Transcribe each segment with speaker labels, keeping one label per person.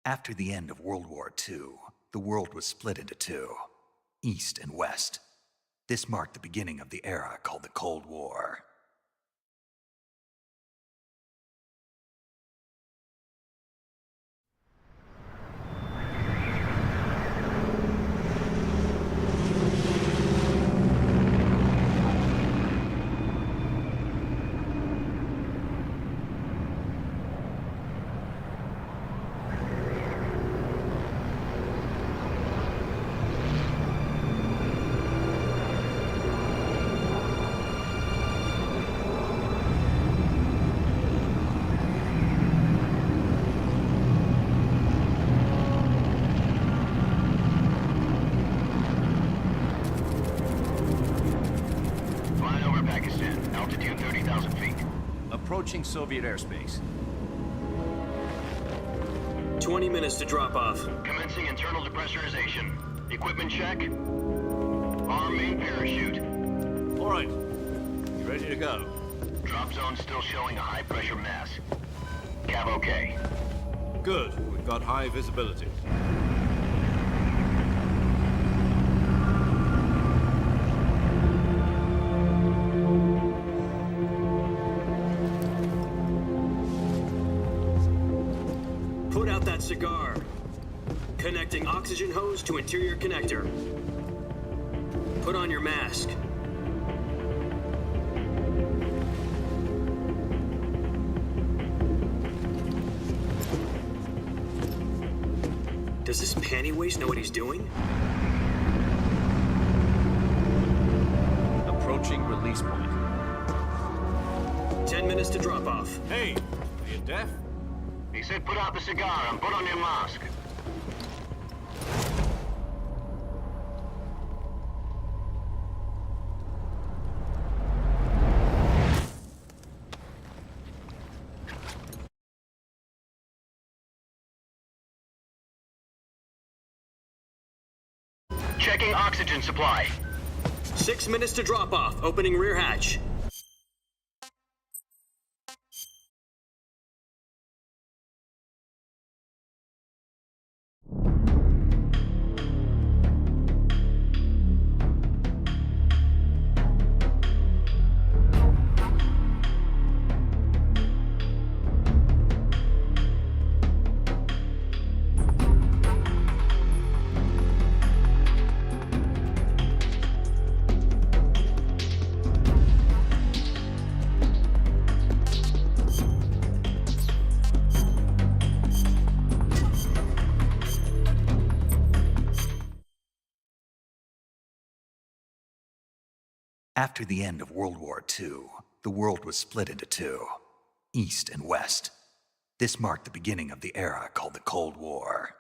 Speaker 1: After the end of World War II, the world was split into two, East and West. This marked the beginning of the era called the Cold War.
Speaker 2: Approaching Soviet airspace.
Speaker 3: 20 minutes to drop off.
Speaker 4: Commencing internal depressurization. Equipment check. Arm main parachute.
Speaker 2: All right. You ready to go?
Speaker 4: Drop zone still showing a high pressure mass. Cav okay.
Speaker 2: Good. We've got high visibility.
Speaker 3: Put out that cigar. Connecting oxygen hose to interior connector. Put on your mask. Does this panty waste know what he's doing?
Speaker 2: Approaching release point.
Speaker 3: 10 minutes to drop off.
Speaker 2: Hey, are you deaf?
Speaker 4: He said put out the cigar and put on your mask. Checking oxygen supply.
Speaker 3: 6 minutes to drop off. Opening rear hatch.
Speaker 1: After the end of World War II, the world was split into two, East and West. This marked the beginning of the era called the Cold War.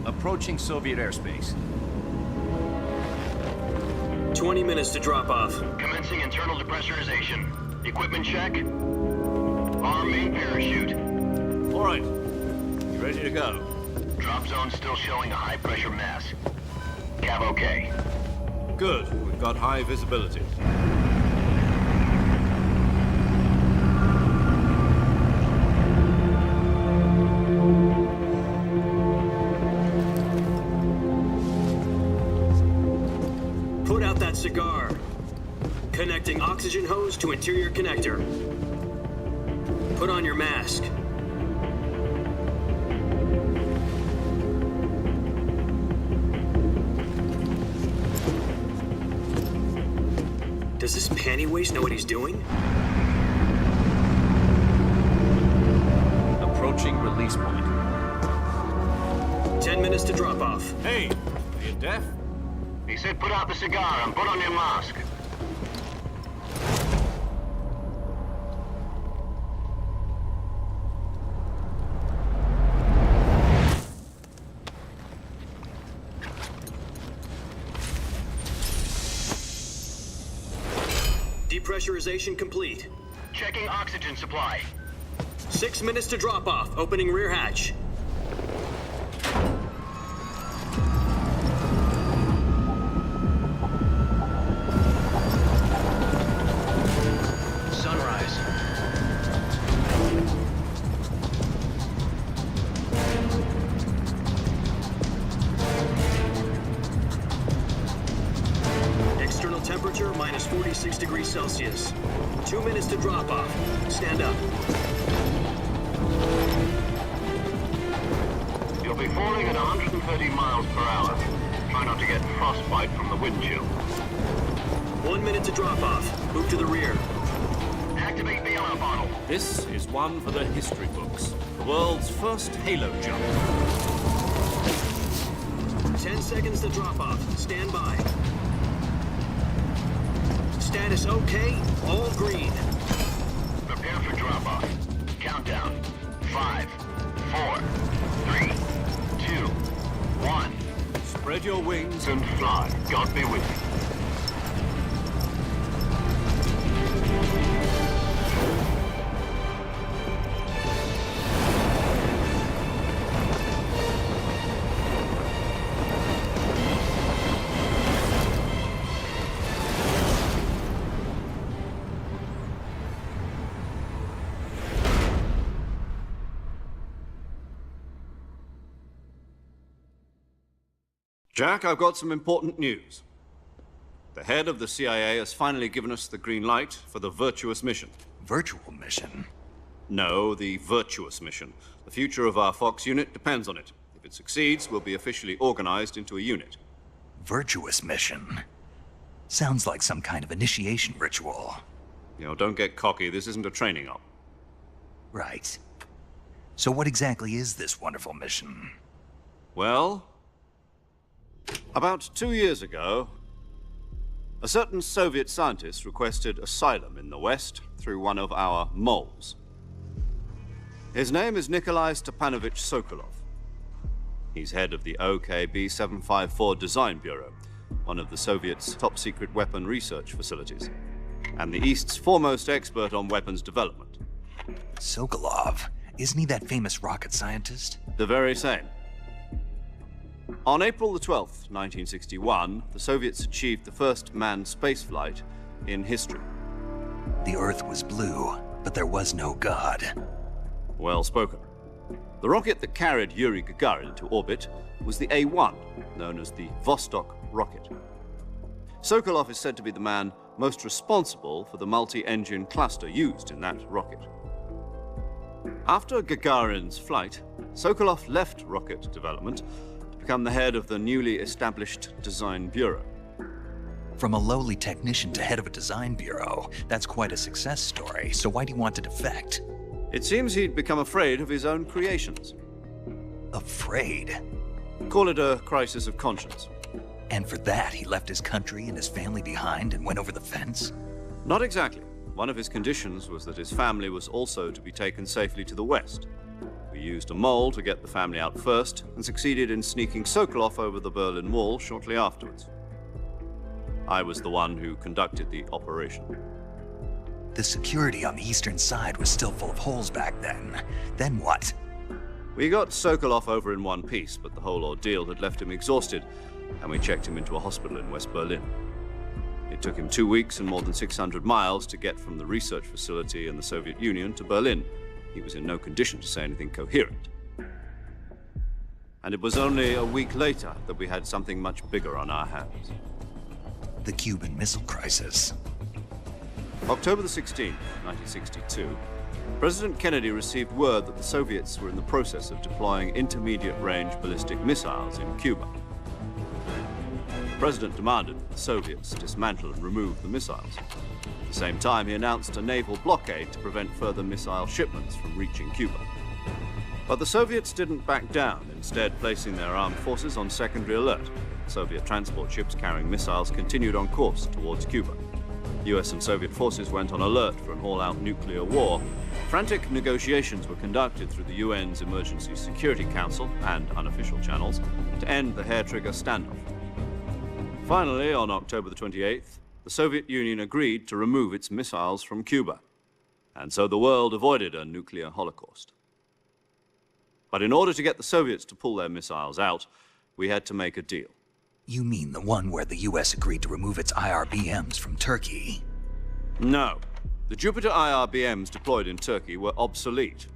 Speaker 2: Approaching Soviet airspace.
Speaker 3: 20 minutes to drop off.
Speaker 4: Commencing internal depressurization. Equipment check. Arm main parachute.
Speaker 2: All right. You ready to go?
Speaker 4: Drop zone still showing a high pressure mass. Cav okay.
Speaker 2: Good. We've got high visibility.
Speaker 3: Put out that cigar. Connecting oxygen hose to interior connector. Put on your mask. Does this panty waste know what he's doing?
Speaker 2: Approaching release point.
Speaker 3: 10 minutes to drop off.
Speaker 2: Hey, are you deaf?
Speaker 4: He said put out the cigar and put on your mask.
Speaker 3: Depressurization complete.
Speaker 4: Checking oxygen supply.
Speaker 3: 6 minutes to drop off. Opening rear hatch.
Speaker 4: Sunrise.
Speaker 3: External temperature minus 46 degrees Celsius. 2 2 minutes to drop off. Stand up.
Speaker 4: You'll be falling at 130 miles per hour. Try not to get frostbite from the wind chill.
Speaker 3: 1 minute to drop off. Move to the rear.
Speaker 4: Activate the alarm bottle.
Speaker 2: This is one for the history books. The world's first halo jump.
Speaker 3: 10 seconds to drop off. Stand by. Status okay. All green.
Speaker 4: Prepare for drop-off. Countdown. 5, 4, 3, 2, 1.
Speaker 2: Spread your wings
Speaker 4: And fly. God be with you.
Speaker 2: Jack, I've got some important news. The head of the CIA has finally given us the green light for the virtuous mission.
Speaker 1: Virtual mission?
Speaker 2: No, the virtuous mission. The future of our Fox unit depends on it. If it succeeds, we'll be officially organized into a unit.
Speaker 1: Virtuous mission? Sounds like some kind of initiation ritual.
Speaker 2: You know, don't get cocky. This isn't a training op.
Speaker 1: Right. So what exactly is this wonderful mission?
Speaker 2: Well, about 2 years ago, a certain Soviet scientist requested asylum in the West through one of our moles. His name is Nikolai Stepanovich Sokolov. He's head of the OKB 754 Design Bureau, one of the Soviets' top-secret weapon research facilities, and the East's foremost expert on weapons development.
Speaker 1: Sokolov? Isn't he that famous rocket scientist?
Speaker 2: The very same. On April the 12th, 1961, the Soviets achieved the first manned spaceflight in history.
Speaker 1: The Earth was blue, but there was no God.
Speaker 2: Well spoken. The rocket that carried Yuri Gagarin to orbit was the A-1, known as the Vostok rocket. Sokolov is said to be the man most responsible for the multi-engine cluster used in that rocket. After Gagarin's flight, Sokolov left rocket development to become the head of the newly established Design Bureau.
Speaker 1: From a lowly technician to head of a design bureau, that's quite a success story, so why do you want to defect?
Speaker 2: It seems he'd become afraid of his own creations.
Speaker 1: Afraid?
Speaker 2: Call it a crisis of conscience.
Speaker 1: And for that, he left his country and his family behind and went over the fence?
Speaker 2: Not exactly. One of his conditions was that his family was also to be taken safely to the West. We used a mole to get the family out first and succeeded in sneaking Sokolov over the Berlin Wall shortly afterwards. I was the one who conducted the operation.
Speaker 1: The security on the eastern side was still full of holes back then. Then what?
Speaker 2: We got Sokolov over in one piece, but the whole ordeal had left him exhausted, and we checked him into a hospital in West Berlin. It took him 2 weeks and more than 600 miles to get from the research facility in the Soviet Union to Berlin. He was in no condition to say anything coherent. And it was only a week later that we had something much bigger on our hands.
Speaker 1: The Cuban Missile Crisis.
Speaker 2: October the 16th, 1962, President Kennedy received word that the Soviets were in the process of deploying intermediate-range ballistic missiles in Cuba. The President demanded that the Soviets dismantle and remove the missiles. At the same time, he announced a naval blockade to prevent further missile shipments from reaching Cuba. But the Soviets didn't back down, instead placing their armed forces on secondary alert. Soviet transport ships carrying missiles continued on course towards Cuba. US and Soviet forces went on alert for an all-out nuclear war. Frantic negotiations were conducted through the UN's Emergency Security Council and unofficial channels to end the hair-trigger standoff. Finally, on October the 28th, the Soviet Union agreed to remove its missiles from Cuba, and so the world avoided a nuclear holocaust. But in order to get the Soviets to pull their missiles out, we had to make a deal.
Speaker 1: You mean the one where the US agreed to remove its IRBMs from Turkey?
Speaker 2: No. The Jupiter IRBMs deployed in Turkey were obsolete,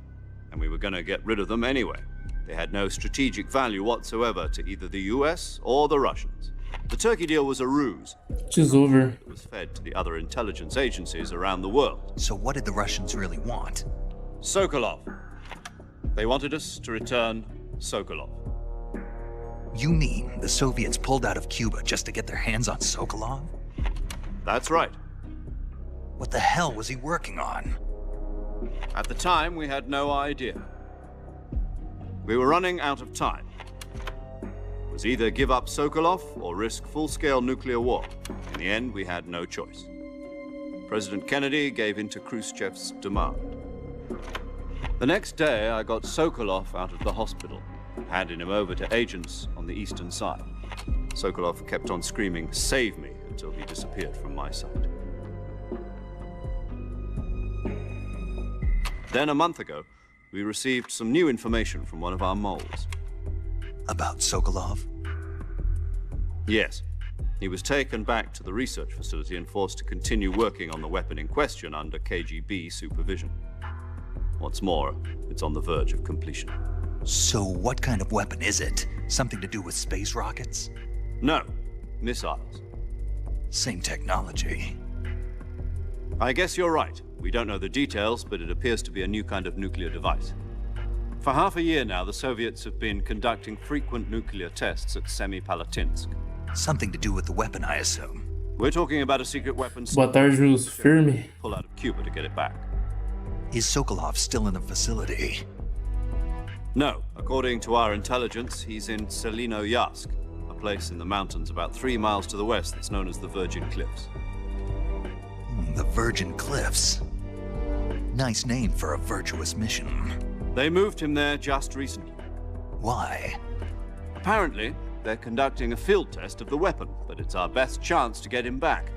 Speaker 2: and we were going to get rid of them anyway. They had no strategic value whatsoever to either the US or the Russians. The Turkey deal was a ruse.
Speaker 5: It's over.
Speaker 2: It was fed to the other intelligence agencies around the world.
Speaker 1: So what did the Russians really want?
Speaker 2: Sokolov. They wanted us to return Sokolov.
Speaker 1: You mean the Soviets pulled out of Cuba just to get their hands on Sokolov?
Speaker 2: That's right.
Speaker 1: What the hell was he working on?
Speaker 2: At the time, we had no idea. We were running out of time. It was either give up Sokolov or risk full-scale nuclear war. In the end, we had no choice. President Kennedy gave in to Khrushchev's demand. The next day, I got Sokolov out of the hospital, handing him over to agents on the eastern side. Sokolov kept on screaming, "Save me," until he disappeared from my sight. Then, a month ago, we received some new information from one of our moles.
Speaker 1: About Sokolov?
Speaker 2: Yes. He was taken back to the research facility and forced to continue working on the weapon in question under KGB supervision. What's more, it's on the verge of completion.
Speaker 1: So what kind of weapon is it? Something to do with space rockets?
Speaker 2: No, missiles.
Speaker 1: Same technology.
Speaker 2: I guess you're right. We don't know the details, but it appears to be a new kind of nuclear device. For half a year now, the Soviets have been conducting frequent nuclear tests at Semipalatinsk.
Speaker 1: Something to do with the weapon, I assume.
Speaker 2: We're talking about a secret weapon
Speaker 5: Boa tarde, Jus. Firme.
Speaker 2: pull out of Cuba to get it back.
Speaker 1: Is Sokolov still in the facility?
Speaker 2: No, according to our intelligence, he's in Selinoyarsk, a place in the mountains about 3 miles to the west that's known as the Virgin Cliffs.
Speaker 1: The Virgin Cliffs. Nice name for a virtuous mission.
Speaker 2: They moved him there just recently.
Speaker 1: Why?
Speaker 2: Apparently, they're conducting a field test of the weapon, but it's our best chance to get him back.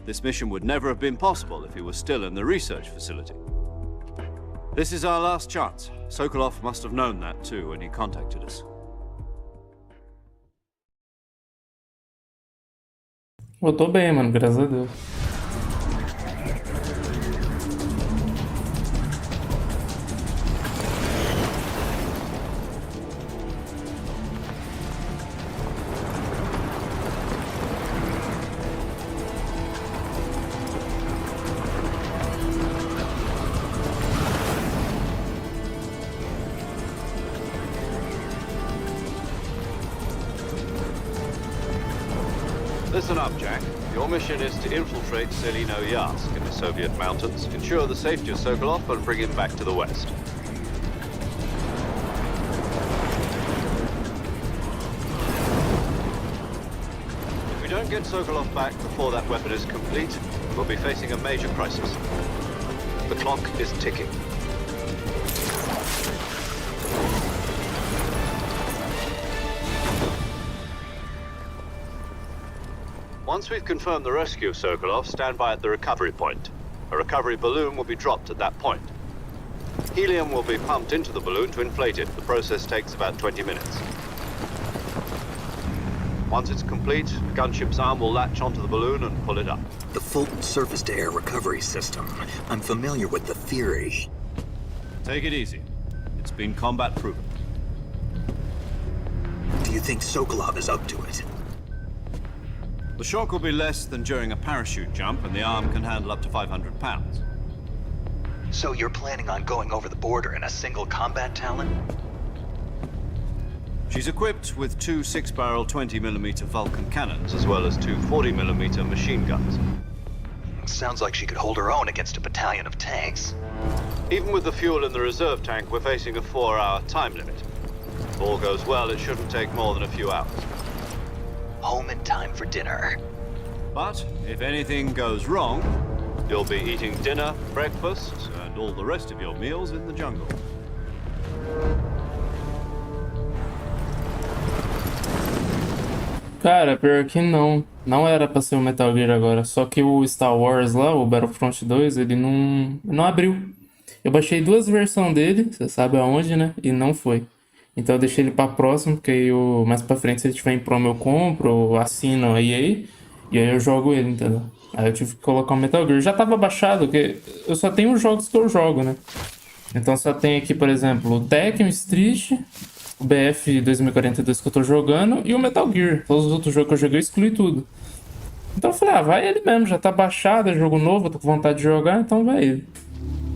Speaker 2: This mission would never have been possible if he was still in the research facility. This is our last chance. Sokolov must have known that too when he contacted us.
Speaker 5: Eu tô bem, mano, graças a Deus.
Speaker 2: Listen up, Jack. Your mission is to infiltrate Selinoyarsk in the Soviet mountains, ensure the safety of Sokolov, and bring him back to the west. If we don't get Sokolov back before that weapon is complete, we'll be facing a major crisis. The clock is ticking. Once we've confirmed the rescue of Sokolov, stand by at the recovery point. A recovery balloon will be dropped at that point. Helium will be pumped into the balloon to inflate it. The process takes about 20 minutes. Once it's complete, the gunship's arm will latch onto the balloon and pull it up.
Speaker 6: The Fulton surface-to-air recovery system. I'm familiar with the theory.
Speaker 2: Take it easy. It's been combat proven.
Speaker 6: Do you think Sokolov is up to it?
Speaker 2: The shock will be less than during a parachute jump, and the arm can handle up to 500 pounds.
Speaker 1: So you're planning on going over the border in a single combat Talon?
Speaker 2: She's equipped with 2 6-barrel 20mm Vulcan cannons, as well as 2 40mm machine guns.
Speaker 1: Sounds like she could hold her own against a battalion of tanks.
Speaker 2: Even with the fuel in the reserve tank, we're facing a 4-hour time limit. If all goes well, it shouldn't take more than a few hours.
Speaker 1: Home in time for dinner.
Speaker 2: But if anything goes wrong, you'll be eating dinner, breakfast, and all the rest of your meals in the jungle.
Speaker 5: Cara, pior que não. Não era pra ser o Metal Gear agora. Só que o Star Wars lá, o Battlefront 2, ele não abriu. Eu baixei 2 versões dele, você sabe aonde, né? E não foi. Então eu deixei ele pra próximo, porque aí mais pra frente, se ele tiver em promo, eu compro, ou assino a EA, e aí eu jogo ele, entendeu? Aí eu tive que colocar o Metal Gear. Já tava baixado, porque eu só tenho os jogos que eu jogo, né? Então só tem aqui, por exemplo, o Tekken, o Street, o BF 2042 que eu tô jogando e o Metal Gear. Todos os outros jogos que eu joguei eu excluí tudo. Então eu falei, ah, vai ele mesmo, já tá baixado, é jogo novo, eu tô com vontade de jogar, então vai ele.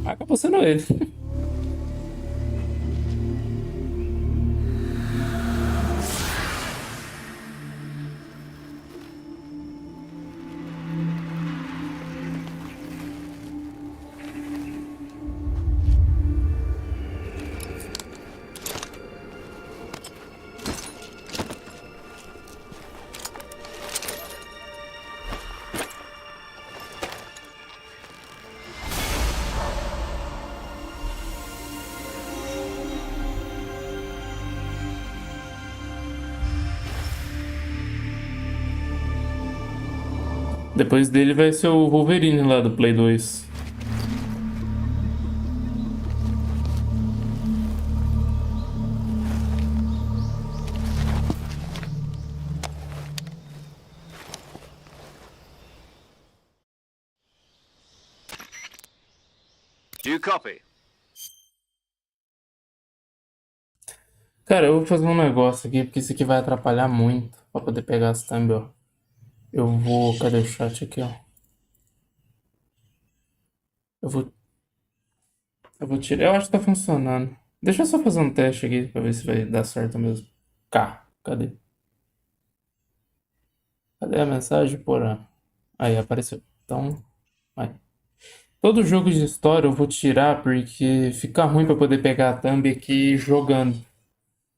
Speaker 5: Acabou sendo ele. Depois dele vai ser o Wolverine lá do Play 2.
Speaker 2: Do you copy?
Speaker 5: Cara, eu vou fazer um negócio aqui, porque isso aqui vai atrapalhar muito pra poder pegar as thumb, ó. Eu vou... Cadê o chat aqui, ó? Eu vou tirar... Eu acho que tá funcionando. Deixa eu só fazer um teste aqui pra ver se vai dar certo mesmo. Cadê? Cadê a mensagem? Porra. Aí, apareceu. Então, vai. Todo jogo de história eu vou tirar porque fica ruim pra poder pegar a thumb aqui jogando.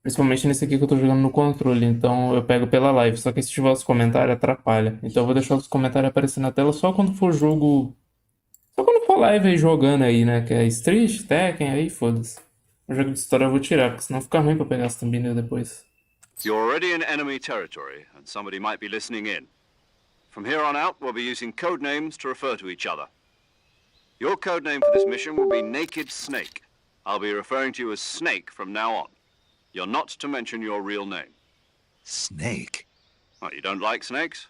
Speaker 5: Principalmente nesse aqui que eu tô jogando no controle, então eu pego pela live. Só que se tiver os comentários, atrapalha. Então eu vou deixar os comentários aparecendo na tela só quando for jogo... Só quando for live aí jogando aí, né? Que é Street, Tekken, aí foda-se. O jogo de história eu vou tirar, porque senão fica ruim pra pegar as thumbnails depois.
Speaker 2: You're already in enemy territory, and somebody might be listening in. From here on out, we'll be using code names to refer to each other. Your code name for this mission will be Naked Snake. I'll be referring to you as Snake from now on. You're not to mention your real name.
Speaker 1: Snake?
Speaker 2: What, you don't like snakes?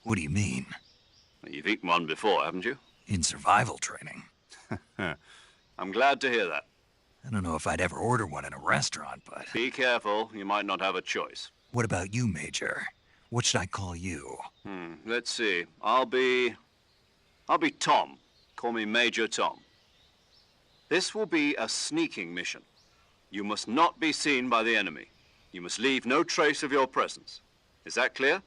Speaker 1: What do you mean?
Speaker 2: Well, you've eaten one before, haven't you?
Speaker 1: In survival training?
Speaker 2: I'm glad to hear that.
Speaker 1: I don't know if I'd ever order one in a restaurant, but...
Speaker 2: Be careful, you might not have a choice.
Speaker 1: What about you, Major? What should I call you?
Speaker 2: Let's see. I'll be Tom. Call me Major Tom. This will be a sneaking mission. You must not be seen by the enemy. You must leave no trace of your presence. Is that clear?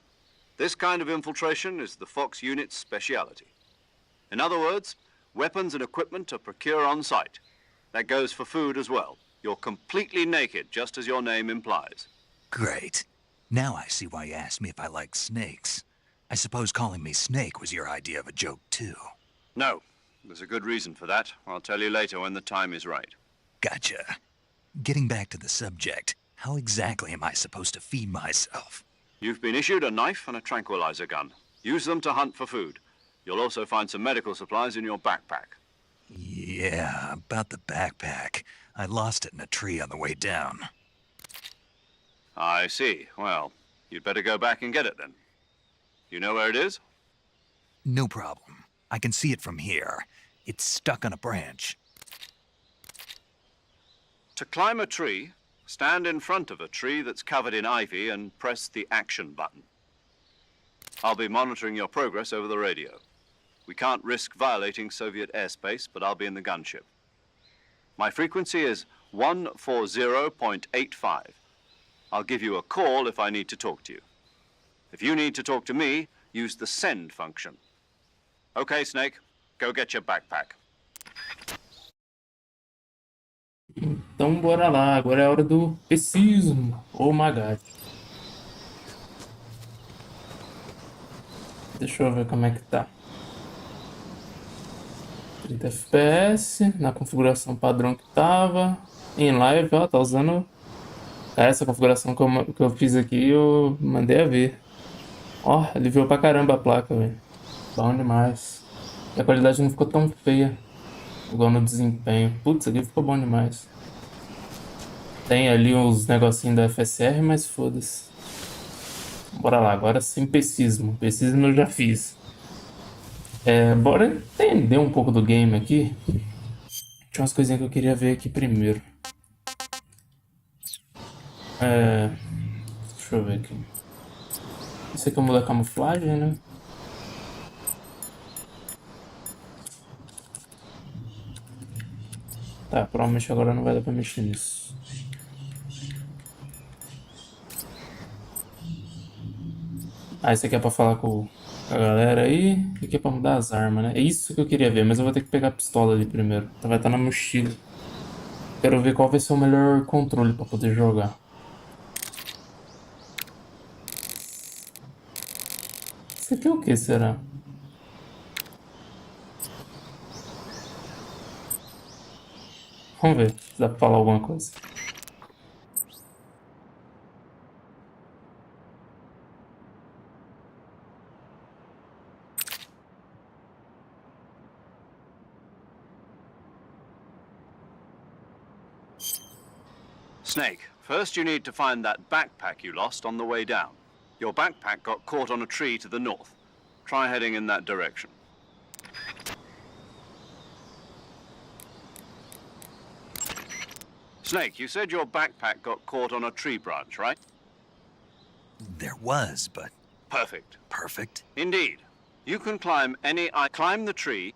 Speaker 2: This kind of infiltration is the Fox unit's speciality. In other words, weapons and equipment are procured on site. That goes for food as well. You're completely naked, just as your name implies.
Speaker 1: Great. Now I see why you asked me if I like snakes. I suppose calling me Snake was your idea of a joke, too.
Speaker 2: No, there's a good reason for that. I'll tell you later when the time is right.
Speaker 1: Gotcha. Getting back to the subject, how exactly am I supposed to feed myself?
Speaker 2: You've been issued a knife and a tranquilizer gun. Use them to hunt for food. You'll also find some medical supplies in your backpack.
Speaker 1: Yeah, about the backpack. I lost it in a tree on the way down.
Speaker 2: I see. Well, you'd better go back and get it then. You know where it is?
Speaker 1: No problem. I can see it from here. It's stuck on a branch.
Speaker 2: To climb a tree, stand in front of a tree that's covered in ivy and press the action button. I'll be monitoring your progress over the radio. We can't risk violating Soviet airspace, but I'll be in the gunship. My frequency is 140.85. I'll give you a call if I need to talk to you. If you need to talk to me, use the send function. Okay, Snake, go get your backpack.
Speaker 5: Então bora lá, agora é a hora do pesismo. Oh my god. Deixa eu ver como é que tá. 30 FPS, na configuração padrão que tava. Em live, ó, tá usando... Cara, essa configuração que eu fiz aqui, eu mandei a ver. Ó, aliviou pra caramba a placa, velho. Bom demais. E a qualidade não ficou tão feia. Igual no desempenho. Putz, aqui ficou bom demais. Tem ali uns negocinhos da FSR, mas foda-se. Bora lá, agora sim pesismo. Pesismo eu já fiz. Bora entender um pouco do game aqui. Tinha umas coisinhas que eu queria ver aqui primeiro. Deixa eu ver aqui. Isso aqui muda a camuflagem, né? Tá, provavelmente agora não vai dar pra mexer nisso. Ah, isso aqui é pra falar com a galera aí. Isso aqui é pra mudar as armas, né? É isso que eu queria ver, mas eu vou ter que pegar a pistola ali primeiro. Então vai estar na mochila. Quero ver qual vai ser o melhor controle pra poder jogar. Isso aqui é o que, será? Vamos ver se dá pra falar alguma coisa.
Speaker 2: Snake, first you need to find that backpack you lost on the way down. Your backpack got caught on a tree to the north. Try heading in that direction. Snake, you said your backpack got caught on a tree branch, right?
Speaker 1: There was, but
Speaker 2: Perfect.
Speaker 1: perfect.
Speaker 2: Indeed. You can climb climb the tree.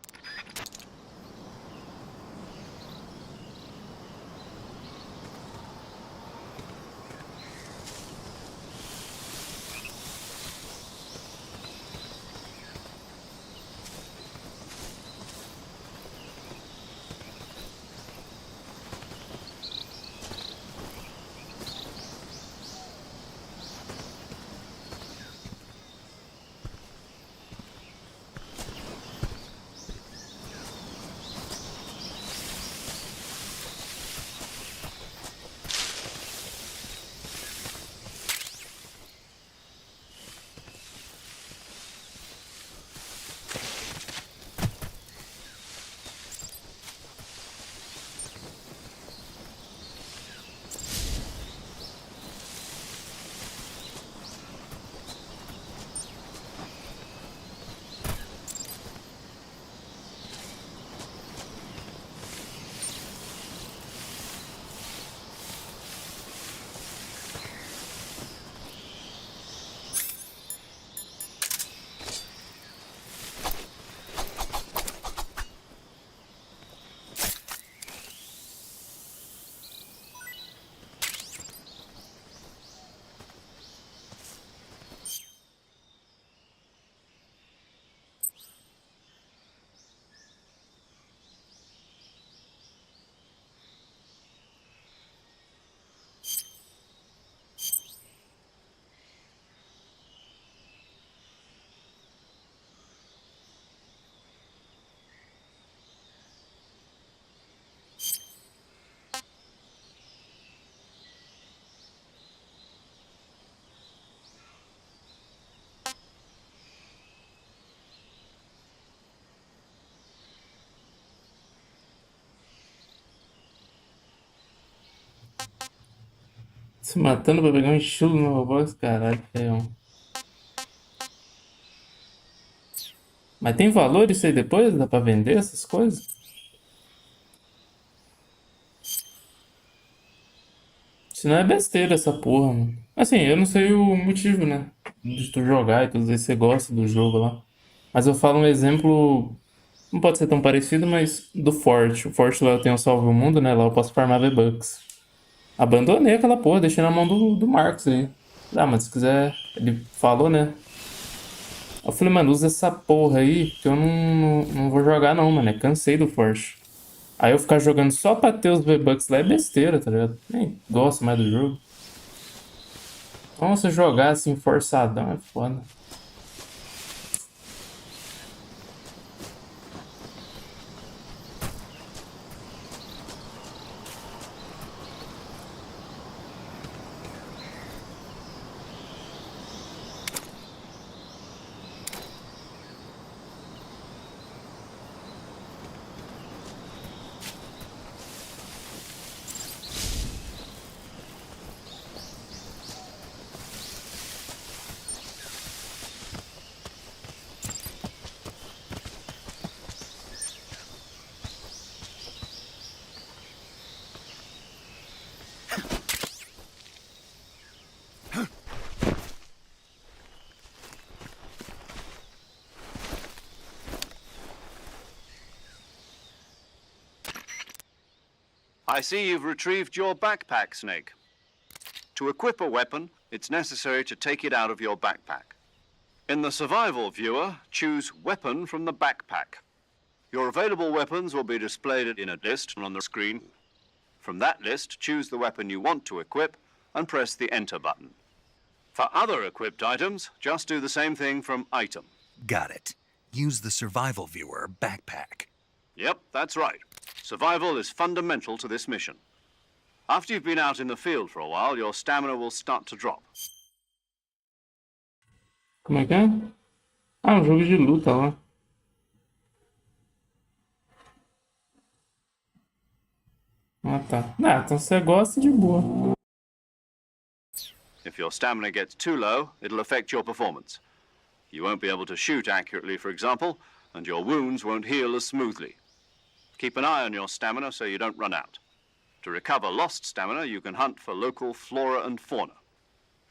Speaker 5: Se matando pra pegar um estilo no Roblox, caralho, feio. Mas tem valor isso aí depois? Dá pra vender essas coisas? Se não é besteira essa porra, mano. Assim, eu não sei o motivo, né? De tu jogar e tudo isso, você gosta do jogo lá. Mas eu falo um exemplo. Não pode ser tão parecido, mas do Forte. O Forte lá eu tenho Salve o Mundo, né? Lá eu posso farmar V-Bucks. Abandonei aquela porra, deixei na mão do Marcos aí. Ah, mas se quiser. Ele falou, né? Eu falei, mano, usa essa porra aí, que eu não vou jogar não, mano. Cansei do Forte. Aí eu ficar jogando só pra ter os V-Bucks lá é besteira, tá ligado? Nem gosto mais do jogo. Então você jogar assim forçadão é foda.
Speaker 2: I see you've retrieved your backpack, Snake. To equip a weapon, it's necessary to take it out of your backpack. In the survival viewer, choose Weapon from the backpack. Your available weapons will be displayed in a list on the screen. From that list, choose the weapon you want to equip and press the Enter button. For other equipped items, just do the same thing from Item.
Speaker 1: Got it. Use the survival viewer backpack.
Speaker 2: Yep, that's right. Survival is fundamental to this mission. After you've been out in the field for a while, your stamina will start to drop.
Speaker 5: Como é que é? Ah, um jogo de luta lá. Ah, tá. Ah, então você gosta de boa.
Speaker 2: If your stamina gets too low, it'll affect your performance. You won't be able to shoot accurately, for example, and your wounds won't heal as smoothly. Keep an eye on your stamina so you don't run out. To recover lost stamina, you can hunt for local flora and fauna.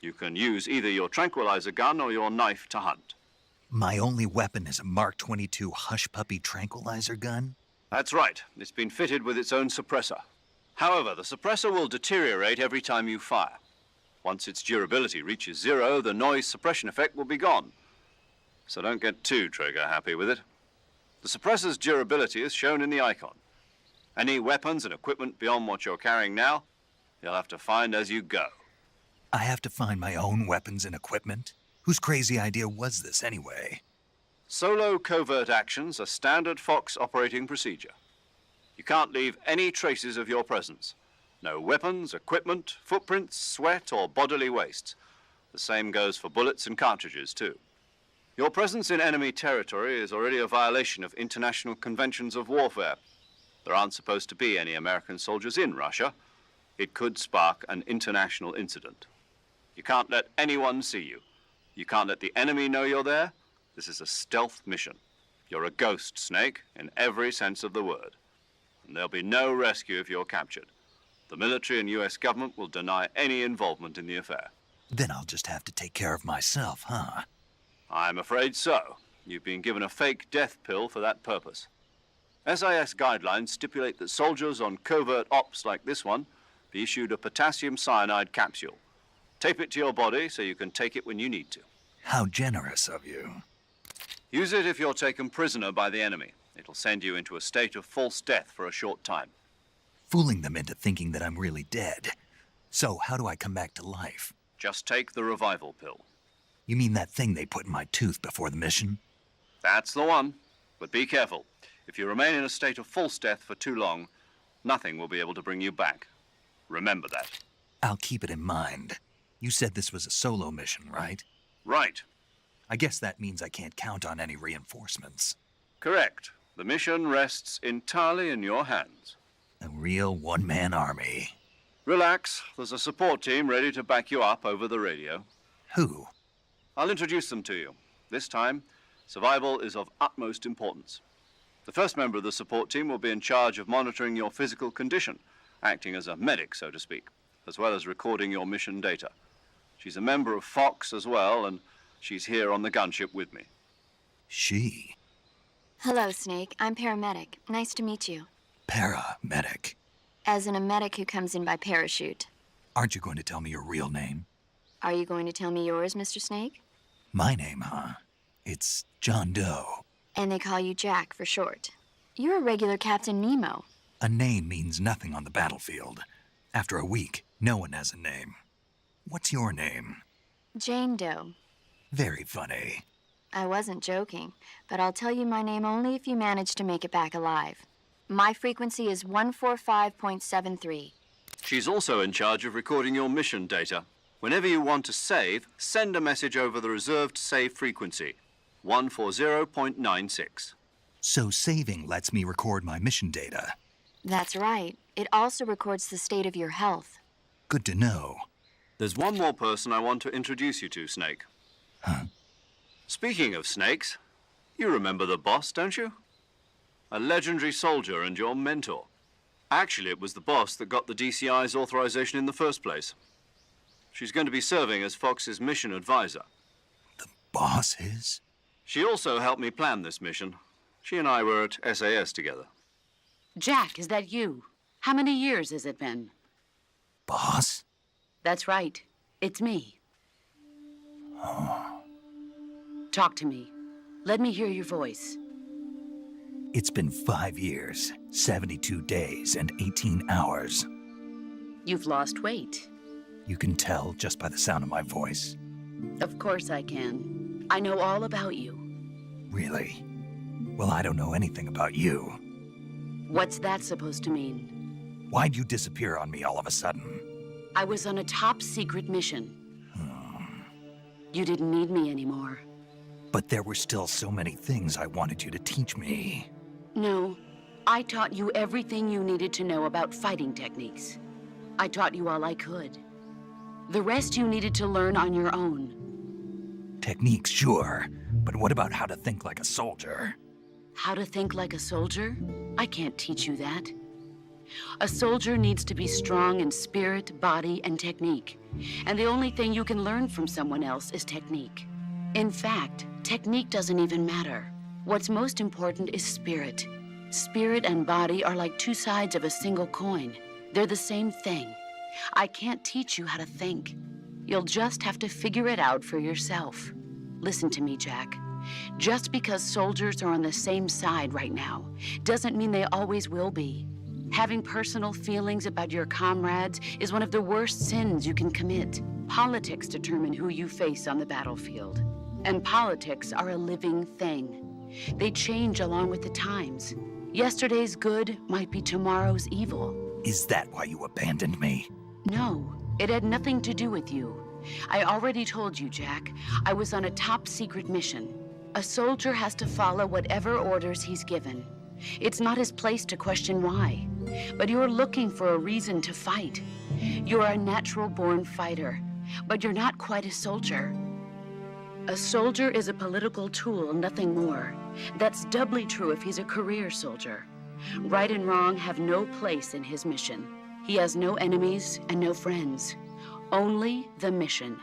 Speaker 2: You can use either your tranquilizer gun or your knife to hunt.
Speaker 1: My only weapon is a Mark 22 Hush Puppy tranquilizer gun?
Speaker 2: That's right. It's been fitted with its own suppressor. However, the suppressor will deteriorate every time you fire. Once its durability reaches 0, the noise suppression effect will be gone. So don't get too trigger-happy with it. The suppressor's durability is shown in the icon. Any weapons and equipment beyond what you're carrying now, you'll have to find as you go.
Speaker 1: I have to find my own weapons and equipment? Whose crazy idea was this anyway?
Speaker 2: Solo covert actions are standard Fox operating procedure. You can't leave any traces of your presence. No weapons, equipment, footprints, sweat, or bodily wastes. The same goes for bullets and cartridges, too. Your presence in enemy territory is already a violation of international conventions of warfare. There aren't supposed to be any American soldiers in Russia. It could spark an international incident. You can't let anyone see you. You can't let the enemy know you're there. This is a stealth mission. You're a ghost, Snake, in every sense of the word. And there'll be no rescue if you're captured. The military and US government will deny any involvement in the affair.
Speaker 1: Then I'll just have to take care of myself, huh?
Speaker 2: I'm afraid so. You've been given a fake death pill for that purpose. SIS guidelines stipulate that soldiers on covert ops like this one be issued a potassium cyanide capsule. Tape it to your body so you can take it when you need to.
Speaker 1: How generous of you.
Speaker 2: Use it if you're taken prisoner by the enemy. It'll send you into a state of false death for a short time.
Speaker 1: Fooling them into thinking that I'm really dead. So how do I come back to life?
Speaker 2: Just take the revival pill.
Speaker 1: You mean that thing they put in my tooth before the mission?
Speaker 2: That's the one. But be careful. If you remain in a state of false death for too long, nothing will be able to bring you back. Remember that.
Speaker 1: I'll keep it in mind. You said this was a solo mission, right?
Speaker 2: Right.
Speaker 1: I guess that means I can't count on any reinforcements.
Speaker 2: Correct. The mission rests entirely in your hands.
Speaker 1: A real one-man army.
Speaker 2: Relax. There's a support team ready to back you up over the radio.
Speaker 1: Who?
Speaker 2: I'll introduce them to you. This time, survival is of utmost importance. The first member of the support team will be in charge of monitoring your physical condition, acting as a medic, so to speak, as well as recording your mission data. She's a member of Fox as well, and she's here on the gunship with me.
Speaker 1: She?
Speaker 7: Hello, Snake. I'm paramedic. Nice to meet you.
Speaker 1: Paramedic.
Speaker 7: As in a medic who comes in by parachute.
Speaker 1: Aren't you going to tell me your real name?
Speaker 7: Are you going to tell me yours, Mr. Snake?
Speaker 1: My name, huh? It's John Doe.
Speaker 7: And they call you Jack for short. You're a regular Captain Nemo.
Speaker 1: A name means nothing on the battlefield. After a week, no one has a name. What's your name?
Speaker 7: Jane Doe.
Speaker 1: Very funny.
Speaker 7: I wasn't joking, but I'll tell you my name only if you manage to make it back alive. My frequency is 145.73.
Speaker 2: She's also in charge of recording your mission data. Whenever you want to save, send a message over the reserved save frequency, 140.96.
Speaker 1: So saving lets me record my mission data.
Speaker 7: That's right. It also records the state of your health.
Speaker 1: Good to know.
Speaker 2: There's one more person I want to introduce you to, Snake.
Speaker 1: Huh?
Speaker 2: Speaking of snakes, you remember the boss, don't you? A legendary soldier and your mentor. Actually, it was the boss that got the DCI's authorization in the first place. She's going to be serving as Fox's mission advisor.
Speaker 1: The boss is?
Speaker 2: She also helped me plan this mission. She and I were at SAS together.
Speaker 8: Jack, is that you? How many years has it been?
Speaker 1: Boss?
Speaker 8: That's right. It's me. Talk to me. Let me hear your voice.
Speaker 1: It's been 5 years, 72 days, and 18 hours.
Speaker 8: You've lost weight.
Speaker 1: You can tell just by the sound of my voice.
Speaker 8: Of course I can. I know all about you.
Speaker 1: Really? Well, I don't know anything about you.
Speaker 8: What's that supposed to mean?
Speaker 1: Why'd you disappear on me all of a sudden?
Speaker 8: I was on a top-secret mission. You didn't need me anymore.
Speaker 1: But there were still so many things I wanted you to teach me.
Speaker 8: No, I taught you everything you needed to know about fighting techniques. I taught you all I could. The rest you needed to learn on your own.
Speaker 1: Techniques, sure, but what about how to think like a soldier?
Speaker 8: How to think like a soldier? I can't teach you that. A soldier needs to be strong in spirit, body, and technique. And the only thing you can learn from someone else is technique. In fact, technique doesn't even matter. What's most important is spirit. Spirit and body are like two sides of a single coin. They're the same thing. I can't teach you how to think. You'll just have to figure it out for yourself. Listen to me, Jack. Just because soldiers are on the same side right now doesn't mean they always will be. Having personal feelings about your comrades is one of the worst sins you can commit. Politics determine who you face on the battlefield. And politics are a living thing. They change along with the times. Yesterday's good might be tomorrow's evil.
Speaker 1: Is that why you abandoned me?
Speaker 8: No, it had nothing to do with you. I already told you, Jack. I was on a top-secret mission. A soldier has to follow whatever orders he's given. It's not his place to question why. But you're looking for a reason to fight. You're a natural-born fighter, but you're not quite a soldier. A soldier is a political tool, nothing more. That's doubly true if he's a career soldier. Right and wrong have no place in his mission. He has no enemies and no friends. Only the mission.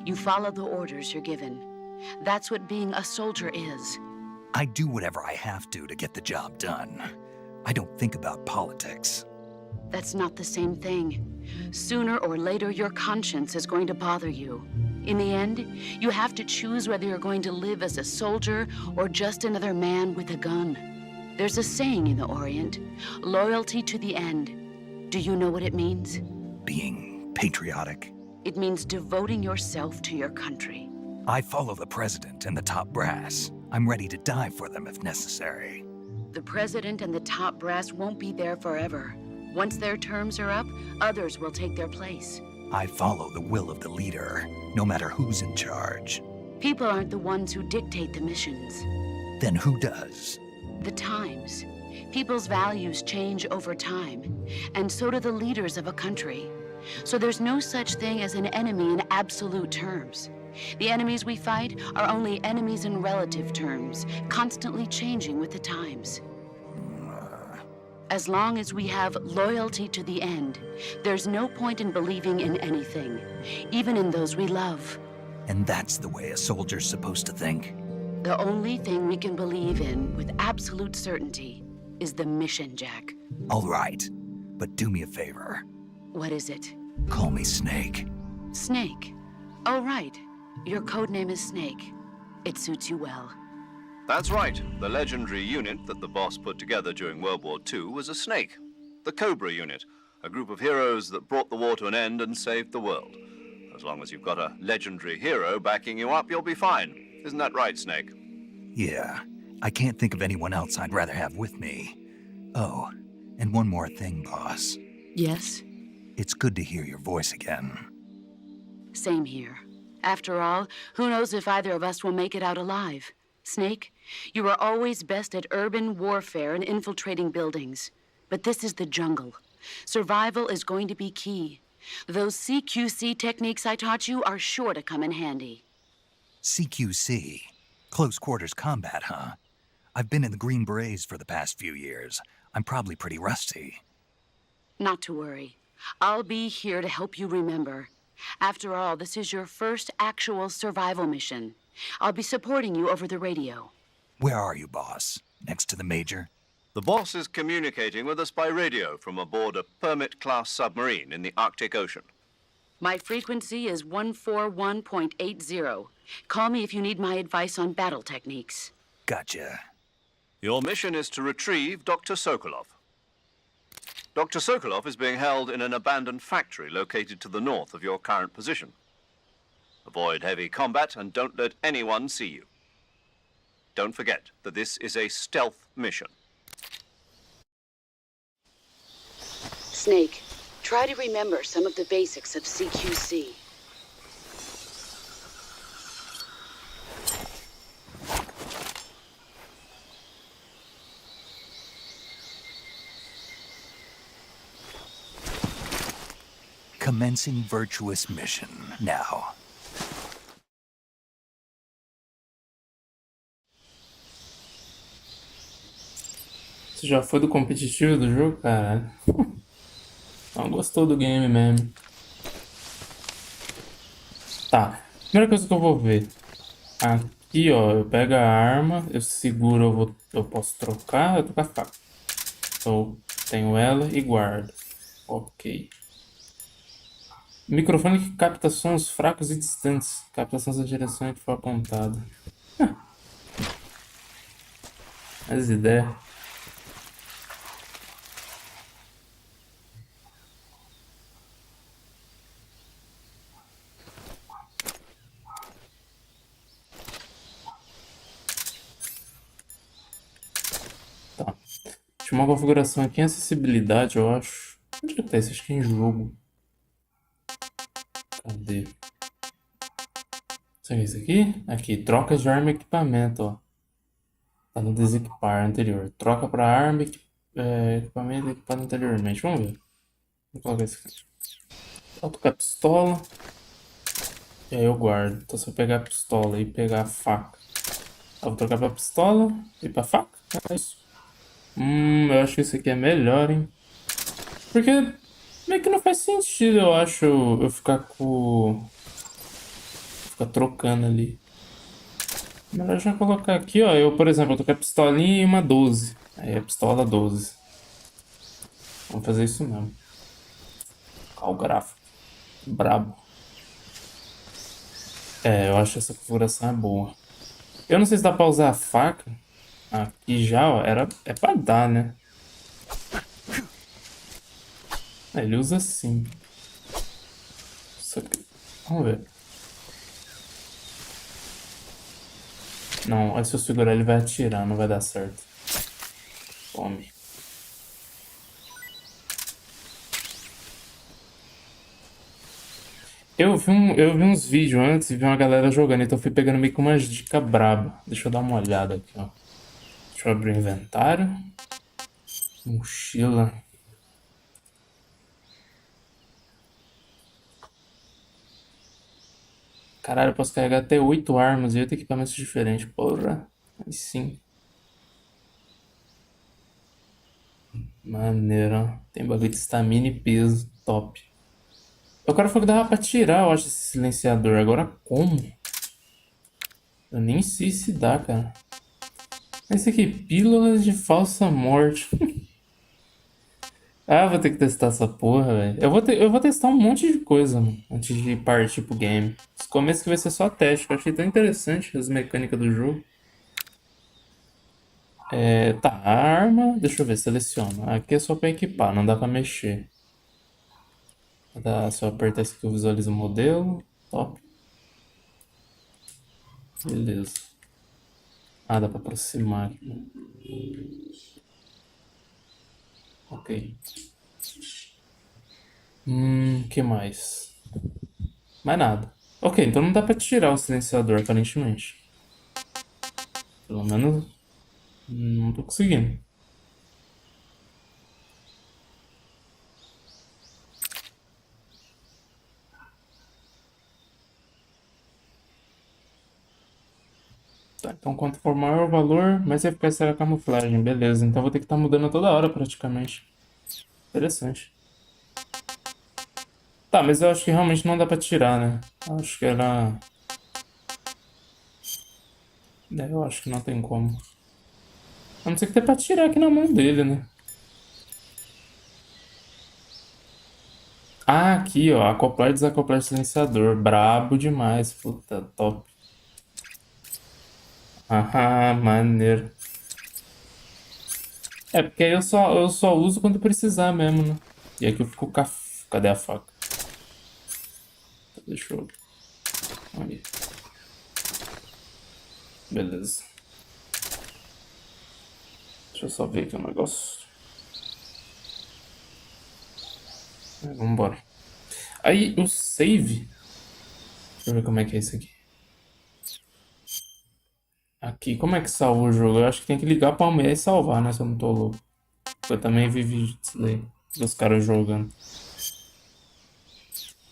Speaker 8: You follow the orders you're given. That's what being a soldier is.
Speaker 1: I do whatever I have to get the job done. I don't think about politics.
Speaker 8: That's not the same thing. Sooner or later, your conscience is going to bother you. In the end, you have to choose whether you're going to live as a soldier or just another man with a gun. There's a saying in the Orient, loyalty to the end. Do you know what it means?
Speaker 1: Being patriotic.
Speaker 8: It means devoting yourself to your country.
Speaker 1: I follow the president and the top brass. I'm ready to die for them if necessary.
Speaker 8: The president and the top brass won't be there forever. Once their terms are up, others will take their place.
Speaker 1: I follow the will of the leader, no matter who's in charge.
Speaker 8: People aren't the ones who dictate the missions.
Speaker 1: Then who does?
Speaker 8: The times. People's values change over time, and so do the leaders of a country. So there's no such thing as an enemy in absolute terms. The enemies we fight are only enemies in relative terms, constantly changing with the times. As long as we have loyalty to the end, there's no point in believing in anything, even in those we love.
Speaker 1: And that's the way a soldier's supposed to think?
Speaker 8: The only thing we can believe in with absolute certainty is the mission, Jack.
Speaker 1: All right, but do me a favor.
Speaker 8: What is it?
Speaker 1: Call me Snake.
Speaker 8: Snake? Oh, right. Your codename is Snake. It suits you well.
Speaker 2: That's right. The legendary unit that the boss put together during World War II was a snake. The Cobra unit, a group of heroes that brought the war to an end and saved the world. As long as you've got a legendary hero backing you up, you'll be fine. Isn't that right, Snake?
Speaker 1: Yeah, I can't think of anyone else I'd rather have with me. Oh, and one more thing, boss.
Speaker 8: Yes?
Speaker 1: It's good to hear your voice again.
Speaker 8: Same here. After all, who knows if either of us will make it out alive? Snake, you are always best at urban warfare and infiltrating buildings. But this is the jungle. Survival is going to be key. Those CQC techniques I taught you are sure to come in handy.
Speaker 1: CQC? Close quarters combat, huh? I've been in the Green Berets for the past few years. I'm probably pretty rusty.
Speaker 8: Not to worry. I'll be here to help you remember. After all, this is your first actual survival mission. I'll be supporting you over the radio.
Speaker 1: Where are you, boss? Next to the Major?
Speaker 2: The boss is communicating with us by radio from aboard a Permit-class submarine in the Arctic Ocean.
Speaker 8: My frequency is 141.80. Call me if you need my advice on battle techniques.
Speaker 1: Gotcha.
Speaker 2: Your mission is to retrieve Dr. Sokolov. Dr. Sokolov is being held in an abandoned factory located to the north of your current position. Avoid heavy combat and don't let anyone see you. Don't forget that this is a stealth mission.
Speaker 8: Snake, try to remember some of the basics of CQC.
Speaker 1: Commencing virtuous mission now.
Speaker 5: Você já foi do competitivo do jogo, cara? Não gostou do game mesmo. Tá. Primeira coisa que eu vou ver. Aqui, ó, eu pego a arma, eu seguro, eu posso trocar, eu tô com a faca. Então, tenho ela e guardo. Ok. Microfone que capta sons fracos e distantes. Captação da direção que for apontada. As ideias. Tá. Tinha uma configuração aqui em acessibilidade, eu acho. Onde que tá isso? Acho que é em jogo. Cadê? Será que é isso aqui? Aqui, troca de arma e equipamento, ó. Tá no desequipar anterior. Troca pra arma e equipamento equipado anteriormente. Vamos ver. Vou colocar isso aqui. Vou tocar a pistola. E aí eu guardo. Então se eu pegar a pistola e pegar a faca. Eu vou trocar pra pistola e pra faca. É isso. Eu acho que isso aqui é melhor, hein? Porque meio que não faz sentido, eu acho, eu ficar com... ficar trocando ali. Melhor já colocar aqui, ó. Eu, por exemplo, eu tô com a pistolinha e uma 12. Aí a pistola 12. Vamos fazer isso mesmo. Olha o gráfico. Brabo. Eu acho que essa configuração é boa. Eu não sei se dá pra usar a faca. Aqui já, ó. É pra dar, né? Ele usa assim. Vamos ver. Não, se eu segurar ele vai atirar, não vai dar certo. Tome. Eu vi uns vídeos antes e vi uma galera jogando, então eu fui pegando meio que umas dicas braba. Deixa eu dar uma olhada aqui, ó. Deixa eu abrir o inventário. Mochila. Caralho, eu posso carregar até 8 armas e 8 equipamentos diferentes. Porra. Aí sim. Maneiro, ó. Tem bagulho de estamina e peso. Top. O cara falou que dava pra tirar, eu acho, esse silenciador. Agora como? Eu nem sei se dá, cara. Esse aqui, pílulas de falsa morte. Ah, vou ter que testar essa porra, velho. Eu vou testar um monte de coisa, mano, antes de partir pro game. Esse começo que vai ser só teste, que eu achei tão interessante as mecânicas do jogo. Tá, a arma. Deixa eu ver, seleciona. Aqui é só pra equipar, não dá pra mexer. Se eu apertar isso aqui eu visualizo o modelo. Top. Beleza. Ah, dá pra aproximar aqui. Ok. Que mais? Mais nada. Ok, então não dá pra tirar o silenciador, aparentemente. Pelo menos não tô conseguindo. Tá, então quanto for maior o valor, mais FPS será a camuflagem. Beleza, então vou ter que estar mudando toda hora praticamente. Interessante. Tá, mas eu acho que realmente não dá pra tirar, né? Acho que era... eu acho que não tem como. A não ser que dê pra tirar aqui na mão dele, né? Ah, aqui, ó. Acoplar e desacoplar silenciador. Brabo demais. Puta, top. Ah, maneiro. É, porque aí eu só uso quando precisar mesmo, né? E aqui eu fico com a... Cadê a faca? Deixa eu... Aí. Beleza. Deixa eu só ver aqui o negócio. Vambora. Aí, o save... Deixa eu ver como é que é isso aqui. Aqui, como é que salva o jogo? Eu acho que tem que ligar pra mulher e salvar, né? Se eu não tô louco. Eu também vi vídeo disso daí. Dos caras jogando.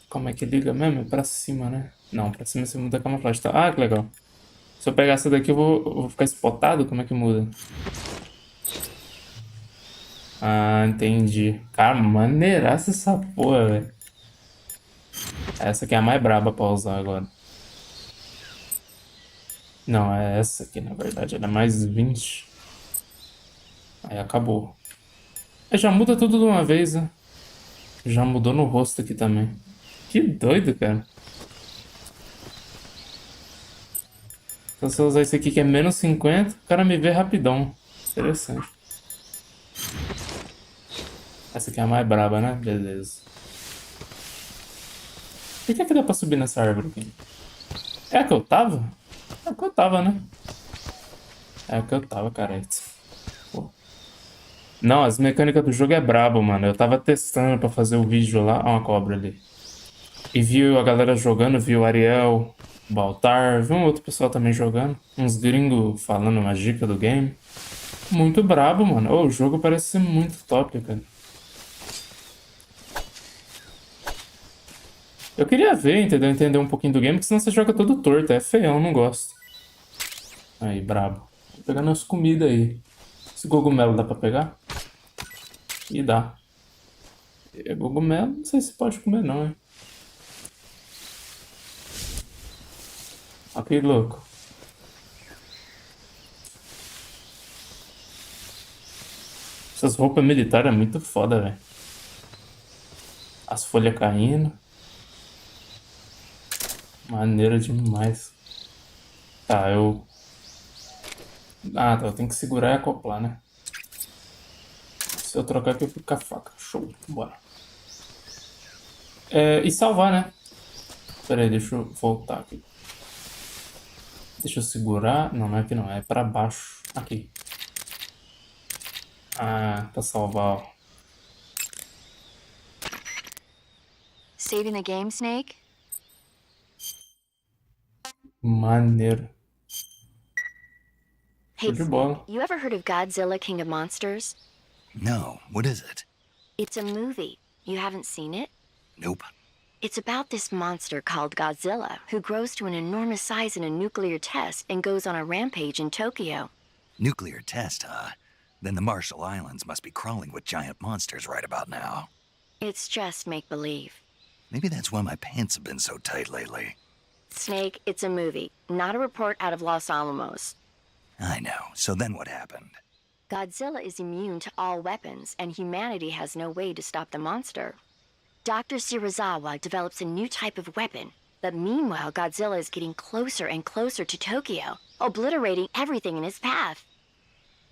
Speaker 5: Como é que liga mesmo? É pra cima, né? Não, pra cima você muda a camuflagem. Tá? Ah, que legal. Se eu pegar essa daqui, eu vou ficar spotado? Como é que muda? Ah, entendi. Cara, maneiraça essa porra, velho. Essa aqui é a mais braba pra usar agora. Não, é essa aqui, na verdade. Ela é mais 20. Aí acabou. Aí já muda tudo de uma vez, né? Já mudou no rosto aqui também. Que doido, cara. Então, se eu usar esse aqui que é menos 50, o cara me vê rapidão. Interessante. Essa aqui é a mais braba, né? Beleza. Por que é que dá pra subir nessa árvore aqui? É a que eu tava? É a que eu tava, né? É a que eu tava, cara. Pô. Não, as mecânicas do jogo é brabo, mano. Eu tava testando pra fazer o vídeo lá. Ó, uma cobra ali. E viu a galera jogando, viu o Ariel, o Baltar, viu um outro pessoal também jogando. Uns gringos falando uma dica do game. Muito brabo, mano. Oh, o jogo parece ser muito top, cara. Eu queria ver, entendeu? Entender um pouquinho do game, porque senão você joga todo torto. É feião, não gosto. Aí, brabo. Vou pegar nossa comida aí. Esse cogumelo dá pra pegar? E dá. E cogumelo, não sei se pode comer não, hein? Ok, louco. Essas roupas militares é muito foda, velho. As folhas caindo. Maneiro demais. Tá, eu... Ah, tá, eu tenho que segurar e acoplar, né? Se eu trocar aqui, eu fico com a faca. Show, bora. E salvar, né? Pera aí, deixa eu voltar aqui. Deixa eu segurar. Não, não é aqui não, é pra baixo. Aqui. Ah, pra salvar, ó.
Speaker 7: Saving the game, Snake?
Speaker 5: Maneiro.
Speaker 7: Hey,
Speaker 5: Show de bola.
Speaker 7: you ever heard of Godzilla, King of Monsters?
Speaker 1: No, what is it?
Speaker 7: It's a movie. You haven't seen it?
Speaker 1: Nope.
Speaker 7: It's about this monster called Godzilla, who grows to an enormous size in a nuclear test and goes on a rampage in Tokyo.
Speaker 1: Nuclear test, huh? Then the Marshall Islands must be crawling with giant monsters right about now.
Speaker 7: It's just make-believe.
Speaker 1: Maybe that's why my pants have been so tight lately.
Speaker 7: Snake, it's a movie, not a report out of Los Alamos.
Speaker 1: I know. So then what happened?
Speaker 7: Godzilla is immune to all weapons, and humanity has no way to stop the monster. Dr. Shirazawa develops a new type of weapon, but meanwhile Godzilla is getting closer and closer to Tokyo, obliterating everything in his path.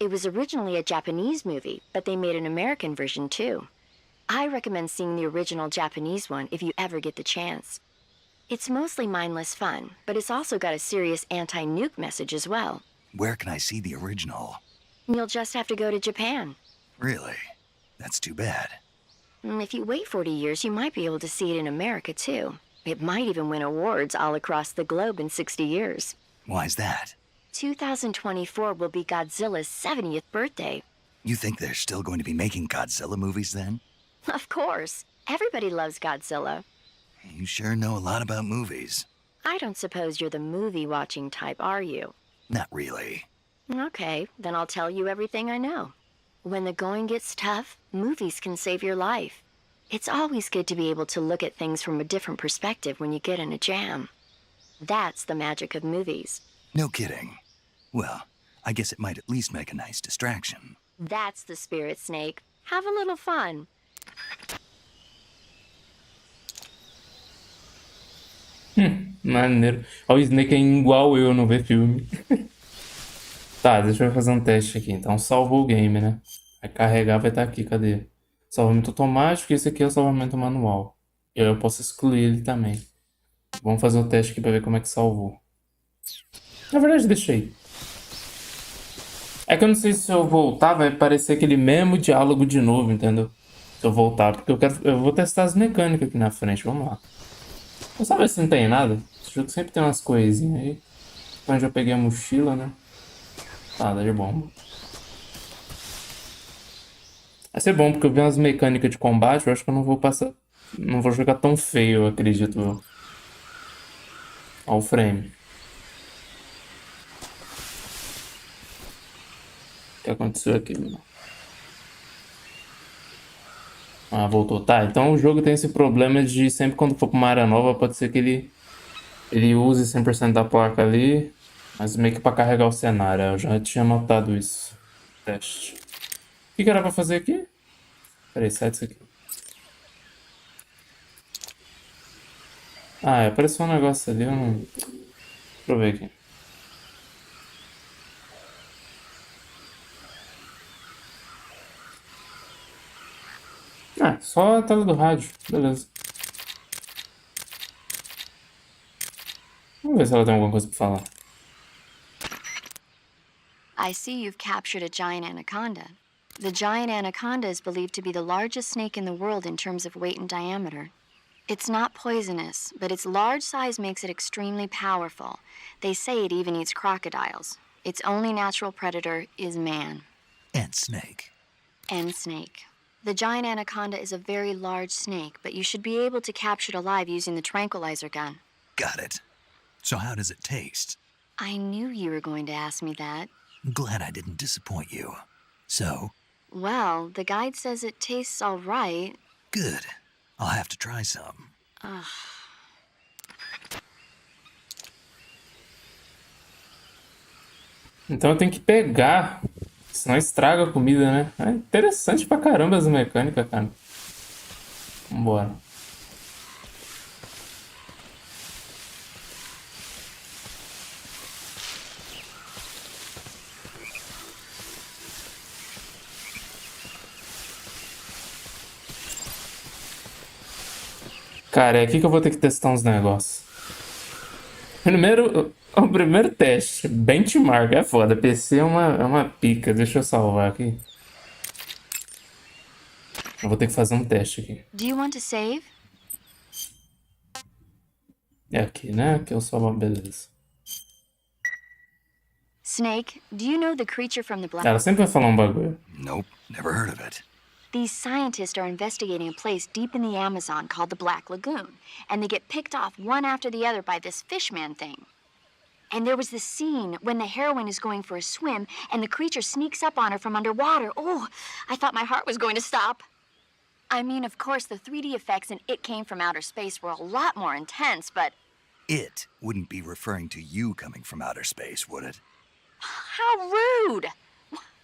Speaker 7: It was originally a Japanese movie, but they made an American version too. I recommend seeing the original Japanese one if you ever get the chance. It's mostly mindless fun, but it's also got a serious anti-nuke message as well.
Speaker 1: Where can I see the original?
Speaker 7: You'll just have to go to Japan.
Speaker 1: Really? That's too bad.
Speaker 7: If you wait 40 years, you might be able to see it in America too. It might even win awards all across the globe in 60 years.
Speaker 1: Why's that?
Speaker 7: 2024 will be Godzilla's 70th birthday.
Speaker 1: You think they're still going to be making Godzilla movies then?
Speaker 7: Of course. Everybody loves Godzilla.
Speaker 1: You sure know a lot about movies.
Speaker 7: I don't suppose you're the movie-watching type, are you?
Speaker 1: Not really.
Speaker 7: Okay, then I'll tell you everything I know. When the going gets tough, movies can save your life. It's always good to be able to look at things from a different perspective when you get in a jam. That's the magic of movies.
Speaker 1: No kidding. Well, I guess it might at least make a nice distraction.
Speaker 7: That's the spirit, Snake. Have a little fun.
Speaker 5: Maneiro. Ó, o Snake é igual eu não ver filme. Tá, deixa eu fazer um teste aqui. Então salvou o game, né? Vai carregar, vai estar aqui, cadê? Salvamento automático e esse aqui é o salvamento manual. Eu posso excluir ele também. Vamos fazer o teste aqui pra ver como é que salvou. Na verdade, deixei. É que eu não sei se eu voltar vai aparecer aquele mesmo diálogo de novo, entendeu? Se eu voltar, porque eu vou testar as mecânicas aqui na frente, vamos lá. Vamos saber se não tem nada. Esse jogo sempre tem umas coisinhas aí. Onde eu peguei a mochila, né? Tá, dá de bom. Vai ser bom, porque eu vi umas mecânicas de combate, eu acho que eu não vou passar... Não vou jogar tão feio, eu acredito eu. Ó o frame. O que aconteceu aqui, meu? Ah, voltou. Tá, então o jogo tem esse problema de sempre quando for pra uma área nova, pode ser que ele use 100% da placa ali, mas meio que pra carregar o cenário. Eu já tinha notado isso. Teste. O que era pra fazer aqui? Peraí, sai disso aqui. Ah, apareceu um negócio ali, eu não... Deixa eu ver aqui. Ah, só a tela do rádio, beleza. Vamos ver se ela tem alguma coisa pra falar.
Speaker 7: I see you've captured a giant anaconda. The giant anaconda is believed to be the largest snake in the world in terms of weight and diameter. It's not poisonous, but its large size makes it extremely powerful. They say it even eats crocodiles. Its only natural predator is man.
Speaker 1: And snake.
Speaker 7: And snake. The giant anaconda is a very large snake, but you should be able to capture it alive using the tranquilizer gun.
Speaker 1: Got it. So how does it taste?
Speaker 7: I knew you were going to ask me that.
Speaker 1: Glad I didn't disappoint you. So?
Speaker 7: Well, the guide says it tastes all right.
Speaker 1: Good. I'll have to try some.
Speaker 5: Então eu tenho que pegar, senão estraga a comida, né? É interessante pra caramba as mecânicas, cara. Vambora. Cara, é aqui que eu vou ter que testar uns negócios. O primeiro teste, benchmark, é foda. PC é uma pica. Deixa eu salvar aqui. Eu vou ter que fazer um teste aqui.
Speaker 7: Do you want to save?
Speaker 5: É aqui, né? Aqui eu salvo, beleza.
Speaker 7: Snake, do you know the creature from the black...
Speaker 5: Ela sempre vai falar um bagulho.
Speaker 1: Nope, never heard of it.
Speaker 7: These scientists are investigating a place deep in the Amazon called the Black Lagoon, and they get picked off one after the other by this fishman thing. And there was this scene when the heroine is going for a swim, and the creature sneaks up on her from underwater. Oh, I thought my heart was going to stop. I mean, of course, the 3D effects in It Came from Outer Space were a lot more intense, but...
Speaker 1: It wouldn't be referring to you coming from outer space, would it?
Speaker 7: How rude!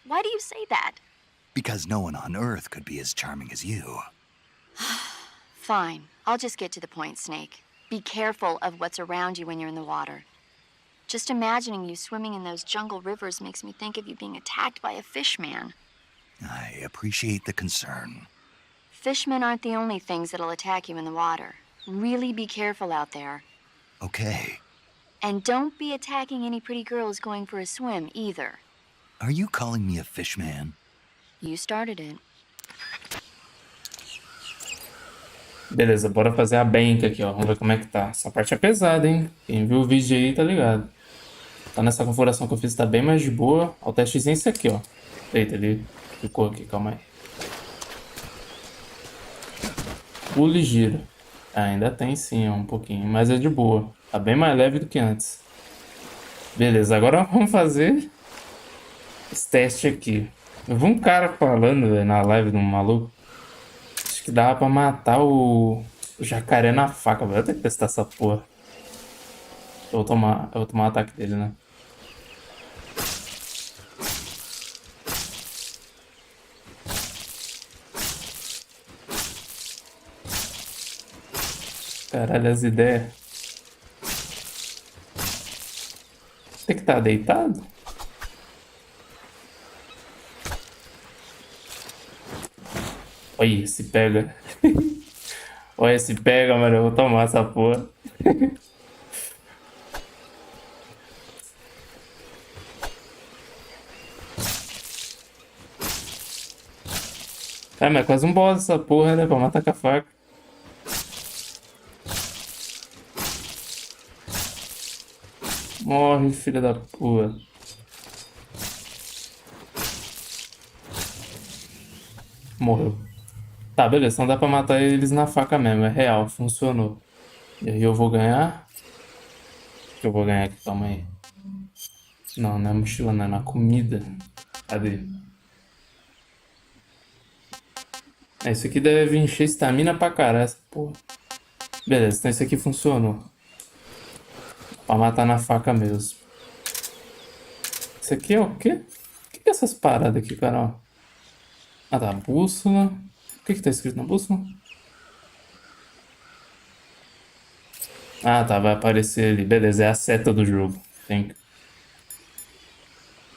Speaker 7: Why do you say that?
Speaker 1: Because no one on Earth could be as charming as you.
Speaker 7: Fine. I'll just get to the point, Snake. Be careful of what's around you when you're in the water. Just imagining you swimming in those jungle rivers makes me think of you being attacked by a fishman.
Speaker 1: I appreciate the concern.
Speaker 7: Fishmen aren't the only things that'll attack you in the water. Really be careful out there.
Speaker 1: Okay.
Speaker 7: And don't be attacking any pretty girls going for a swim, either.
Speaker 1: Are you calling me a fishman?
Speaker 7: You started it.
Speaker 5: Beleza, bora fazer a bank aqui, ó. Vamos ver como é que tá. Essa parte é pesada, hein? Quem viu o vídeo aí tá ligado. Tá nessa configuração que eu fiz, tá bem mais de boa. Ó, o testezinho é esse aqui, ó. Eita, ele ficou aqui, calma aí. Pula e gira. Ah, ainda tem sim, ó, um pouquinho. Mas é de boa. Tá bem mais leve do que antes. Beleza, agora vamos fazer esse teste aqui. Eu vi um cara falando, véio, na live de um maluco. Acho que dava pra matar o jacaré na faca. Vou ter que testar essa porra. Eu vou tomar o ataque dele, né? Caralho, as ideias. Tem que estar deitado? Olha, se pega. Olha, se pega, mano. Eu vou tomar essa porra. É, mas é quase um boss essa porra, né? Pra matar com a faca. Morre, filha da puta. Morreu. Tá, beleza. Não dá pra matar eles na faca mesmo. É real. Funcionou. E aí eu vou ganhar? O que eu vou ganhar aqui? Calma aí. Não, não é mochila, não. É na comida. Cadê? Isso aqui deve encher estamina pra caralho, essa porra. Beleza, então isso aqui funcionou. Pra matar na faca mesmo. Isso aqui é o quê? O que é essas paradas aqui, cara? Ah, tá. Bússola. O que tá escrito na bússola? Ah, tá. Vai aparecer ali. Beleza, é a seta do jogo. Tem.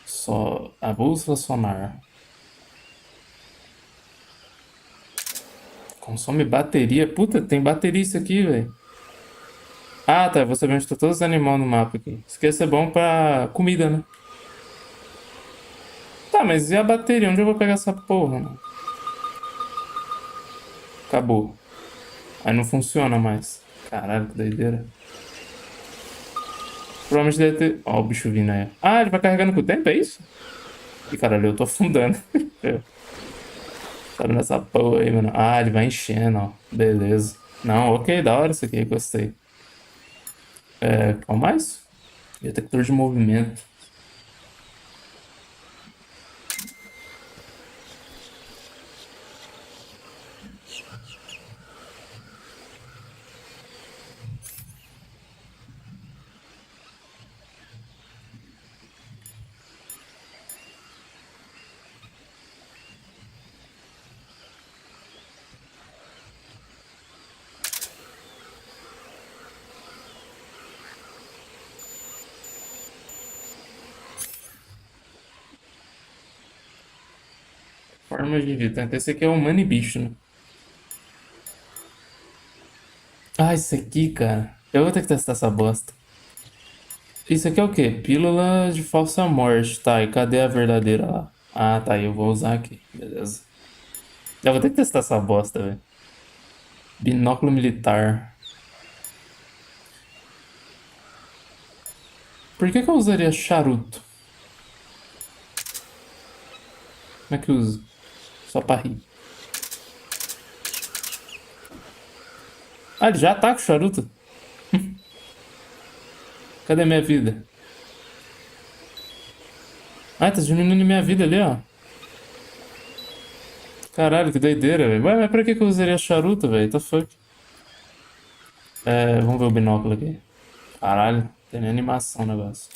Speaker 5: Só. A bússola sonar. Consome bateria. Puta, tem bateria isso aqui, velho. Ah, tá. Vou saber onde tá todos os animais no mapa aqui. Isso aqui ia ser bom pra comida, né? Tá, mas e a bateria? Onde eu vou pegar essa porra, mano? Acabou. Aí não funciona mais. Caralho, que doideira. Provavelmente deve ter... Ó, o bicho vindo aí. Ah, ele vai carregando com o tempo, é isso? Ih, caralho, eu tô afundando. Sabe nessa porra aí, mano. Ah, ele vai enchendo, ó. Beleza. Não, ok, da hora isso aqui, gostei. Qual mais? Detector de movimento. Formas de vida. Então, esse aqui é o humano e bicho, né? Ah, isso aqui, cara. Eu vou ter que testar essa bosta. Isso aqui é o quê? Pílula de falsa morte. Tá, e cadê a verdadeira lá? Ah, tá, eu vou usar aqui. Beleza. Eu vou ter que testar essa bosta, velho. Binóculo militar. Por que eu usaria charuto? Como é que eu uso? Só pra rir. Ah, ele já tá com charuto? Cadê minha vida? Ah, tá diminuindo minha vida ali, ó. Caralho, que doideira, velho. Ué, mas pra que eu usaria charuto, velho? Tá fuck. Vamos ver o binóculo aqui. Caralho, tem nem animação o negócio.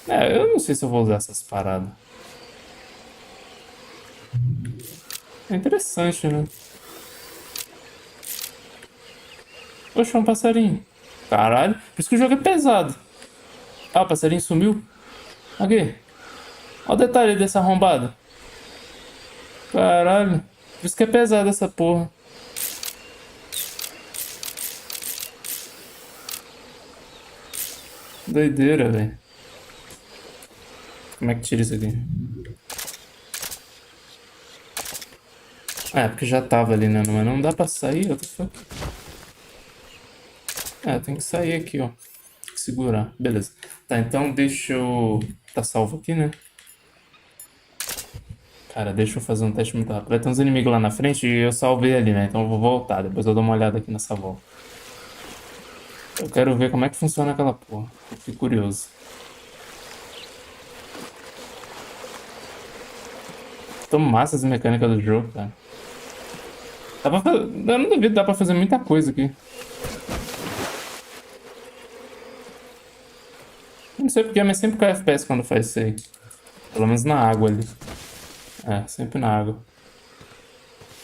Speaker 5: Eu não sei se eu vou usar essas paradas. É interessante, né? Poxa, um passarinho. Caralho, por isso que o jogo é pesado. Ah, o passarinho sumiu. Aqui. Olha o detalhe dessa arrombada. Caralho. Por isso que é pesado essa porra. Doideira, velho. Como é que tira isso aqui? Porque já tava ali, né? Mas não dá pra sair, what the fuck? Tem que sair aqui, ó. Tem que segurar. Beleza. Tá, então deixa eu... Tá salvo aqui, né? Cara, deixa eu fazer um teste muito rápido. Vai ter uns inimigos lá na frente e eu salvei ali, né? Então eu vou voltar. Depois eu dou uma olhada aqui nessa volta. Eu quero ver como é que funciona aquela porra. Eu fico curioso. Tão massa as mecânicas do jogo, cara. Dá pra fazer... Eu não duvido, dá pra fazer muita coisa aqui. Não sei porque, mas sempre cai FPS quando faz isso aí. Pelo menos na água ali. Sempre na água.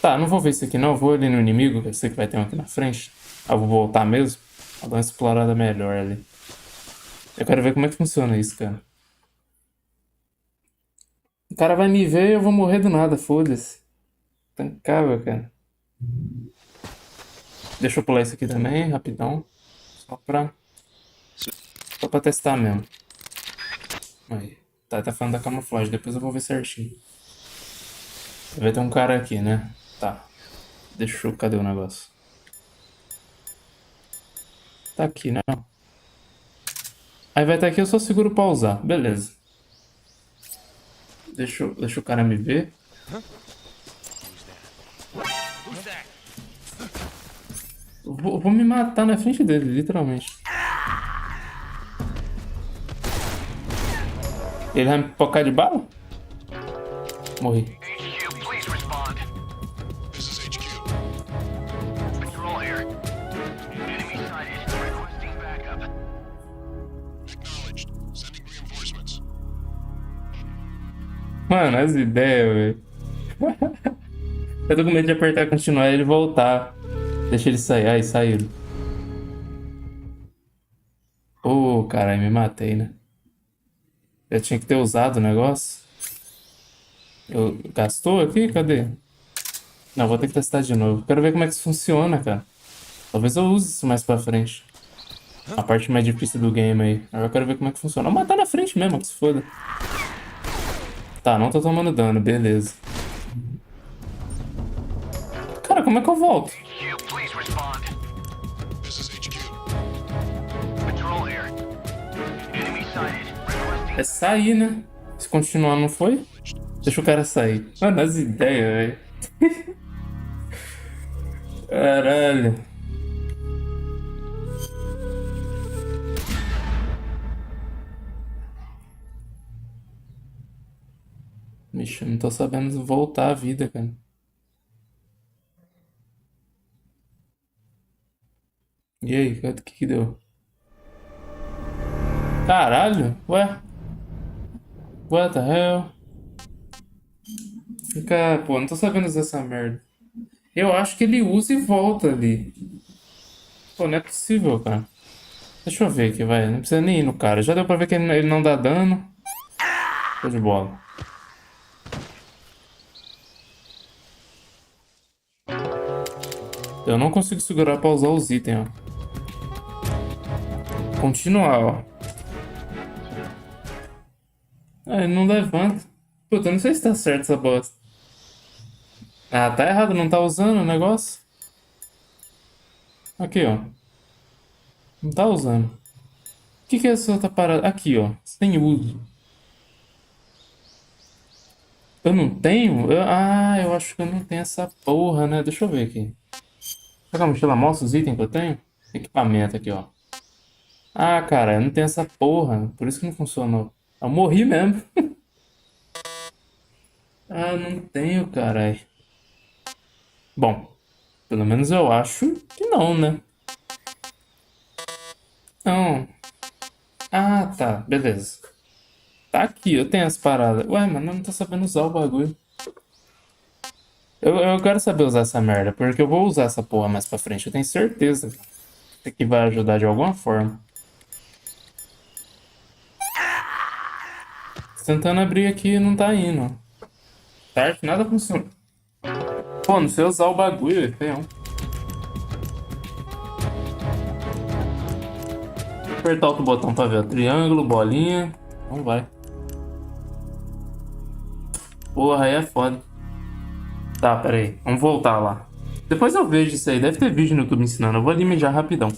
Speaker 5: Tá, não vou ver isso aqui não. Vou ali no inimigo, que eu sei que vai ter um aqui na frente. Ah, vou voltar mesmo. Vou dar uma explorada melhor ali. Eu quero ver como é que funciona isso, cara. O cara vai me ver e eu vou morrer do nada, foda-se. Tancável, cara. Deixa eu pular isso aqui também, rapidão. Só pra testar mesmo. Aí. Tá falando da camuflagem, depois eu vou ver certinho. Vai ter um cara aqui, né? Tá. Deixa eu... Cadê o negócio? Tá aqui, né? Aí vai estar aqui, eu só seguro pausar. Beleza. Deixa o cara me ver. Vou me matar na frente dele, literalmente. Ele vai me pipocar de bala? Morri.
Speaker 4: HQ, please respond. This is HQ. Patrol here. Enemy sighted. Requesting backup. Acknowledged. Sending reinforcements.
Speaker 5: Mano, as ideias, velho. Eu tô com medo de apertar continuar e ele voltar. Deixa ele sair. Ai, saíram. Ô, caralho, me matei, né? Eu tinha que ter usado o negócio. Gastou aqui? Cadê? Não, vou ter que testar de novo. Quero ver como é que isso funciona, cara. Talvez eu use isso mais pra frente. A parte mais difícil do game aí. Agora eu quero ver como é que funciona. Vou matar na frente mesmo, que se foda. Tá, não tô tomando dano, beleza. Cara, como é que eu volto?
Speaker 4: HQ, please respond. This is HQ. Patrol here. Enemy sighted. Requesting.
Speaker 5: É sair, né? Se continuar, não foi? Deixa o cara sair. Mano, as ideias, velho. Caralho. Vixe, eu não tô sabendo voltar à vida, cara. E aí, o que deu? Caralho, ué? What the hell? Fica... Pô, não tô sabendo usar essa merda. Eu acho que ele usa e volta ali. Pô, não é possível, cara. Deixa eu ver aqui, vai. Não precisa nem ir no cara. Já deu pra ver que ele não dá dano. Tô de bola. Eu não consigo segurar pra usar os itens, ó. Continuar, ó. Ah, ele não levanta. Puta, eu não sei se tá certo essa bosta. Ah, tá errado, não tá usando o negócio. Aqui, ó. Não tá usando. O que é essa outra parada? Aqui, ó. Sem uso. Eu não tenho? Eu acho que eu não tenho essa porra, né? Deixa eu ver aqui. Será que a mochila mostra os itens que eu tenho? Equipamento aqui, ó. Ah, cara, eu não tenho essa porra. Por isso que não funcionou. Eu morri mesmo. Ah, não tenho, caralho. Bom, pelo menos eu acho que não, né? Não. Ah, tá. Beleza. Tá aqui, eu tenho as paradas. Ué, mano, eu não tô sabendo usar o bagulho. Eu quero saber usar essa merda, porque eu vou usar essa porra mais pra frente. Eu tenho certeza que vai ajudar de alguma forma. Tentando abrir aqui e não tá indo. Certo? Nada funciona. Pô, não sei usar o bagulho, é feio. Apertar outro botão pra ver. Triângulo, bolinha. Não vai. Porra, aí é foda. Tá, pera aí. Vamos voltar lá. Depois eu vejo isso aí. Deve ter vídeo no YouTube ensinando. Eu vou ali mijar rapidão.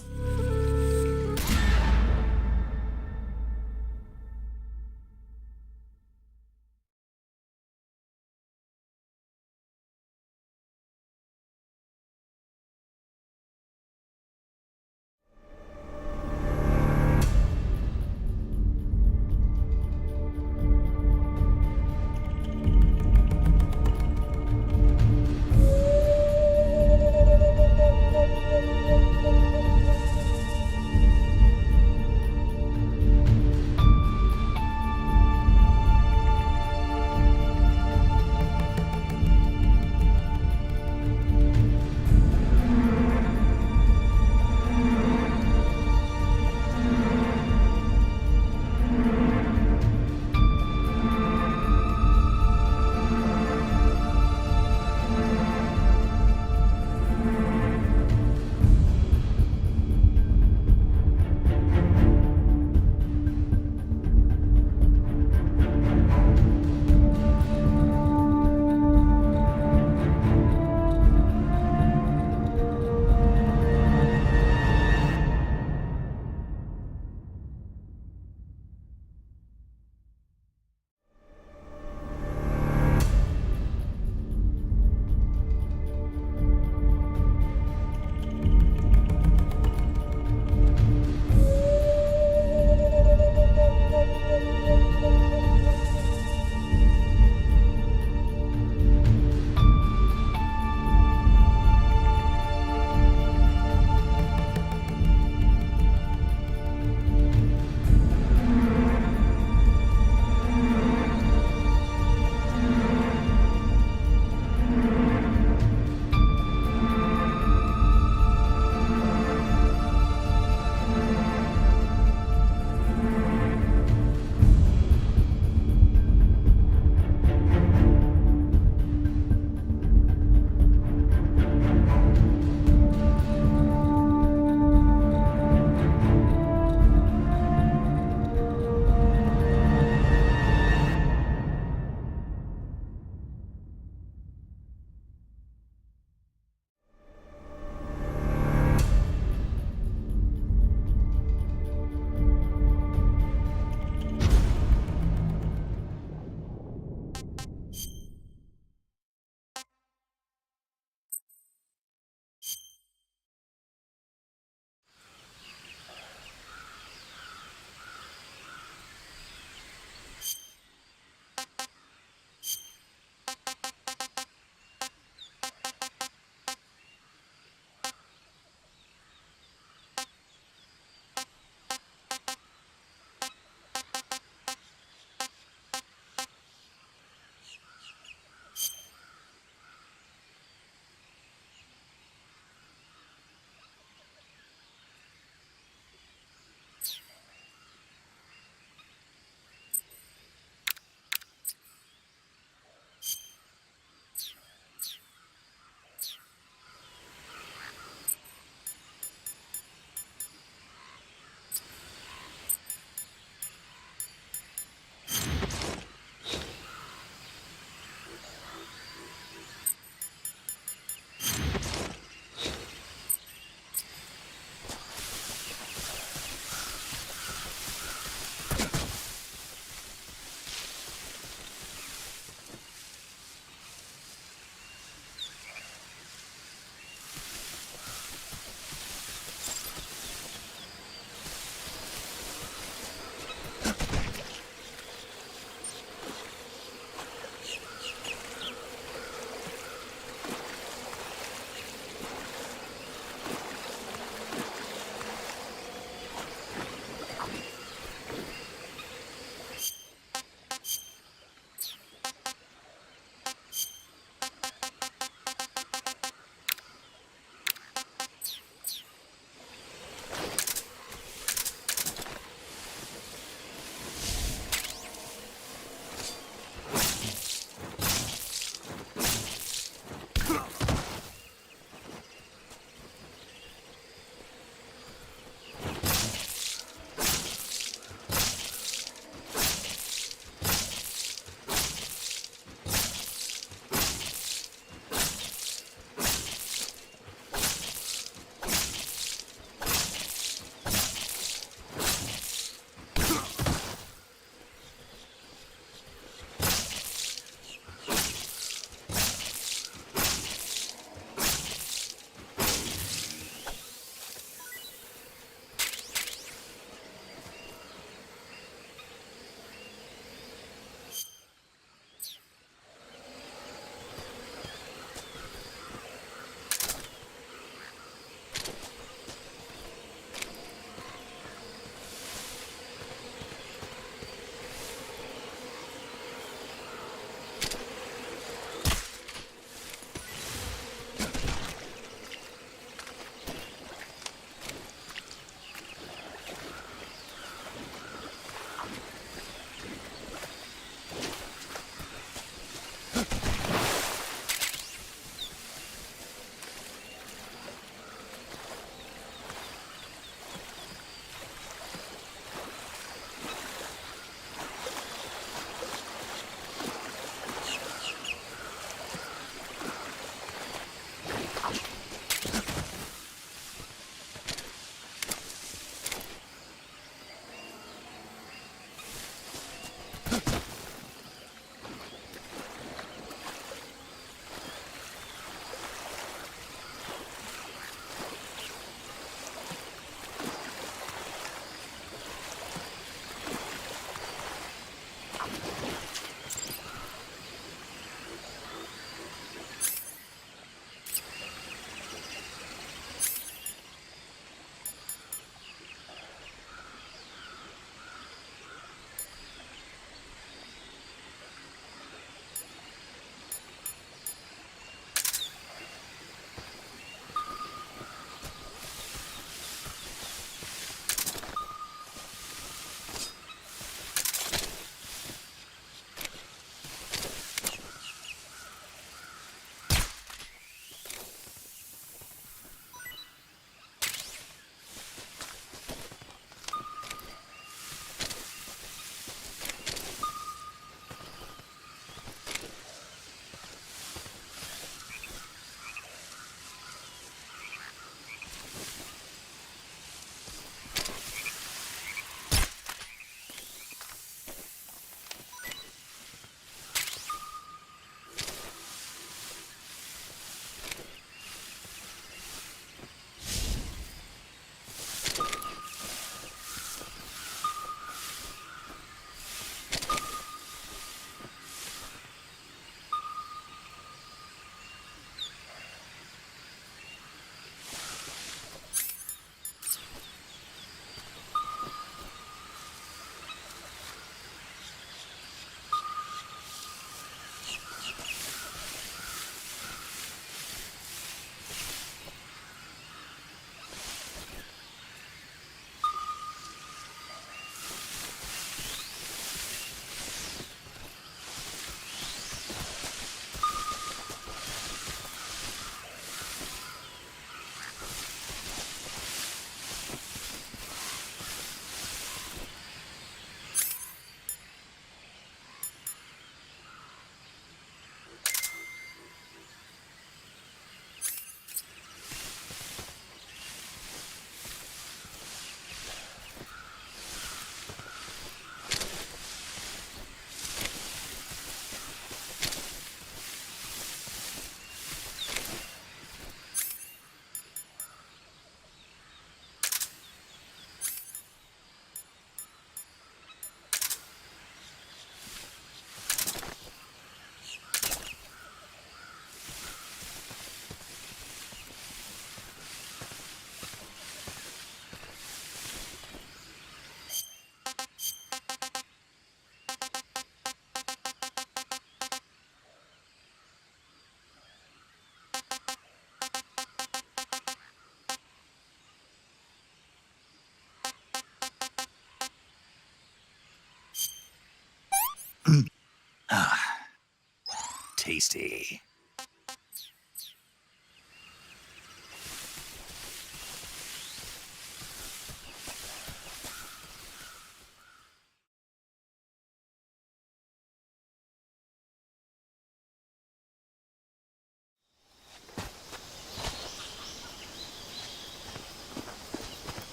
Speaker 1: tasty.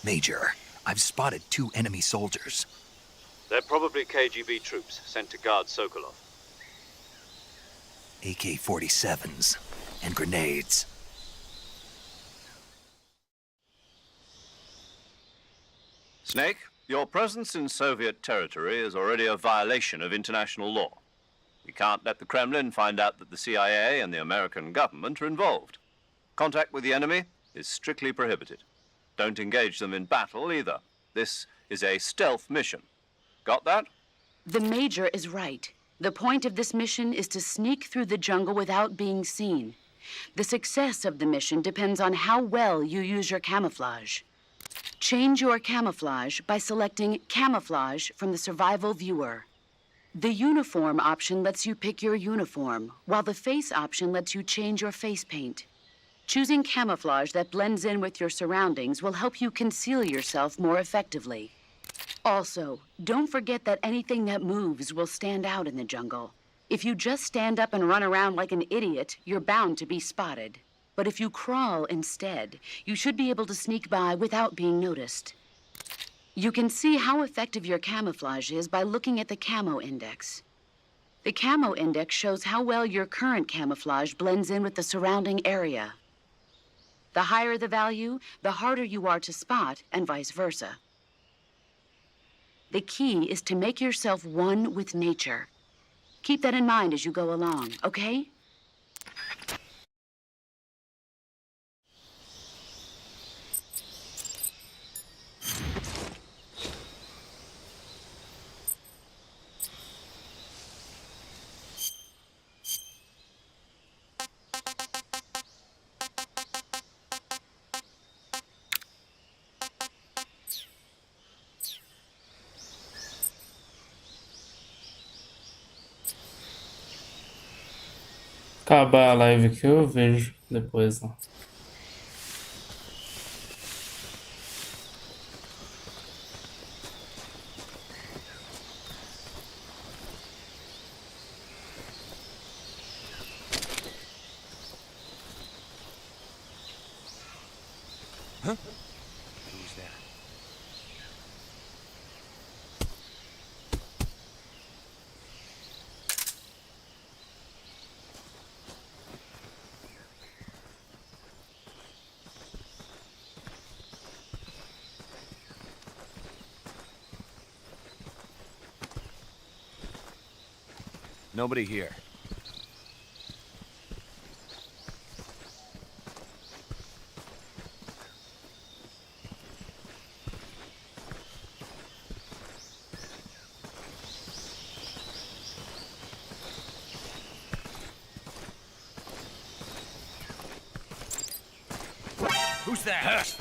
Speaker 1: Major, I've spotted 2 enemy soldiers.
Speaker 2: They're probably KGB troops sent to guard Sokolov.
Speaker 1: AK-47s and grenades.
Speaker 2: Snake, your presence in Soviet territory is already a violation of international law. We can't let the Kremlin find out that the CIA and the American government are involved. Contact with the enemy is strictly prohibited. Don't engage them in battle either. This is a stealth mission. Got that?
Speaker 8: The Major is right. The point of this mission is to sneak through the jungle without being seen. The success of the mission depends on how well you use your camouflage. Change your camouflage by selecting Camouflage from the Survival Viewer. The Uniform option lets you pick your uniform, while the Face option lets you change your face paint. Choosing camouflage that blends in with your surroundings will help you conceal yourself more effectively. Also, don't forget that anything that moves will stand out in the jungle. If you just stand up and run around like an idiot, you're bound to be spotted. But if you crawl instead, you should be able to sneak by without being noticed. You can see how effective your camouflage is by looking at the Camo Index. The Camo Index shows how well your current camouflage blends in with the surrounding area. The higher the value, the harder you are to spot, and vice versa. The key is to make yourself one with nature. Keep that in mind as you go along, okay?
Speaker 5: Acabar a live que eu vejo depois, ó.
Speaker 1: Who's that? Nobody here. Who's that?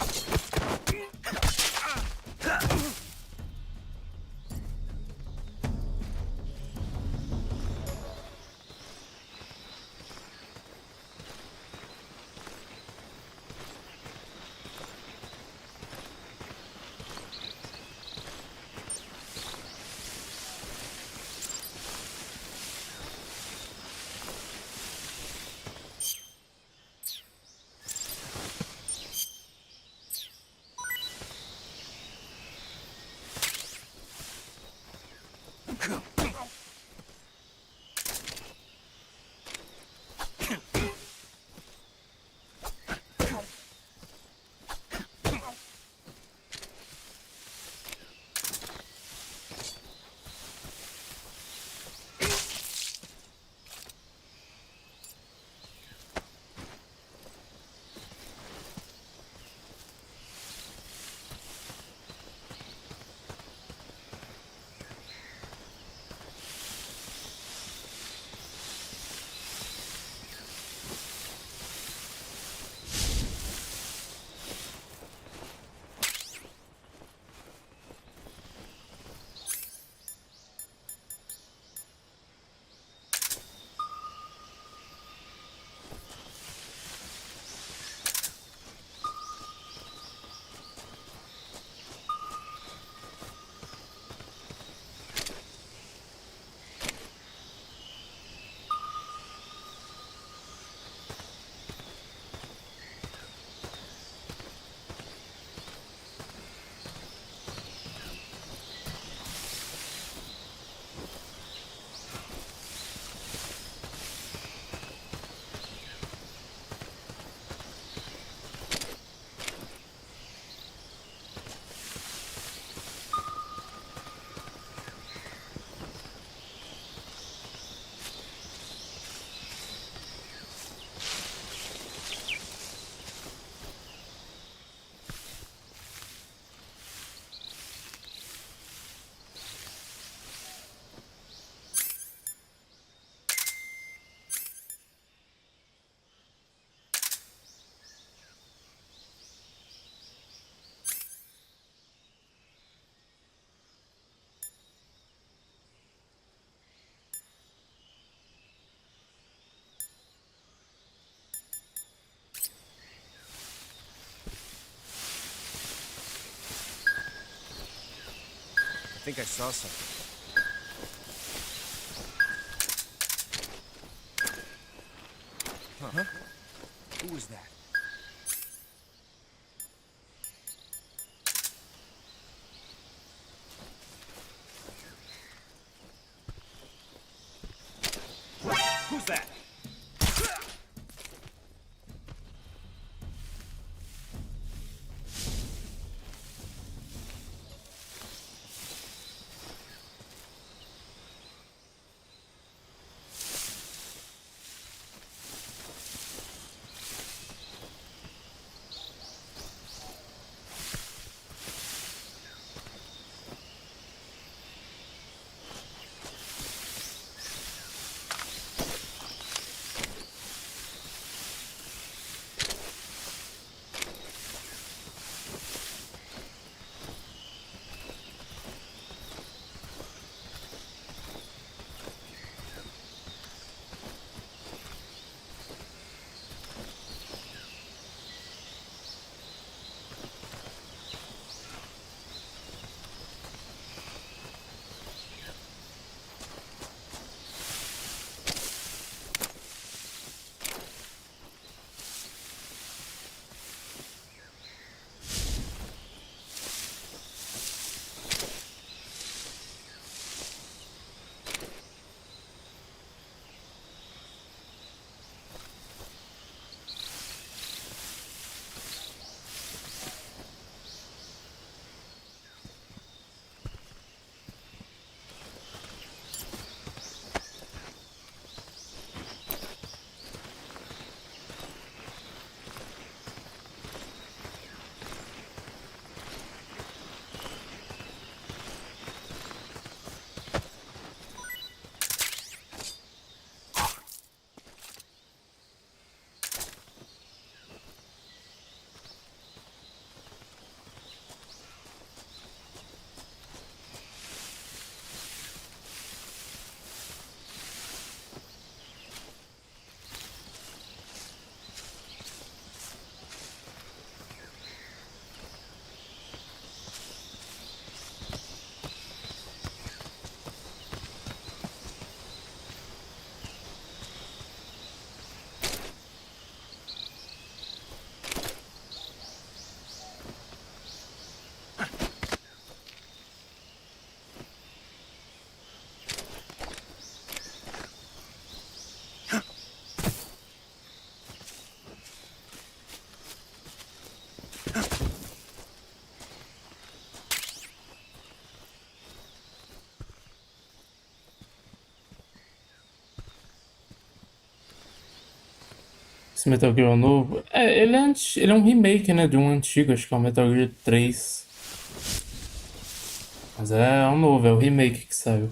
Speaker 9: think I saw something. Huh? Who was that? Who's that?
Speaker 5: Esse Metal Gear novo. Ele é um remake, né? De um antigo, acho que é o Metal Gear 3. Mas é um novo, é o remake que saiu.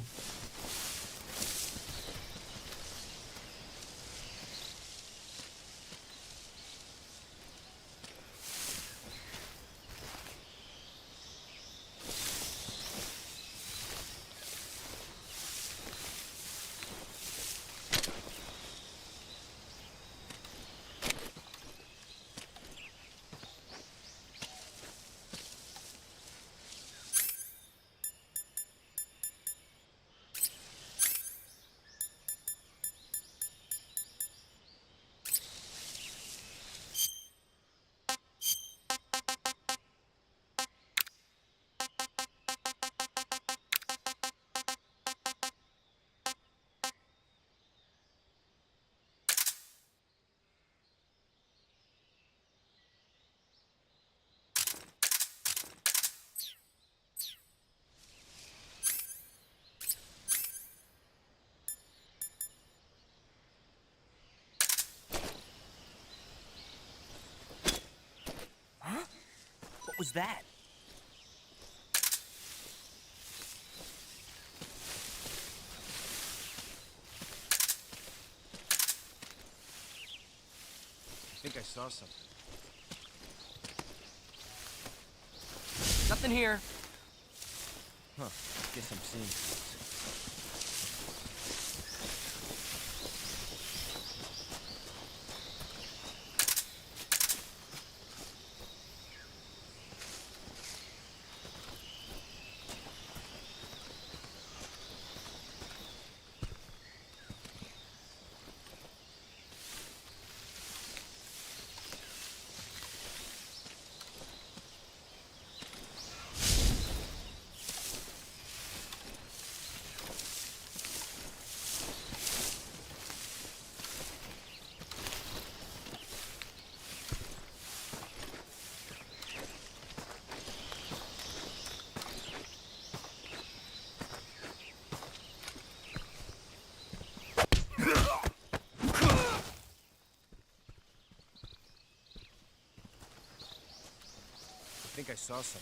Speaker 9: What was that? I think I saw something. Nothing here. Huh. Guess I'm seeing things. think I saw something.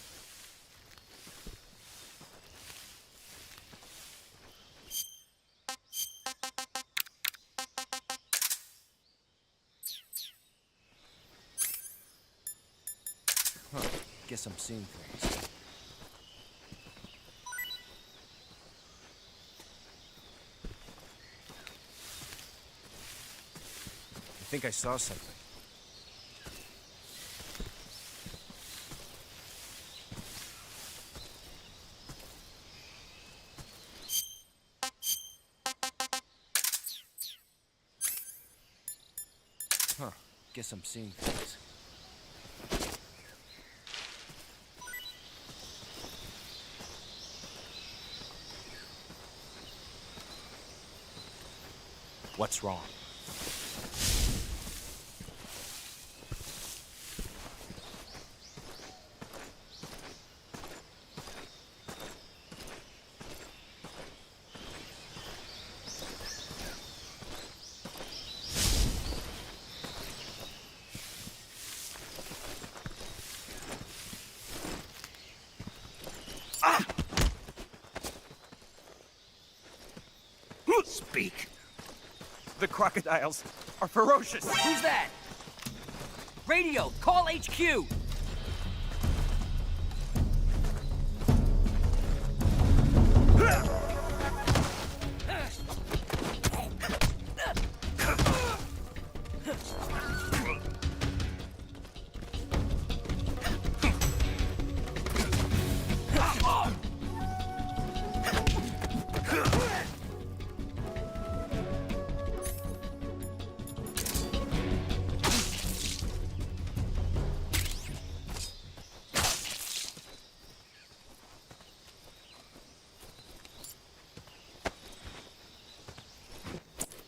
Speaker 9: Huh. Guess I'm seeing things. I think I saw something. Huh. Guess I'm seeing things. What's wrong?
Speaker 10: Speak. The crocodiles are ferocious.
Speaker 11: Who's that? Radio, call HQ!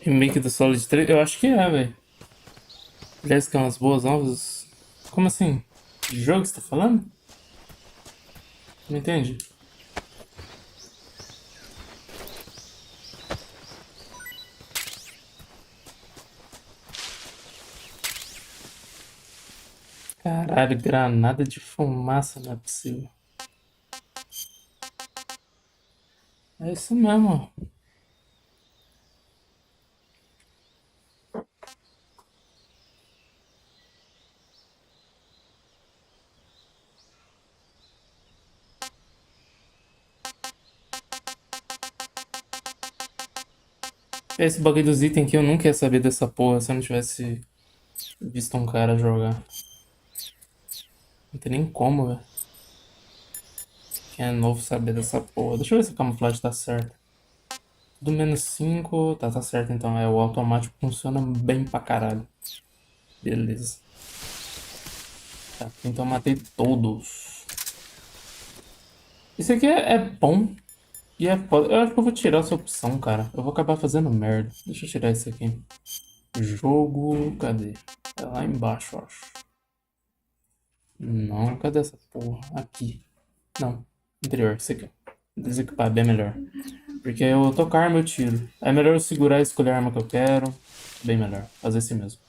Speaker 5: Remake do Solid 3? Eu acho que é, velho. Aliás, que é umas boas novas. Como assim? De jogo você tá falando? Não entendi. Caralho, granada de fumaça, não é possível. É isso mesmo, ó. Esse bagulho dos itens aqui eu nunca ia saber dessa porra se eu não tivesse visto um cara jogar. Não tem nem como, velho. Quem é novo saber dessa porra. Deixa eu ver se a camuflagem tá certa. Tudo menos 5. Tá certo então. É, o automático funciona bem pra caralho. Beleza. Tá, então eu matei todos. Isso aqui é bom. E é foda. Eu acho que eu vou tirar essa opção, cara. Eu vou acabar fazendo merda. Deixa eu tirar isso aqui. Jogo. Cadê? É lá embaixo, eu acho. Não, cadê essa porra? Aqui. Não. Interior, isso aqui. Desequipar, bem melhor. Porque eu tô com a arma, eu tiro. É melhor eu segurar e escolher a arma que eu quero. Bem melhor. Fazer assim mesmo.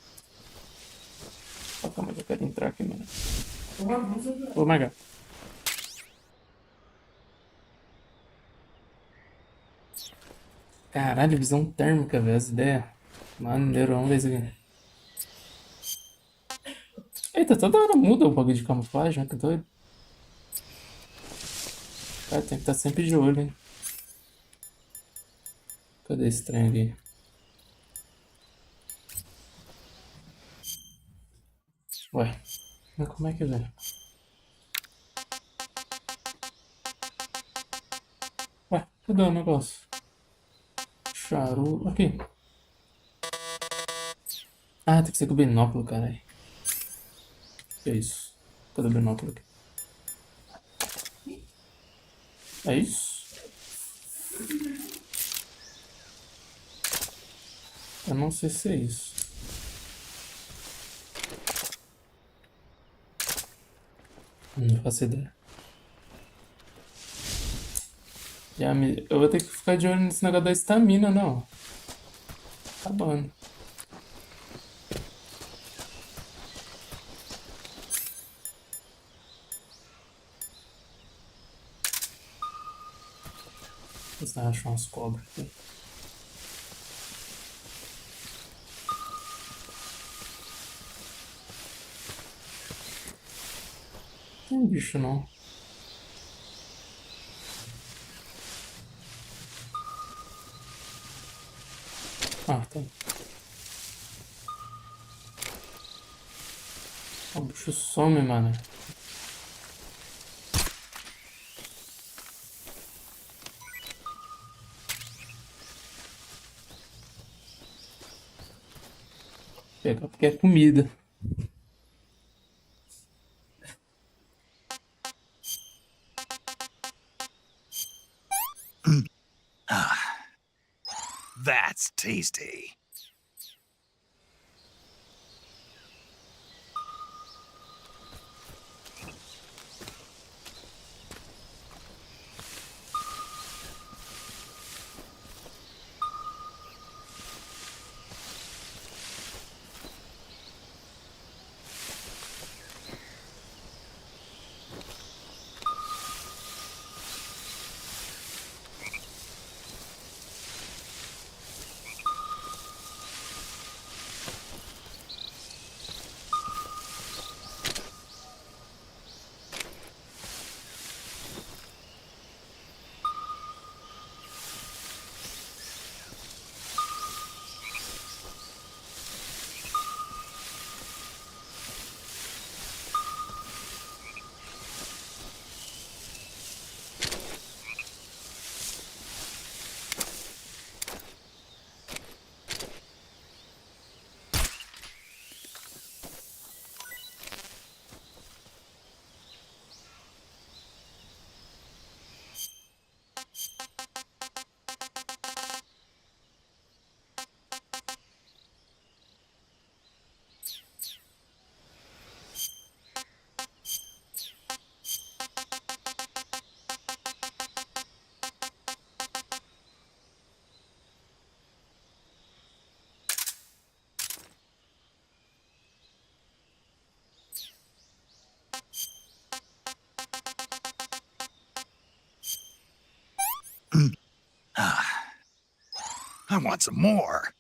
Speaker 5: Oh, calma, eu quero entrar aqui, mano. Oh my god. Caralho, visão térmica, velho. Essa ideia. Maneiro, vamos ver isso aqui. Eita, toda hora muda o bagulho de camuflagem, que doido. Cara, tem que estar sempre de olho, hein. Cadê esse trem aqui? Ué, mas como é que vem? Ué, cadê o negócio? Charuto. Aqui. Ah, tem que ser com o binóculo, caralho. Que é isso? Cadê o binóculo aqui? É isso? Eu não sei se é isso. Não faço ideia. Eu vou ter que ficar de olho nesse negócio da estamina, não. Tá bom. Deixa eu achar umas cobras aqui. Não tem bicho não. Ah, tem. O bicho some, mano. Pegar porque é comida.
Speaker 1: That's tasty. I want some more.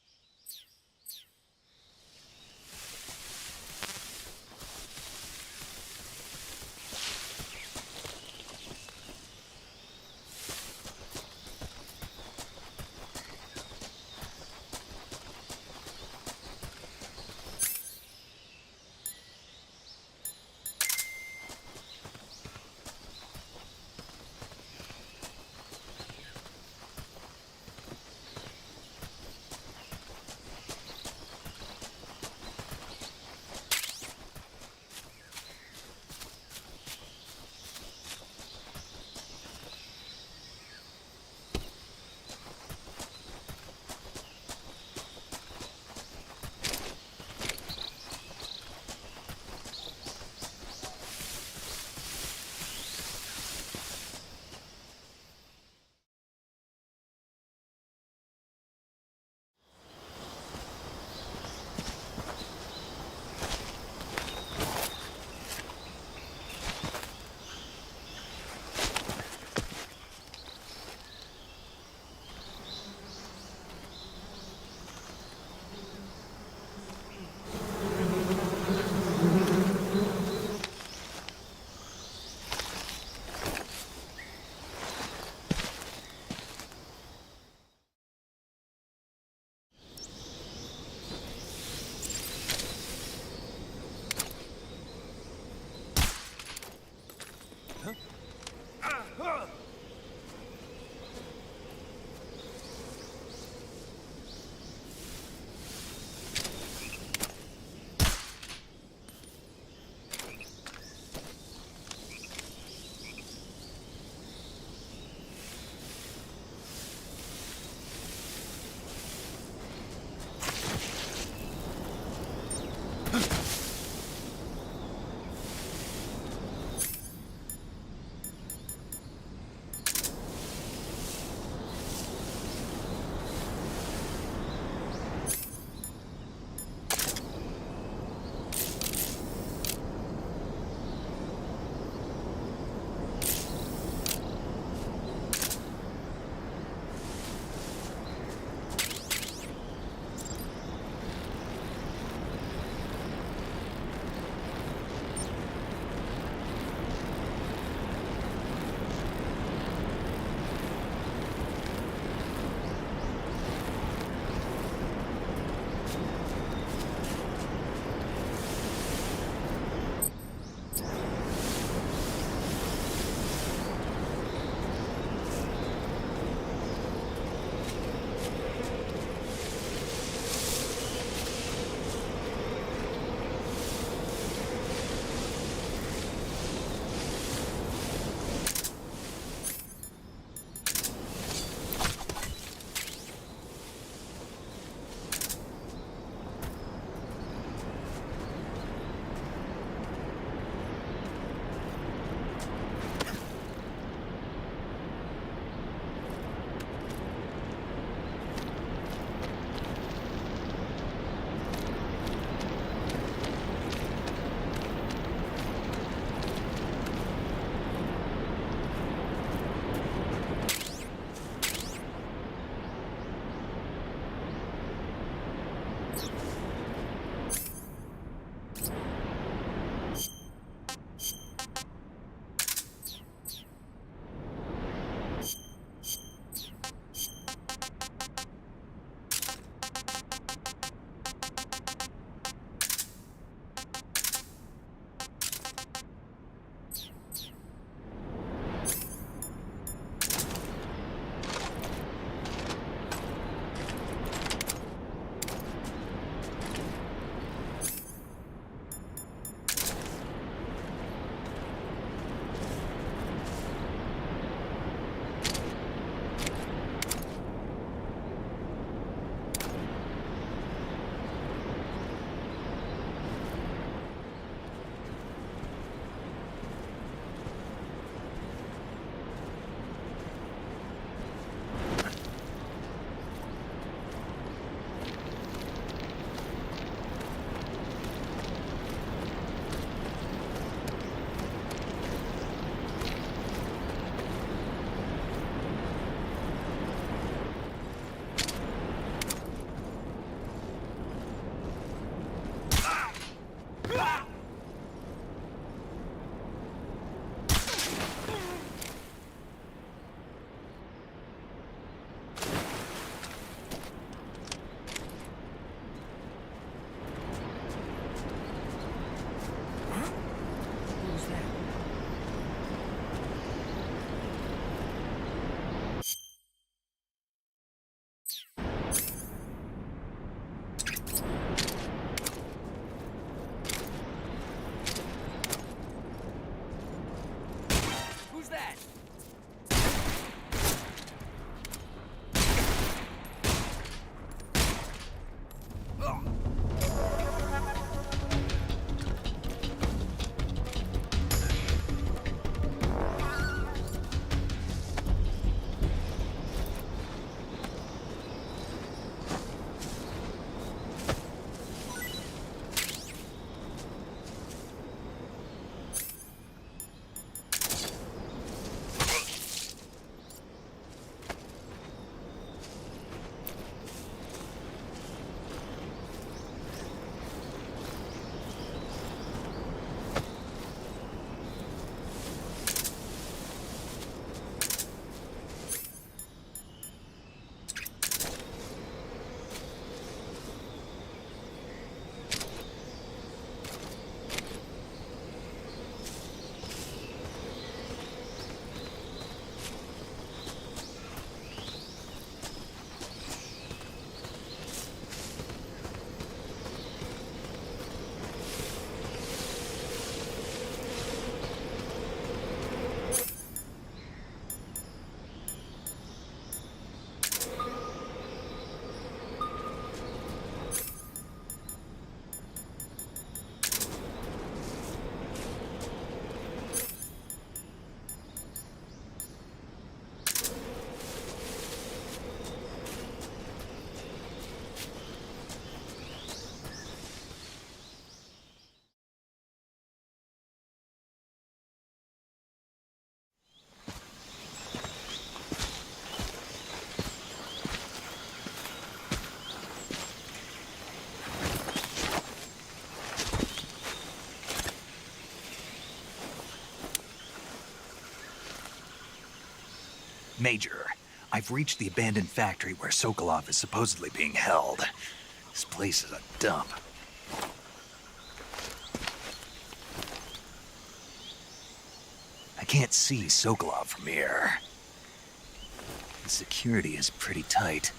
Speaker 1: Major, I've reached the abandoned factory where Sokolov is supposedly being held. This place is a dump. I can't see Sokolov from here. The security is pretty tight.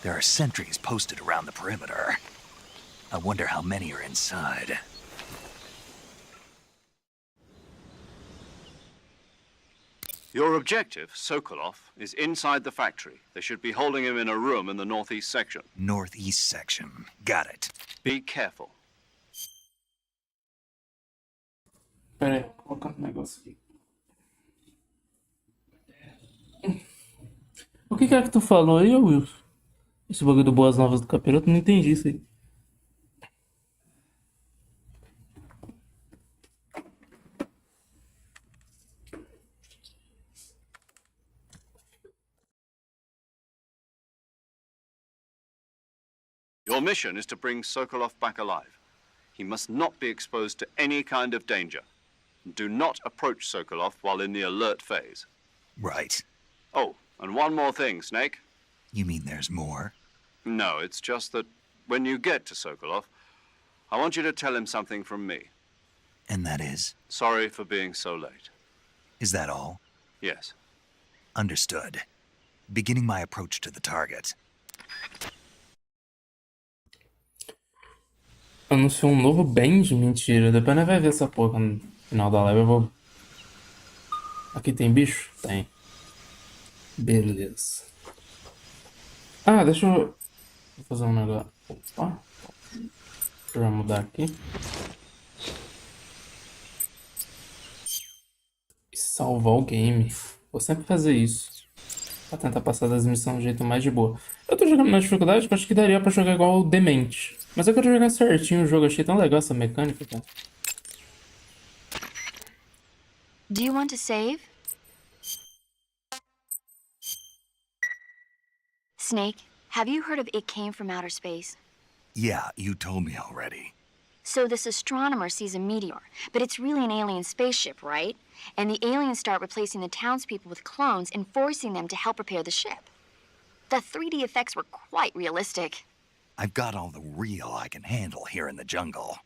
Speaker 1: There are sentries posted around the perimeter. I wonder how many are inside.
Speaker 2: Your objective, Sokolov, is inside the factory. They should be holding him in a room in the northeast section.
Speaker 1: Northeast section. Got it.
Speaker 2: Be careful.
Speaker 5: Pera aí, vou colocar um negócio aqui. O que é que tu falou aí, Wilson? Esse bagulho do Boas Novas do Capiroto, não entendi isso aí.
Speaker 2: Your mission is to bring Sokolov back alive. He must not be exposed to any kind of danger. Do not approach Sokolov while in the alert phase.
Speaker 1: Right.
Speaker 2: Oh, and one more thing, Snake.
Speaker 1: You mean there's more?
Speaker 2: No, it's just that when you get to Sokolov, I want you to tell him something from me.
Speaker 1: And that is?
Speaker 2: Sorry for being so late.
Speaker 1: Is that all?
Speaker 2: Yes.
Speaker 1: Understood. Beginning my approach to the target.
Speaker 5: Anunciou um novo band? Mentira. Depois nós vai ver essa porra no final da live. Eu vou... Aqui tem bicho? Tem. Beleza. Ah, deixa eu... Vou fazer um negócio. Opa. Deixa eu mudar aqui. E salvar o game. Vou sempre fazer isso. Pra tentar passar das missões do jeito mais de boa. Eu tô jogando na dificuldade que eu acho que daria pra jogar igual o Demente. Mas eu quero jogar certinho o jogo. Achei tão legal essa mecânica, cara.
Speaker 7: Do you want to save? Snake, have you heard of It Came from Outer Space?
Speaker 1: Yeah, you told me already.
Speaker 7: So this astronomer sees a meteor, but it's really an alien spaceship, right? And the aliens start replacing the townspeople with clones and forcing them to help repair the ship. The 3D effects were quite realistic.
Speaker 1: I've got all the real I can handle here in the jungle.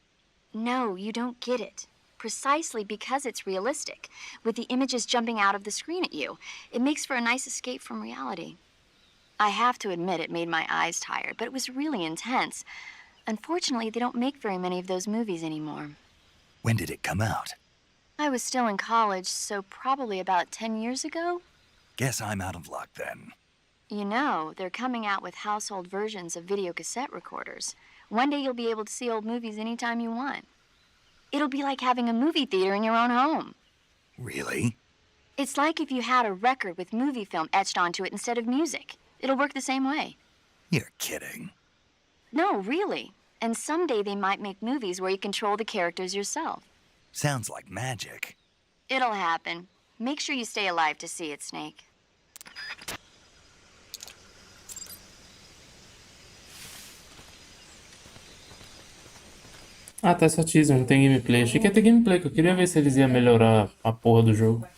Speaker 7: No, you don't get it. Precisely because it's realistic, with the images jumping out of the screen at you. It makes for a nice escape from reality. I have to admit it made my eyes tired, but it was really intense. Unfortunately, they don't make very many of those movies anymore.
Speaker 1: When did it come out?
Speaker 7: I was still in college, so probably about 10 years ago.
Speaker 1: Guess I'm out of luck then.
Speaker 7: You know, they're coming out with household versions of video cassette recorders. One day you'll be able to see old movies anytime you want. It'll be like having a movie theater in your own home.
Speaker 1: Really?
Speaker 7: It's like if you had a record with movie film etched onto it instead of music. It'll work the same way.
Speaker 1: You're kidding.
Speaker 7: No, really. And someday they might make movies where you control the characters yourself.
Speaker 1: Sounds like magic.
Speaker 7: It'll happen. Make sure you stay alive to see it, Snake.
Speaker 5: Ah, tá só teaser, não tem gameplay. Achei que ia ter gameplay, que eu queria ver se eles iam melhorar a porra do jogo.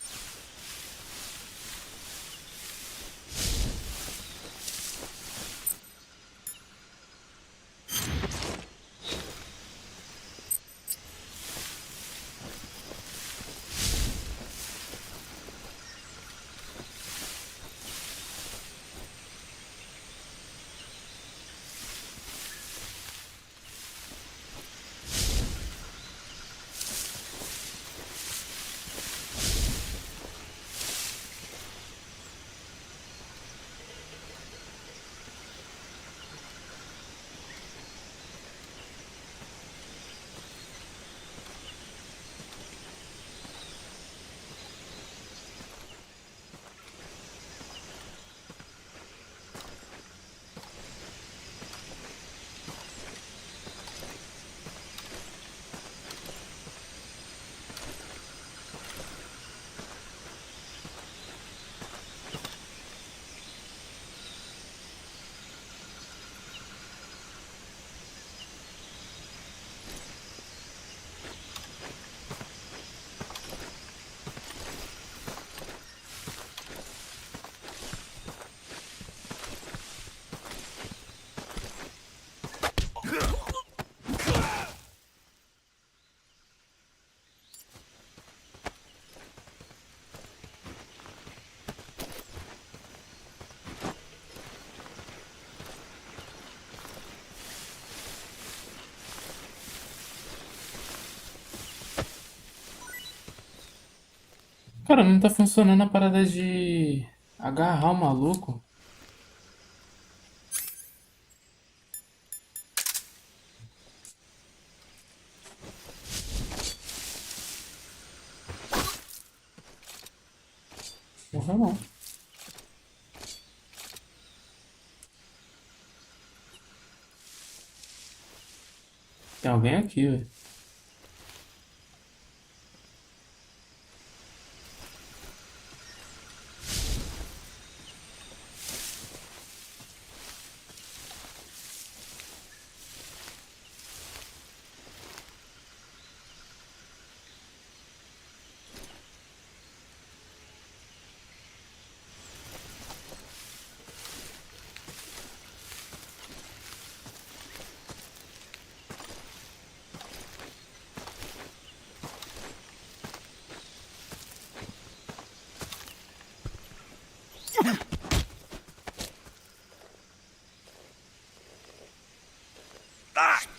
Speaker 5: Cara, não tá funcionando a parada de agarrar o maluco. Morreu não. Tem alguém aqui, velho.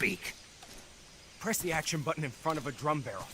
Speaker 10: Speak. Press the action button in front of a drum barrel.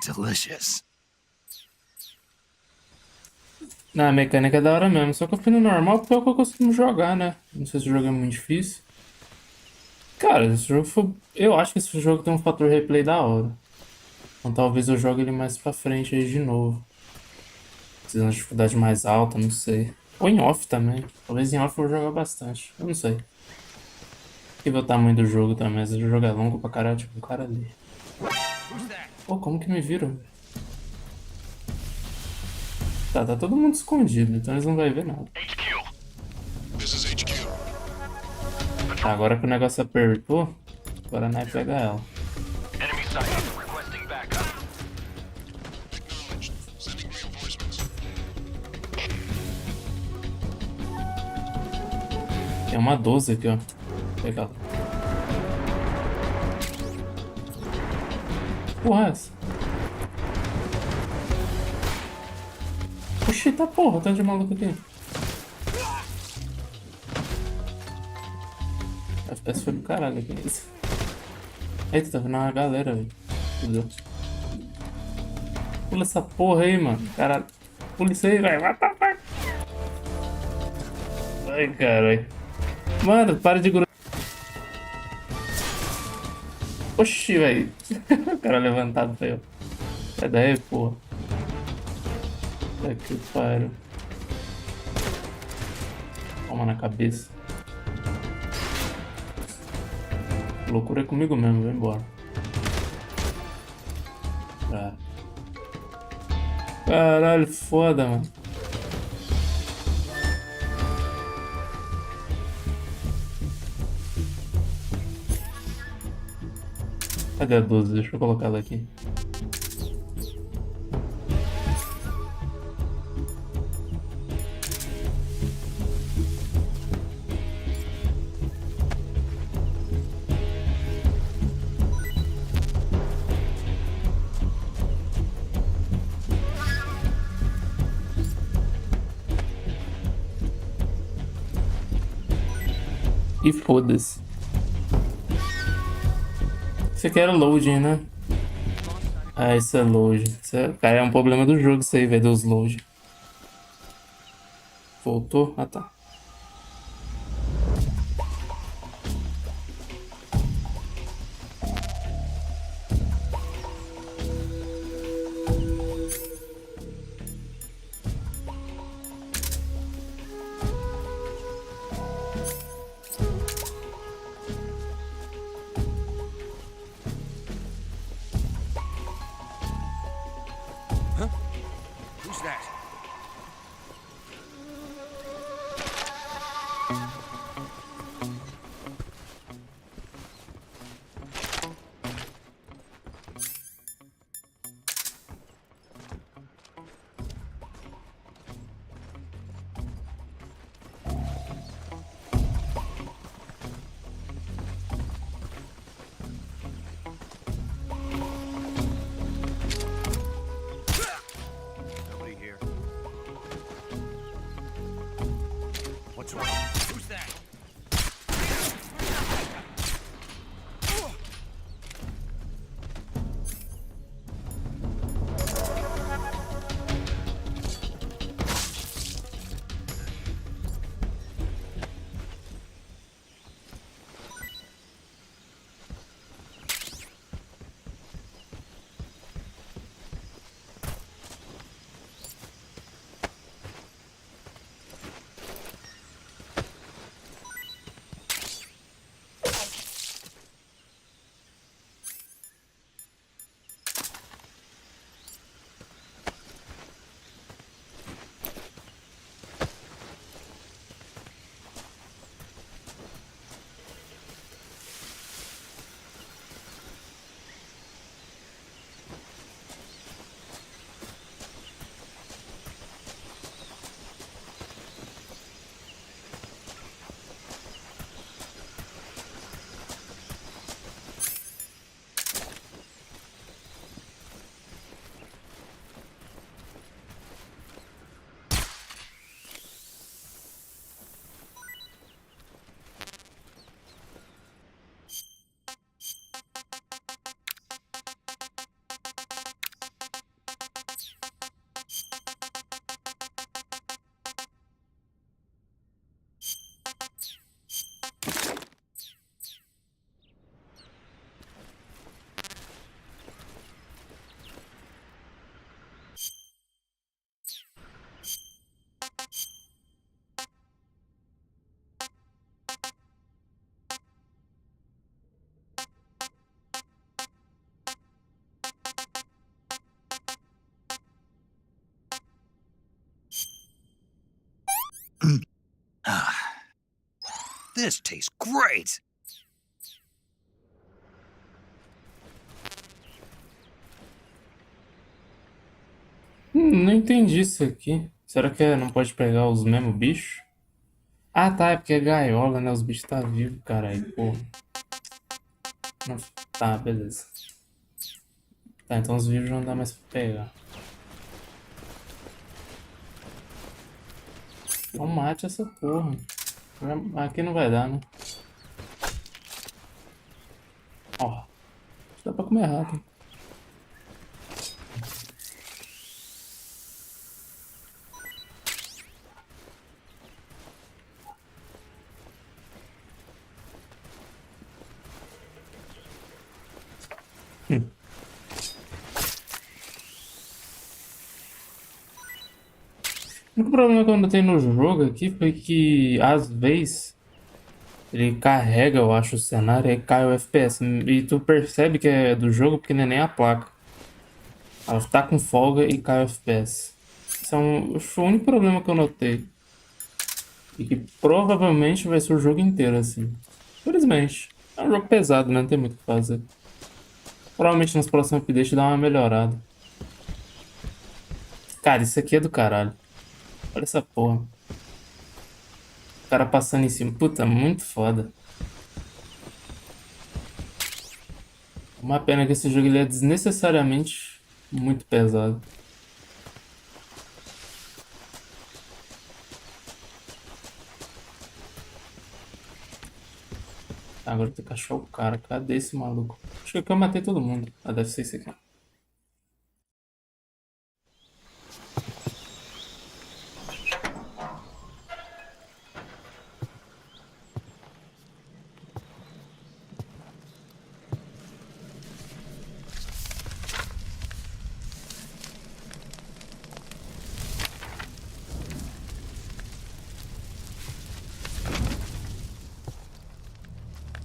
Speaker 1: Delicious.
Speaker 5: Na mecânica é da hora mesmo, só que eu fui no normal porque é o que eu costumo jogar, né? Não sei se o jogo é muito difícil. Cara, esse jogo foi... eu acho que esse jogo tem um fator replay da hora. Então talvez eu jogue ele mais pra frente aí de novo. Precisa de uma dificuldade mais alta, não sei. Ou em off também. Talvez em off eu vou jogar bastante. Eu não sei. E ver o tamanho do jogo também. Às vezes o jogo é longo pra caralho, tipo um cara ali. Pô, como que me viram? Tá todo mundo escondido, então eles não vão ver nada. Tá, agora que o negócio apertou, agora nós pega ela. Tem uma 12 aqui, ó. Legal. Porra, é essa? Oxi, tá porra, tanto de maluco aqui. A FPS foi do caralho aqui. Eita, tá vendo uma galera, velho. Fudeu. Pula essa porra aí, mano. Caralho. Pula isso aí, velho. Ai, caralho. Mano, para de grudar. Oxi, velho. O cara levantado, velho. Sai daí, porra. Que pariu. Toma na cabeça. Loucura é comigo mesmo, vou embora. Tá. Caralho, foda, mano. Cadê a 12? Deixa eu colocar ela aqui. E foda-se. Isso aqui era loading, né? Ah, isso é loading. Isso é... Cara, é um problema do jogo isso aí, velho, dos loading. Voltou? Ah, tá.
Speaker 1: This tastes great!
Speaker 5: Não entendi isso aqui. Será que não pode pegar os mesmos bichos? Ah, tá, é porque é gaiola, né? Os bichos tá vivos, caralho, pô. Não... Tá, beleza. Tá, então os vivos não dá mais pra pegar. Então mate essa porra. Aqui não vai dar, né? Ó. Dá pra comer rato. O único problema que eu notei no jogo aqui foi que, às vezes, ele carrega, eu acho, o cenário e cai o FPS. E tu percebe que é do jogo porque não é nem a placa. Ela tá com folga e cai o FPS. Esse é foi o único problema que eu notei. E que provavelmente vai ser o jogo inteiro assim. Infelizmente. É um jogo pesado, né? Não tem muito o que fazer. Provavelmente nos próximos updates dá uma melhorada. Cara, isso aqui é do caralho. Olha essa porra. O cara passando em cima. Puta, muito foda. Uma pena que esse jogo ele é desnecessariamente muito pesado. Agora tem que achar o cara. Cadê esse maluco? Acho que aqui eu matei todo mundo. Ah, deve ser esse aqui.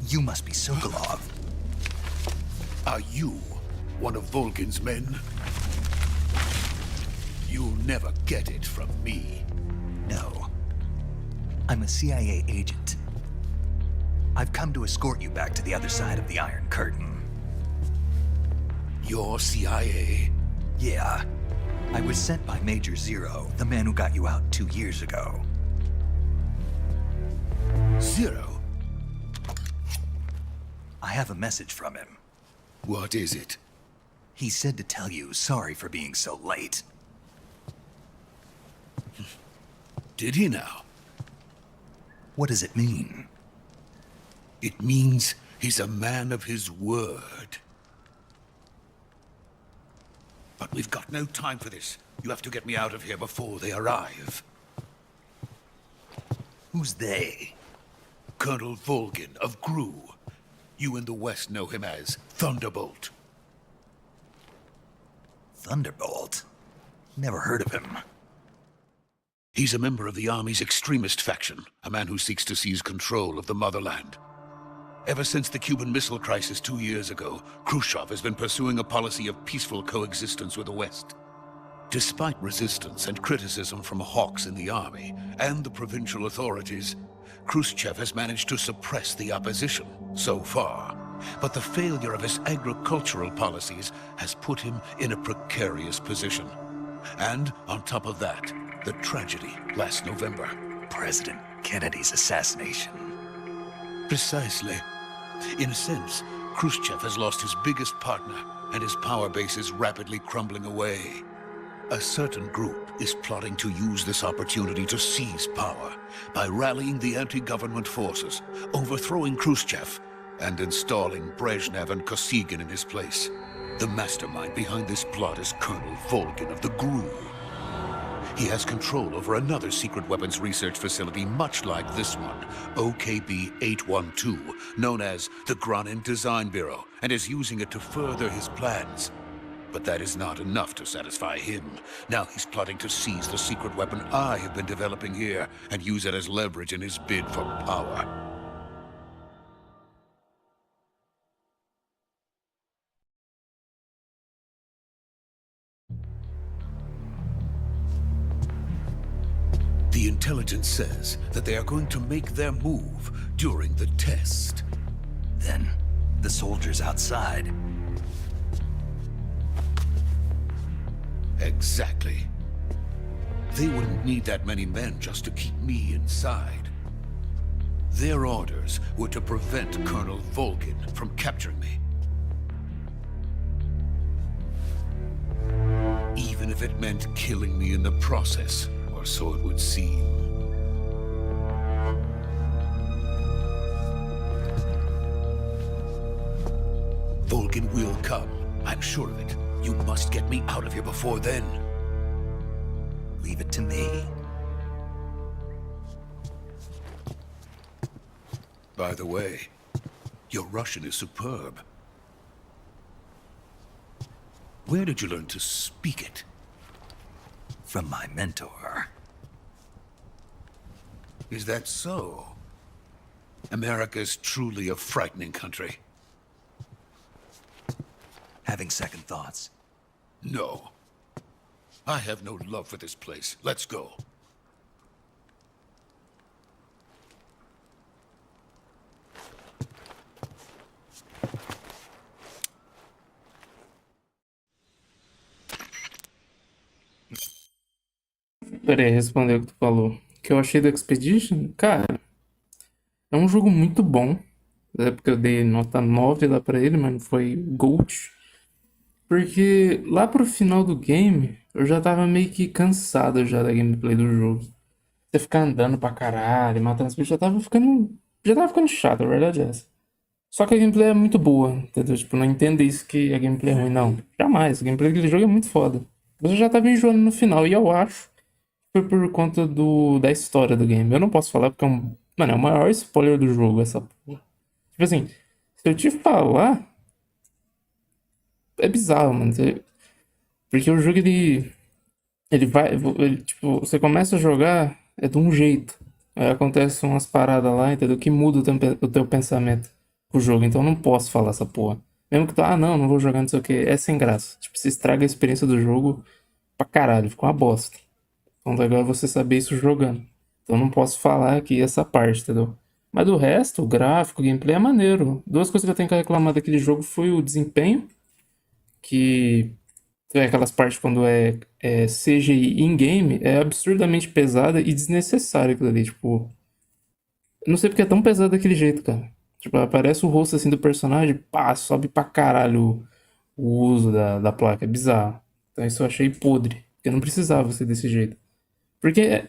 Speaker 1: You must be Sokolov.
Speaker 12: Are you one of Volgin's men? You'll never get it from me.
Speaker 1: No. I'm a CIA agent. I've come to escort you back to the other side of the Iron Curtain.
Speaker 12: You're CIA?
Speaker 1: Yeah. I was sent by Major Zero, the man who got you out 2 years ago.
Speaker 12: Zero?
Speaker 1: I have a message from him.
Speaker 12: What is it?
Speaker 1: He said to tell you sorry for being so late.
Speaker 12: Did he now?
Speaker 1: What does it mean?
Speaker 12: It means he's a man of his word. But we've got no time for this. You have to get me out of here before they arrive.
Speaker 1: Who's they?
Speaker 12: Colonel Volgin of GRU. You in the West know him as Thunderbolt.
Speaker 1: Thunderbolt? Never heard of him.
Speaker 12: He's a member of the Army's extremist faction, a man who seeks to seize control of the motherland. Ever since the Cuban Missile Crisis 2 years ago, Khrushchev has been pursuing a policy of peaceful coexistence with the West. Despite resistance and criticism from hawks in the army and the provincial authorities, Khrushchev has managed to suppress the opposition so far. But the failure of his agricultural policies has put him in a precarious position. And on top of that, the tragedy last November.
Speaker 1: President Kennedy's assassination.
Speaker 12: Precisely. In a sense, Khrushchev has lost his biggest partner, and his power base is rapidly crumbling away. A certain group is plotting to use this opportunity to seize power by rallying the anti-government forces, overthrowing Khrushchev, and installing Brezhnev and Kosygin in his place. The mastermind behind this plot is Colonel Volgin of the GRU. He has control over another secret weapons research facility much like this one, OKB-812, known as the Granin Design Bureau, and is using it to further his plans. But that is not enough to satisfy him. Now he's plotting to seize the secret weapon I have been developing here and use it as leverage in his bid for power. The The intelligence says that they are going to make their move during the test.
Speaker 1: Then, the soldiers outside.
Speaker 12: Exactly. They wouldn't need that many men just to keep me inside. Their orders were to prevent Colonel Volgin from capturing me. Even if it meant killing me in the process, or so it would seem. Volgin will come, I'm sure of it. You must get me out of here before then.
Speaker 1: Leave it to me.
Speaker 12: By the way, your Russian is superb. Where did you learn to speak it?
Speaker 1: From my mentor.
Speaker 12: Is that so? America's truly a frightening country.
Speaker 1: Having second thoughts.
Speaker 12: No. I have no love for this place. Let's go.
Speaker 5: Pera aí, respondeu o que tu falou. O que eu achei do Expedition? Cara, é um jogo muito bom. É porque eu dei nota 9 lá pra ele, mas não foi Gold. Porque lá pro final do game, eu já tava meio que cansado já da gameplay do jogo. Você ficar andando pra caralho, matando as bichos, já tava ficando chato, a verdade é essa. Só que a gameplay é muito boa, entendeu? Tipo, não entenda isso que a gameplay é ruim, não. Jamais, a gameplay daquele jogo é muito foda. Mas eu já tava enjoando no final, e eu acho que foi por conta da história do game. Eu não posso falar porque mano, é o maior spoiler do jogo, essa porra. Tipo assim, se eu te falar... É bizarro, mano. Porque o jogo, ele vai... tipo, você começa a jogar, é de um jeito. Aí acontecem umas paradas lá, entendeu? Que muda o teu pensamento pro jogo. Então eu não posso falar essa porra. Mesmo que tu, não vou jogar, não sei o que. É sem graça. Tipo, você estraga a experiência do jogo pra caralho. Fica uma bosta. Então legal é você saber isso jogando. Então eu não posso falar aqui essa parte, entendeu? Mas do resto, o gráfico, o gameplay é maneiro. Duas coisas que eu tenho que reclamar daquele jogo foi o desempenho. Que é aquelas partes quando é CGI in-game, é absurdamente pesada e desnecessária aquilo ali, tipo... Eu não sei porque é tão pesado daquele jeito, cara. Tipo, aparece o rosto assim do personagem, pá, sobe pra caralho o uso da placa, é bizarro. Então isso eu achei podre, porque não precisava ser desse jeito. Porque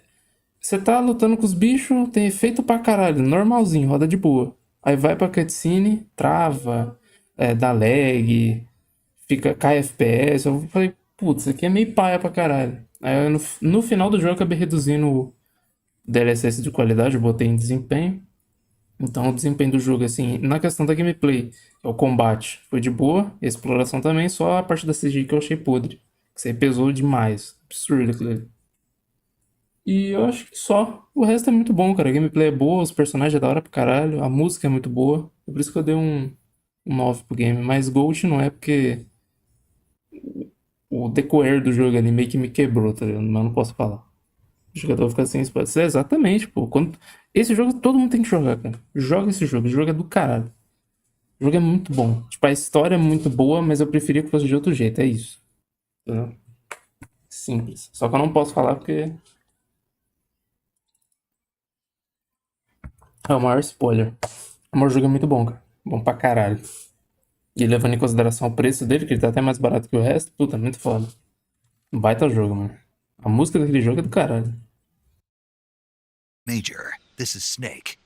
Speaker 5: você tá lutando com os bichos, tem efeito pra caralho, normalzinho, roda de boa. Aí vai pra cutscene, trava, dá lag... cai FPS, eu falei, putz, isso aqui é meio paia pra caralho. Aí no final do jogo eu acabei reduzindo o DLSS de qualidade, eu botei em desempenho. Então o desempenho do jogo, assim, na questão da gameplay, o combate foi de boa, a exploração também, só a parte da CGI que eu achei podre. Isso aí pesou demais, absurdo aquilo ali. E eu acho que só, o resto é muito bom, cara, a gameplay é boa, os personagens é da hora pra caralho, a música é muito boa, é por isso que eu dei um 9 pro game, mas Gold não é porque... O decorrer do jogo ali meio que me quebrou, tá ligado? Mas eu não posso falar. O jogador fica sem espaço. Exatamente, pô. Esse jogo todo mundo tem que jogar, cara. Joga esse jogo. O jogo é do caralho. O jogo é muito bom. Tipo, a história é muito boa, mas eu preferia que fosse de outro jeito. É isso. Entendeu? Simples. Só que eu não posso falar porque... É o maior spoiler. Mas o jogo é muito bom, cara. Bom pra caralho. E levando em consideração o preço dele, que ele tá até mais barato que o resto, puta, muito foda. Baita jogo, mano. A música daquele jogo é do caralho.
Speaker 1: Major, this is Snake.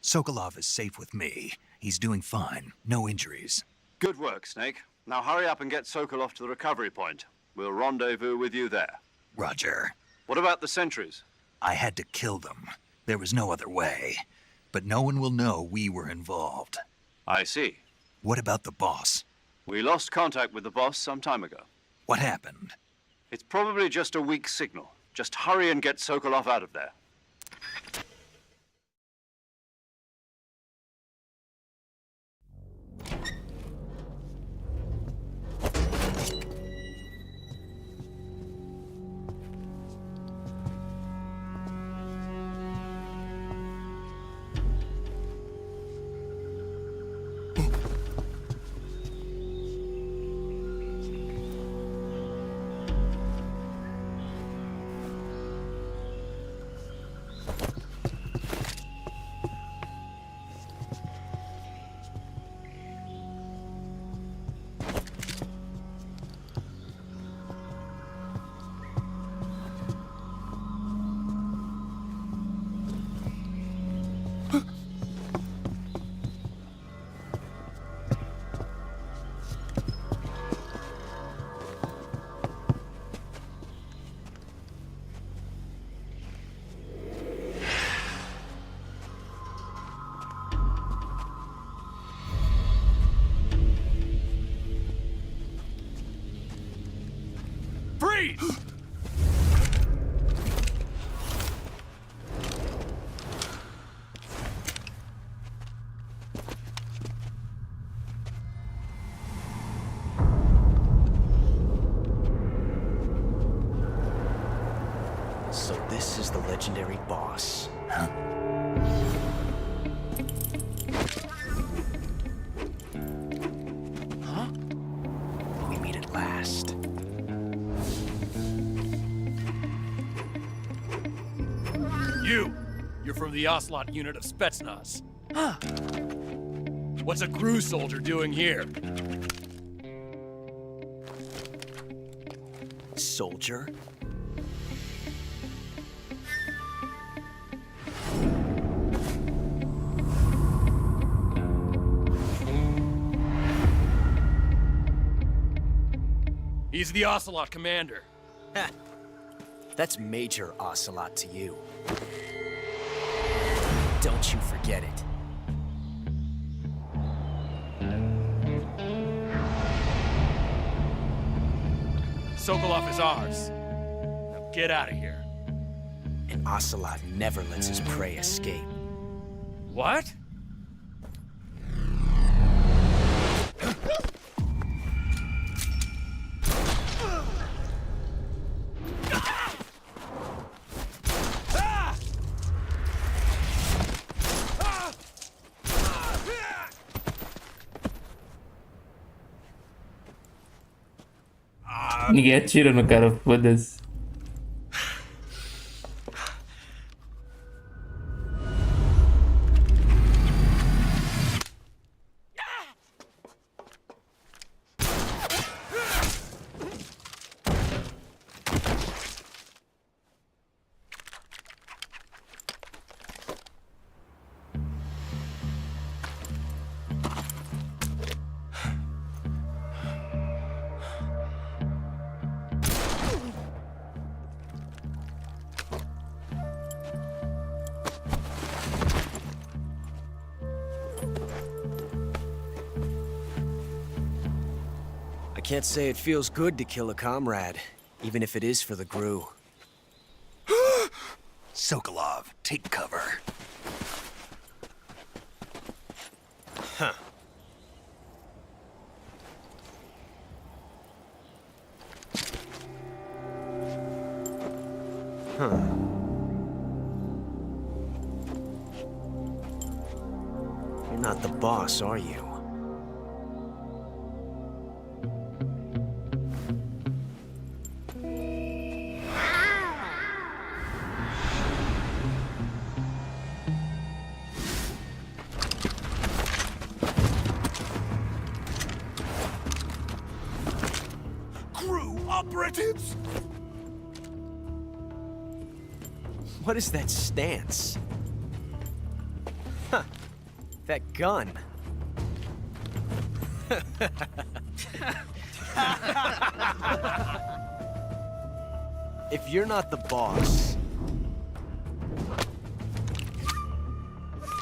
Speaker 1: Sokolov is safe with me. He's doing fine. No injuries.
Speaker 2: Good work, Snake. Now hurry up and get Sokolov to the recovery point. We'll rendezvous with you there.
Speaker 1: Roger.
Speaker 2: What about the sentries?
Speaker 1: I had to kill them. There was no other way. But no one will know we were involved.
Speaker 2: I see.
Speaker 1: What about the boss?
Speaker 2: We lost contact with the boss some time ago.
Speaker 1: What happened?
Speaker 2: It's probably just a weak signal. Just hurry and get Sokolov out of there.
Speaker 11: legendary boss.
Speaker 1: Huh?
Speaker 11: Huh? We meet at last.
Speaker 10: You're from the Ocelot unit of Spetsnaz. Huh. What's a crew soldier doing here?
Speaker 11: Soldier?
Speaker 10: He's the Ocelot commander.
Speaker 11: Ha! That's Major Ocelot to you. Don't you forget it.
Speaker 10: Sokolov is ours. Now get out of here.
Speaker 11: And Ocelot never lets his prey escape.
Speaker 10: What?
Speaker 5: Ninguém atira no cara, foda-se.
Speaker 11: I can't say it feels good to kill a comrade, even if it is for the GRU.
Speaker 1: Sokolov, take cover.
Speaker 11: Huh. Huh. You're not the boss, are you?
Speaker 10: Operatives?
Speaker 11: What is that stance? Huh. That gun. If you're not the boss,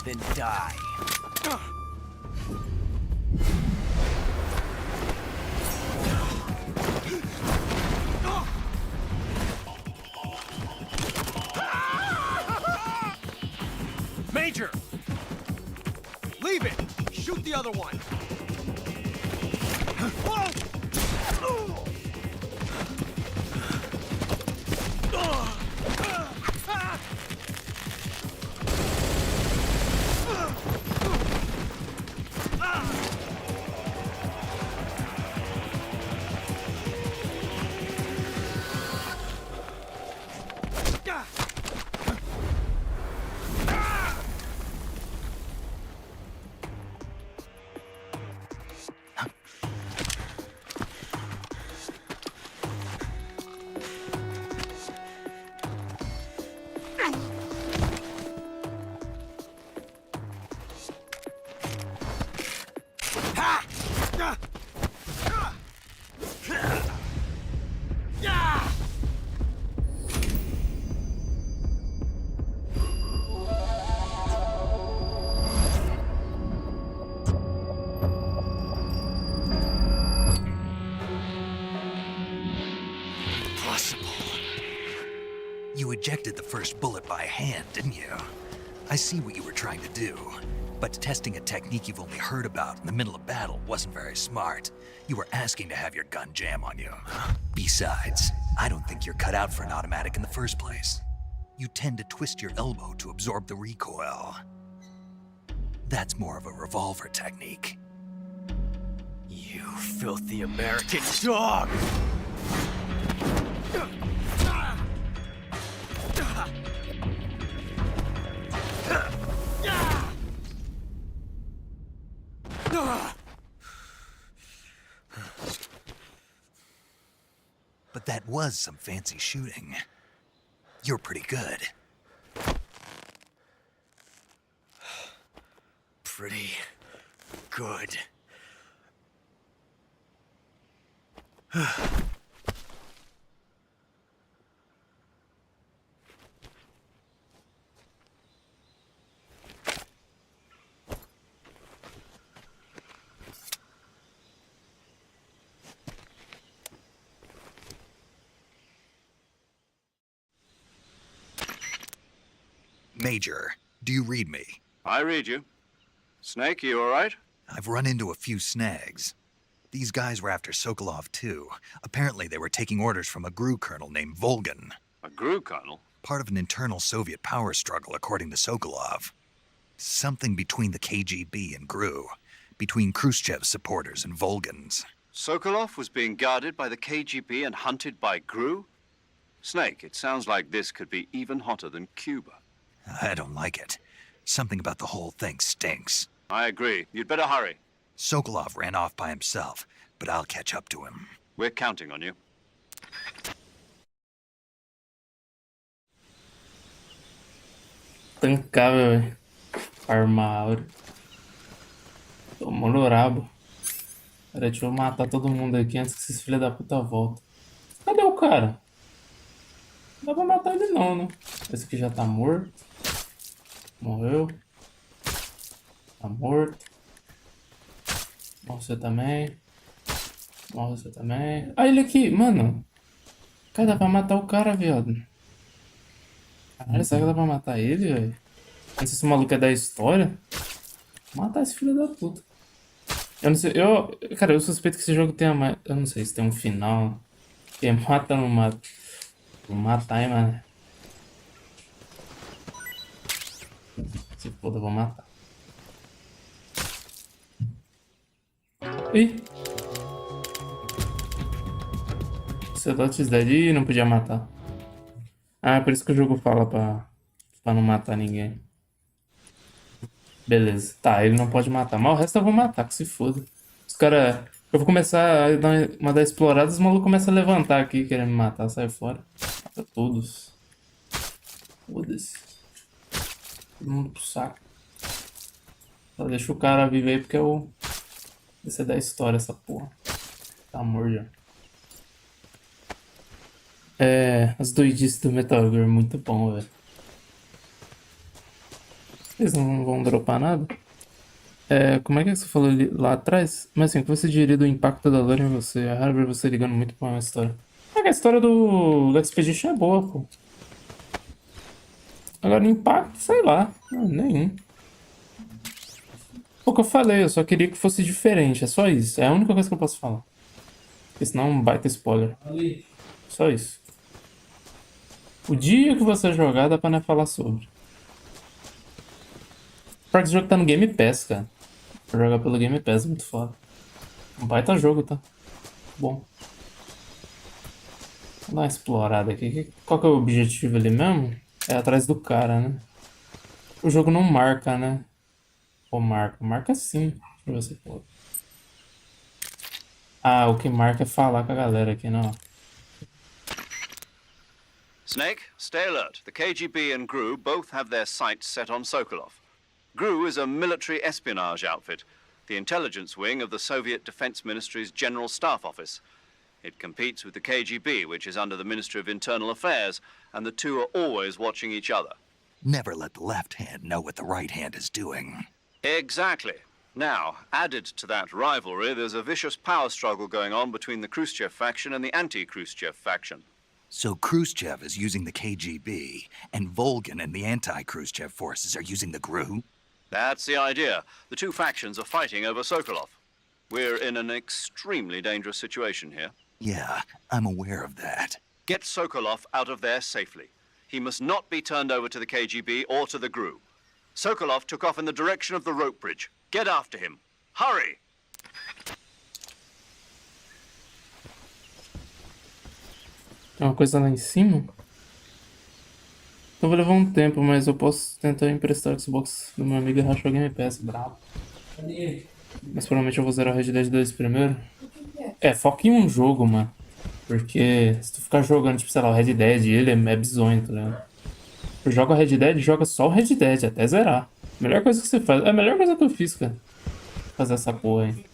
Speaker 11: then die.
Speaker 10: Major! Leave it! Shoot the other one!
Speaker 1: You ejected the first bullet by hand, didn't you? I see what you were trying to do. But testing a technique you've only heard about in the middle of battle wasn't very smart. You were asking to have your gun jam on you. Besides, I don't think you're cut out for an automatic in the first place. you tend to twist your elbow to absorb the recoil. That's more of a revolver technique.
Speaker 11: You filthy American dog!
Speaker 1: But that was some fancy shooting. You're pretty good.
Speaker 11: Pretty good.
Speaker 1: Major, do you read me?
Speaker 2: I read you. Snake, you all right?
Speaker 1: I've run into a few snags. These guys were after Sokolov too. Apparently they were taking orders from a GRU colonel named Volgan.
Speaker 2: A GRU colonel?
Speaker 1: Part of an internal Soviet power struggle, according to Sokolov. Something between the KGB and GRU. Between Khrushchev's supporters and Volgan's.
Speaker 2: Sokolov was being guarded by the KGB and hunted by GRU? Snake, it sounds like this could be even hotter than Cuba.
Speaker 1: I don't like it. Something about the whole thing stinks.
Speaker 2: I agree. You'd better hurry.
Speaker 1: Sokolov ran off by himself, but I'll catch up to him.
Speaker 2: We're counting on you.
Speaker 5: Tancável, velho. Arma áurea. Tomou no rabo. Pera, deixa eu matar todo mundo aqui antes que esses filha da puta voltem. Cadê o cara? Não dá pra matar ele não, né? Esse aqui já tá morto. Morreu. Tá morto. Morre você também. Morre você também. Ah, ele aqui, mano. Cara, dá pra matar o cara, viado. Caralho, será que dá pra matar ele, velho? Não sei se esse maluco é da história. Vou matar esse filho da puta. Eu não sei, cara, eu suspeito que esse jogo tenha mais... Eu não sei se tem um final. Quem mata, não mata. Vou matar, hein, mano. Se foda, eu vou matar. Ih! Celotes dead. Ih, não podia matar. Ah, é por isso que o jogo fala pra não matar ninguém. Beleza. Tá, ele não pode matar. Mas o resto eu vou matar, que se foda. Os caras... Eu vou começar a dar uma das exploradas, os malucos começam a levantar aqui, querendo me matar. Sai fora. Mata todos. Foda-se. Todo mundo pro saco. Só deixa o cara viver aí, porque eu... Esse é da história, essa porra. Tá morto já. É... As doidices do Metal Gear, muito bom, velho. Eles não vão dropar nada? É, como é que você falou ali, lá atrás? Mas assim, o que você diria do impacto da lore em você? É raro ver você ligando muito pra uma história. É que a história do Expedition é boa, pô. Agora, impacto, sei lá. Nenhum. O que eu falei, eu só queria que fosse diferente. É só isso. É a única coisa que eu posso falar. Porque senão é um baita spoiler. Só isso. O dia que você jogar, dá pra não falar sobre. Pior que esse jogo tá no Game Pass, cara. Pra jogar pelo Game Pass, muito foda. Um baita jogo, tá? Bom. Vou dar uma explorada aqui. Qual que é o objetivo ali mesmo? É atrás do cara, né? O jogo não marca, né? Ou marca? Marca sim. Deixa eu ver se pode. Ah, o que marca é falar com a galera aqui, não.
Speaker 2: Snake, stay alert. The KGB and GRU both have their sights set on Sokolov. GRU is a military espionage outfit, the intelligence wing of the Soviet Defense Ministry's General Staff Office. It competes with the KGB, which is under the Ministry of Internal Affairs, and the two are always watching each other.
Speaker 1: Never let the left hand know what the right hand is doing.
Speaker 2: Exactly. Now, added to that rivalry, there's a vicious power struggle going on between the Khrushchev faction and the anti-Khrushchev faction.
Speaker 1: So Khrushchev is using the KGB, and Volgan and the anti-Khrushchev forces are using the GRU?
Speaker 2: That's the idea. The two factions are fighting over Sokolov. We're in an extremely dangerous situation here.
Speaker 1: Yeah, I'm aware of that.
Speaker 2: Get Sokolov out of there safely. he must not be turned over to the KGB or to the GRU. Sokolov took off in the direction of the rope bridge. Get after him. Hurry!
Speaker 5: Tem uma coisa lá em cima? Então vai levar um tempo, mas eu posso tentar emprestar o Xbox do meu amigo e rachar o Game Pass, brabo. Mas provavelmente eu vou zerar o Red Dead 2 primeiro. É, foca em um jogo, mano. Porque se tu ficar jogando, tipo, sei lá, o Red Dead, ele é bizonho, tá ligado? Tu joga o Red Dead, joga só o Red Dead, até zerar. Melhor coisa que você faz. É a melhor coisa que eu fiz, cara. Fazer essa porra aí.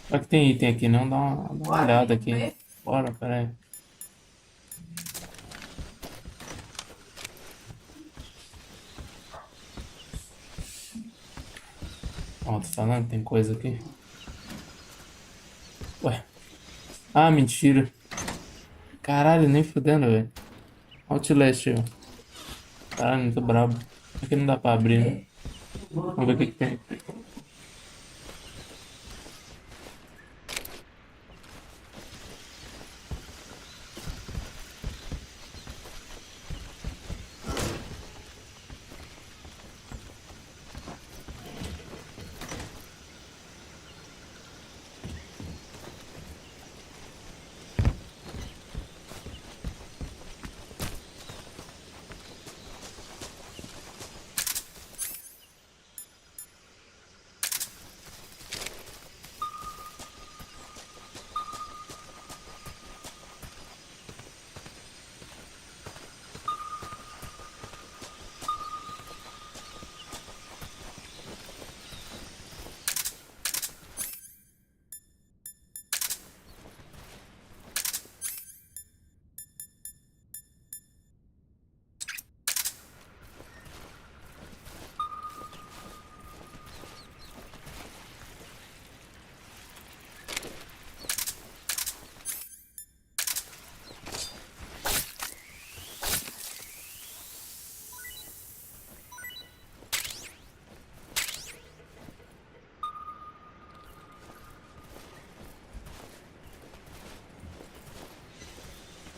Speaker 5: Será que tem item aqui, não? Dá uma olhada aqui. Bora, pera aí. Ó, tô falando, tem coisa aqui. Ué. Ah, mentira. Caralho, nem fudendo, velho. Outlast, ó. Caralho, muito brabo. Aqui não dá pra abrir, né? Vamos ver o que tem.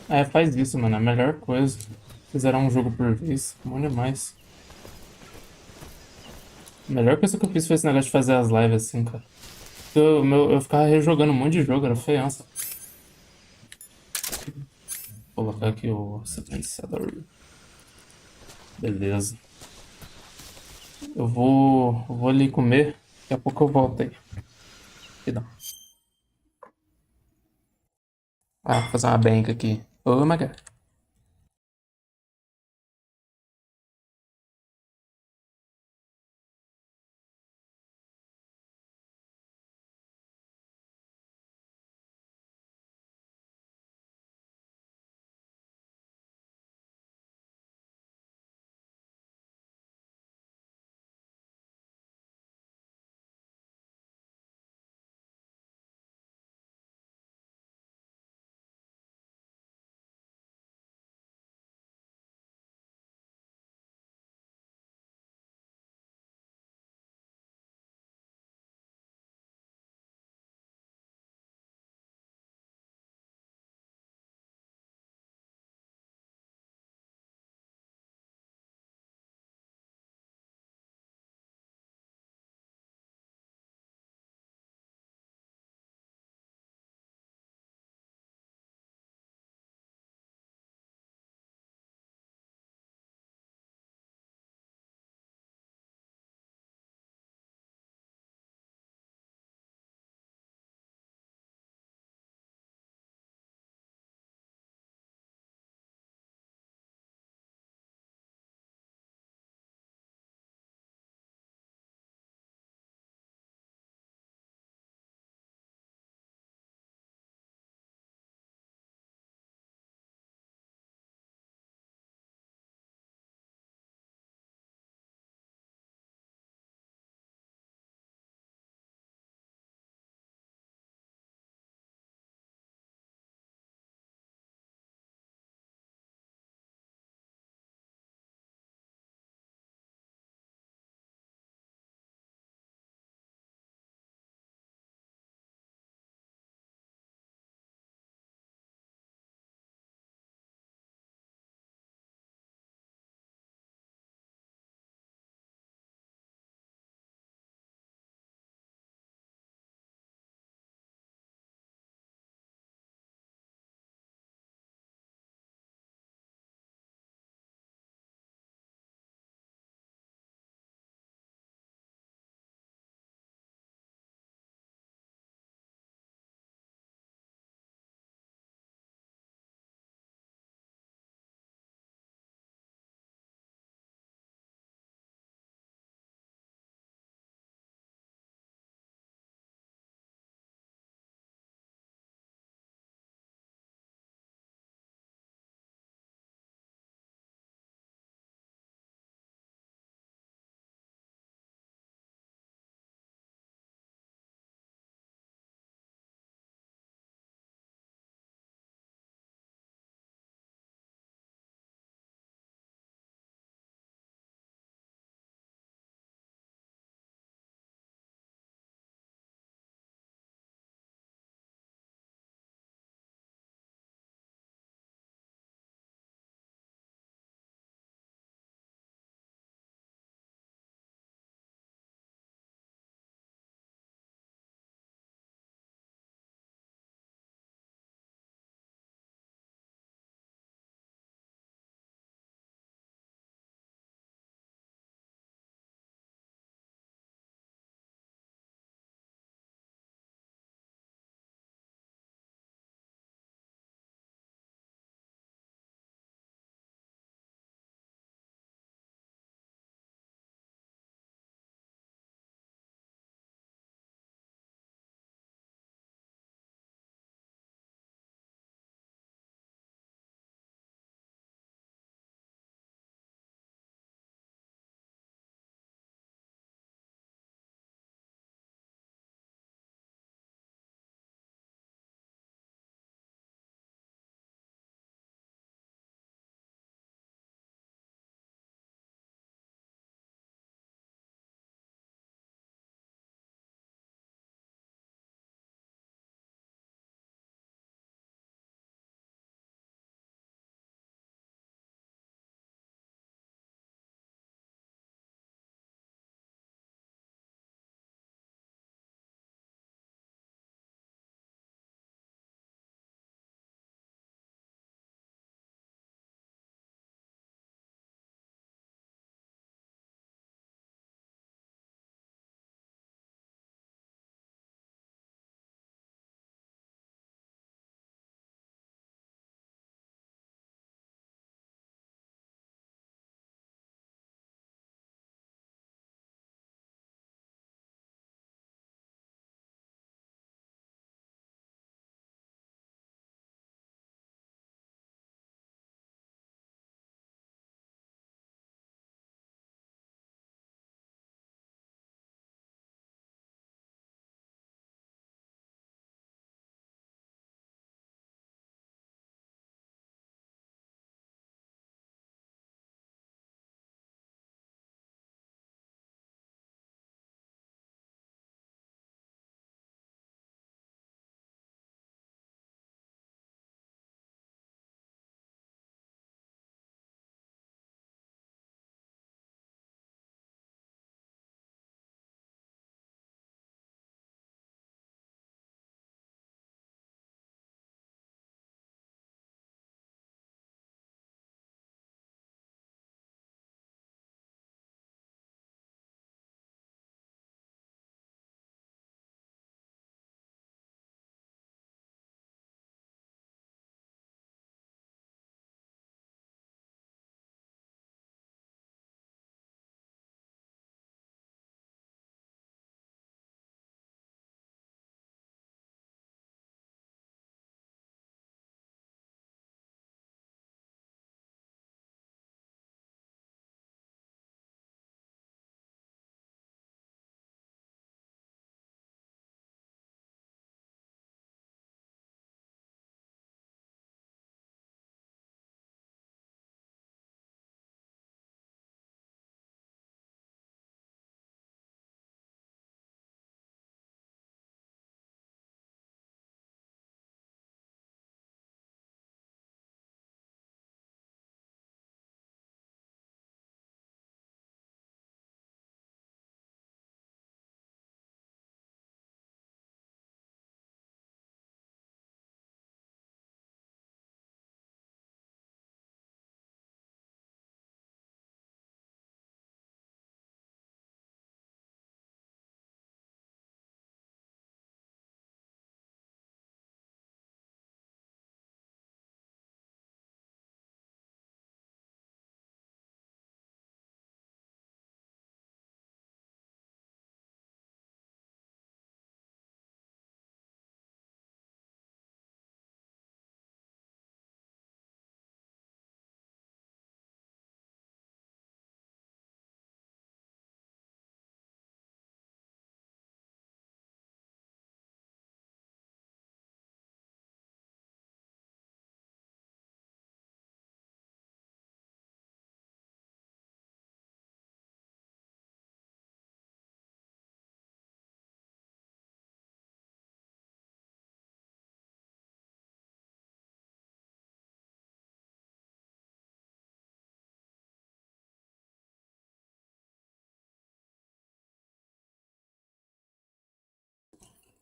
Speaker 5: É, faz isso, mano. É a melhor coisa. Fizeram um jogo por vez. Bom demais. A melhor coisa que eu fiz foi esse negócio de fazer as lives assim, cara. Eu ficava rejogando um monte de jogo, era feiança. Vou colocar aqui o silenciador. Beleza. Eu vou ali comer. Daqui a pouco eu volto aí. Rapidão. Ah, vou fazer uma bank aqui. Oh my god.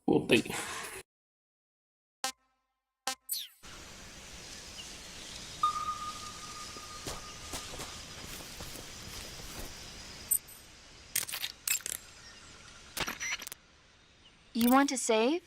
Speaker 5: Voltei.
Speaker 7: You want to save?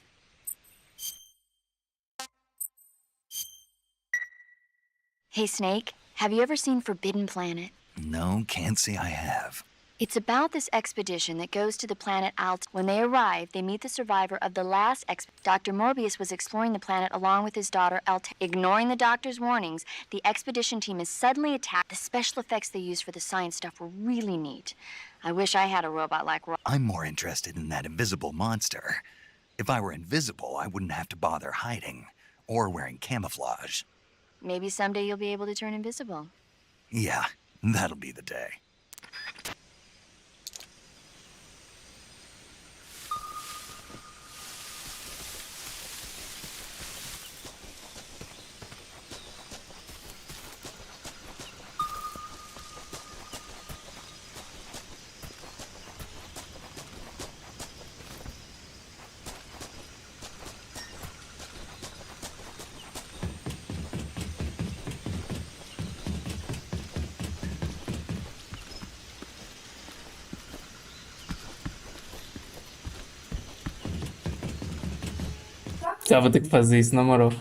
Speaker 7: Hey, Snake, have you ever seen Forbidden Planet?
Speaker 1: No, can't say I have.
Speaker 7: It's about this expedition that goes to the planet Alt. When they arrive, they meet the survivor of the last Dr. Morbius was exploring the planet along with his daughter Alt. Ignoring the doctor's warnings, the expedition team is suddenly attacked. The special effects they used for the science stuff were really neat. I wish I had a robot like
Speaker 1: I'm more interested in that invisible monster. If I were invisible, I wouldn't have to bother hiding or wearing camouflage.
Speaker 7: Maybe someday you'll be able to turn invisible.
Speaker 1: Yeah, that'll be the day.
Speaker 5: Já vou ter que fazer isso, na moral.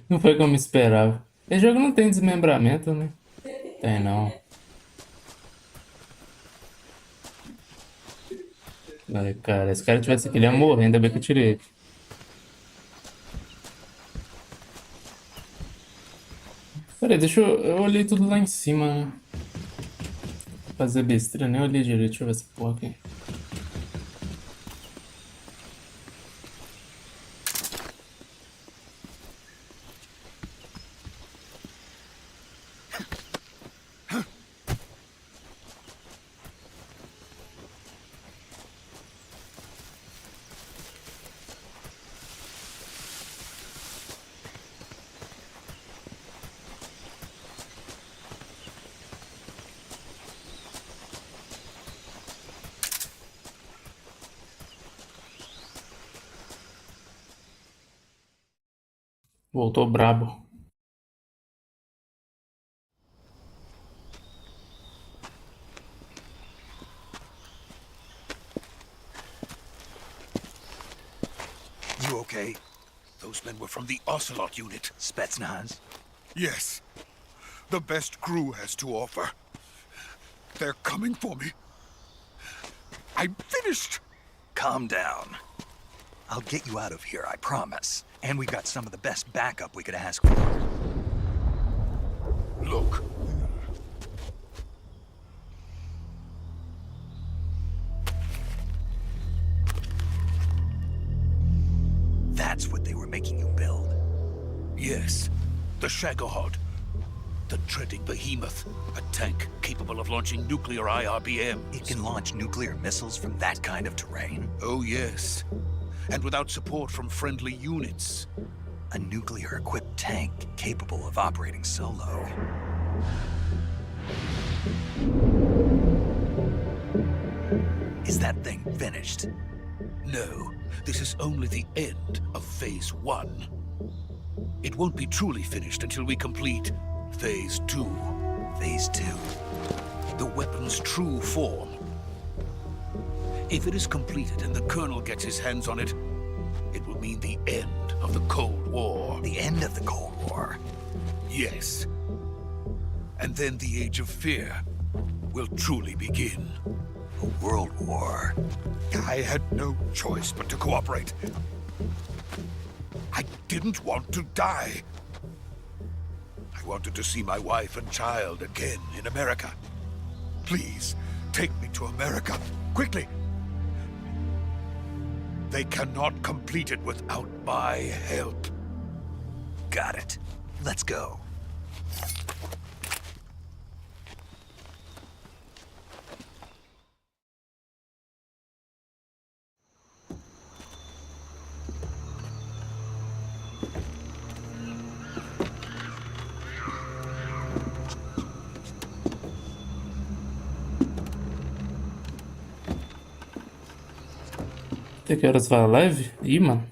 Speaker 5: Não foi como esperava. Esse jogo não tem desmembramento, né? Tem não. Ai, cara, se o cara tivesse aqui, ele ia morrer, ainda bem que eu tirei ele. Peraí, eu olhei tudo lá em cima, né? Fazer besteira, nem olhei direito. Deixa eu ver essa porra aqui. Voltou brabo.
Speaker 12: You okay? Those men were from the Ocelot unit.
Speaker 1: Spetsnaz?
Speaker 12: Yes. The best crew has to offer. They're coming for me. I'm finished.
Speaker 1: Calm down. I'll get you out of here, I promise. And we've got some of the best backup we could ask for.
Speaker 12: Look.
Speaker 1: That's what they were making you build?
Speaker 12: Yes. The Shagohod. The dreaded behemoth. A tank capable of launching nuclear IRBMs.
Speaker 1: It can launch nuclear missiles from that kind of terrain?
Speaker 12: Oh, yes. And without support from friendly units.
Speaker 1: A nuclear-equipped tank capable of operating solo. that thing finished?
Speaker 12: No, this is only the end of Phase 1. It won't be truly finished until we complete Phase 2.
Speaker 1: Phase 2?
Speaker 12: The weapon's true form. If it is completed and the Colonel gets his hands on it, it will mean the end of the Cold War.
Speaker 1: The end of the Cold War?
Speaker 12: Yes. And then the Age of Fear will truly begin.
Speaker 1: A world war?
Speaker 12: I had no choice but to cooperate. I didn't want to die. I wanted to see my wife and child again in America. Please, take me to America, quickly. They cannot complete it without my help.
Speaker 1: Got it. Let's go.
Speaker 5: Até que horas vai a live? Ih, mano.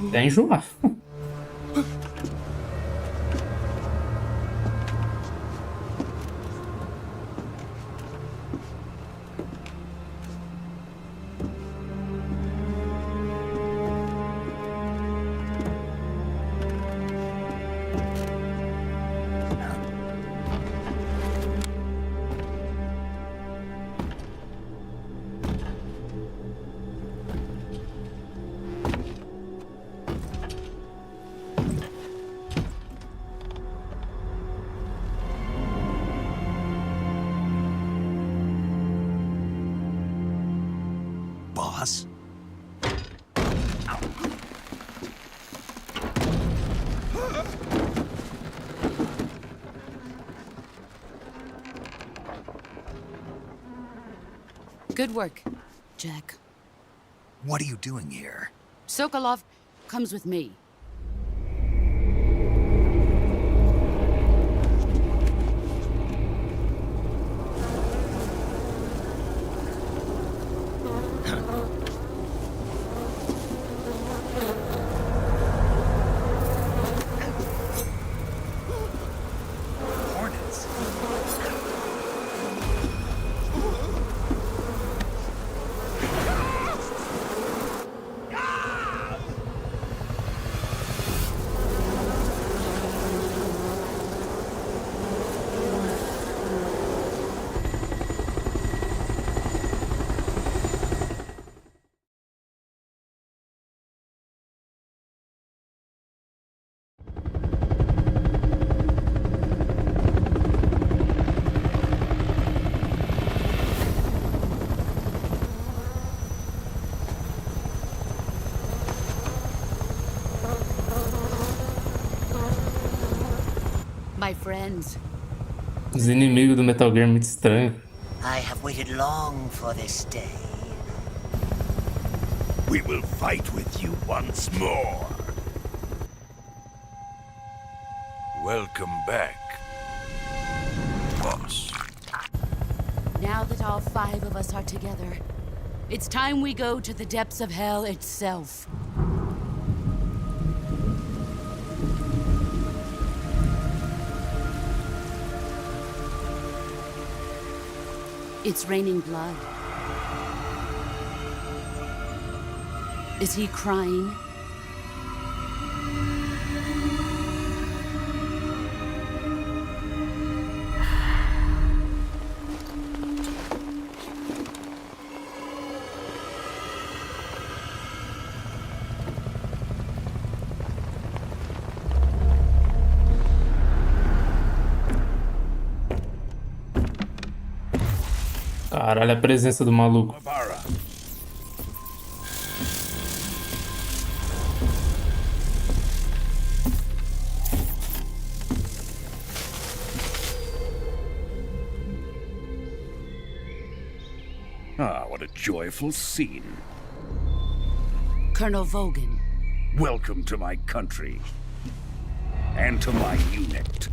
Speaker 5: Até enjoar.
Speaker 1: Boss?
Speaker 8: Good work, Jack.
Speaker 1: What are you doing here?
Speaker 8: Sokolov comes with me.
Speaker 1: Hornets?
Speaker 8: My friends.
Speaker 5: Os inimigos do Metal Gear muito estranho.
Speaker 13: I have waited long for this day.
Speaker 12: We will fight with you once more. Welcome back, boss.
Speaker 8: Now that all 5 of us are together, it's time we go to the depths of hell itself. It's raining blood. Is he crying?
Speaker 5: Caralho, a presença do maluco.
Speaker 12: Ah, what a joyful scene.
Speaker 8: Colonel Vogan.
Speaker 12: Welcome to my country. And to my unit.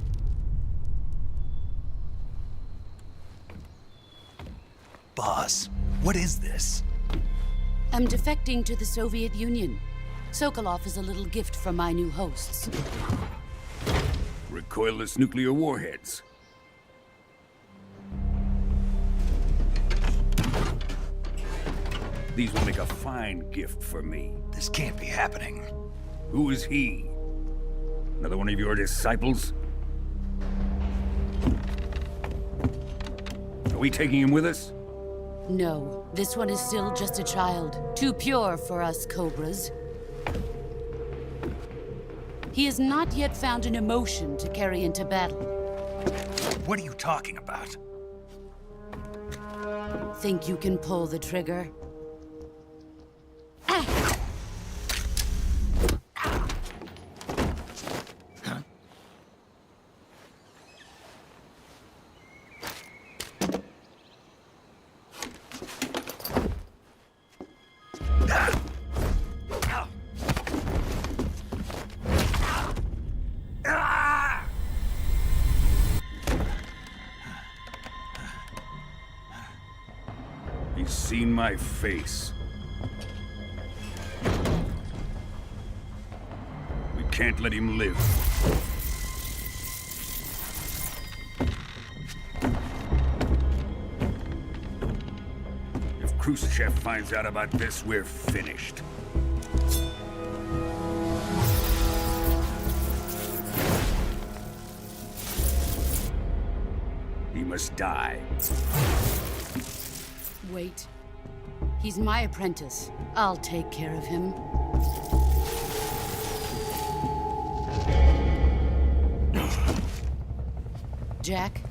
Speaker 1: Boss, What is this?
Speaker 8: I'm defecting to the Soviet Union. Sokolov is a little gift from my new hosts.
Speaker 14: Recoilless nuclear warheads. These will make a fine gift for me.
Speaker 1: This can't be happening.
Speaker 14: Who is he? Another one of your disciples? Are we taking him with us?
Speaker 8: No, this one is still just a child. Too pure for us Cobras. He has not yet found an emotion to carry into battle.
Speaker 1: What are you talking about?
Speaker 8: Think you can pull the trigger?
Speaker 14: He's seen my face. We can't let him live. If Khrushchev finds out about this, we're finished. He must die.
Speaker 8: Wait. He's my apprentice. I'll take care of him. Jack,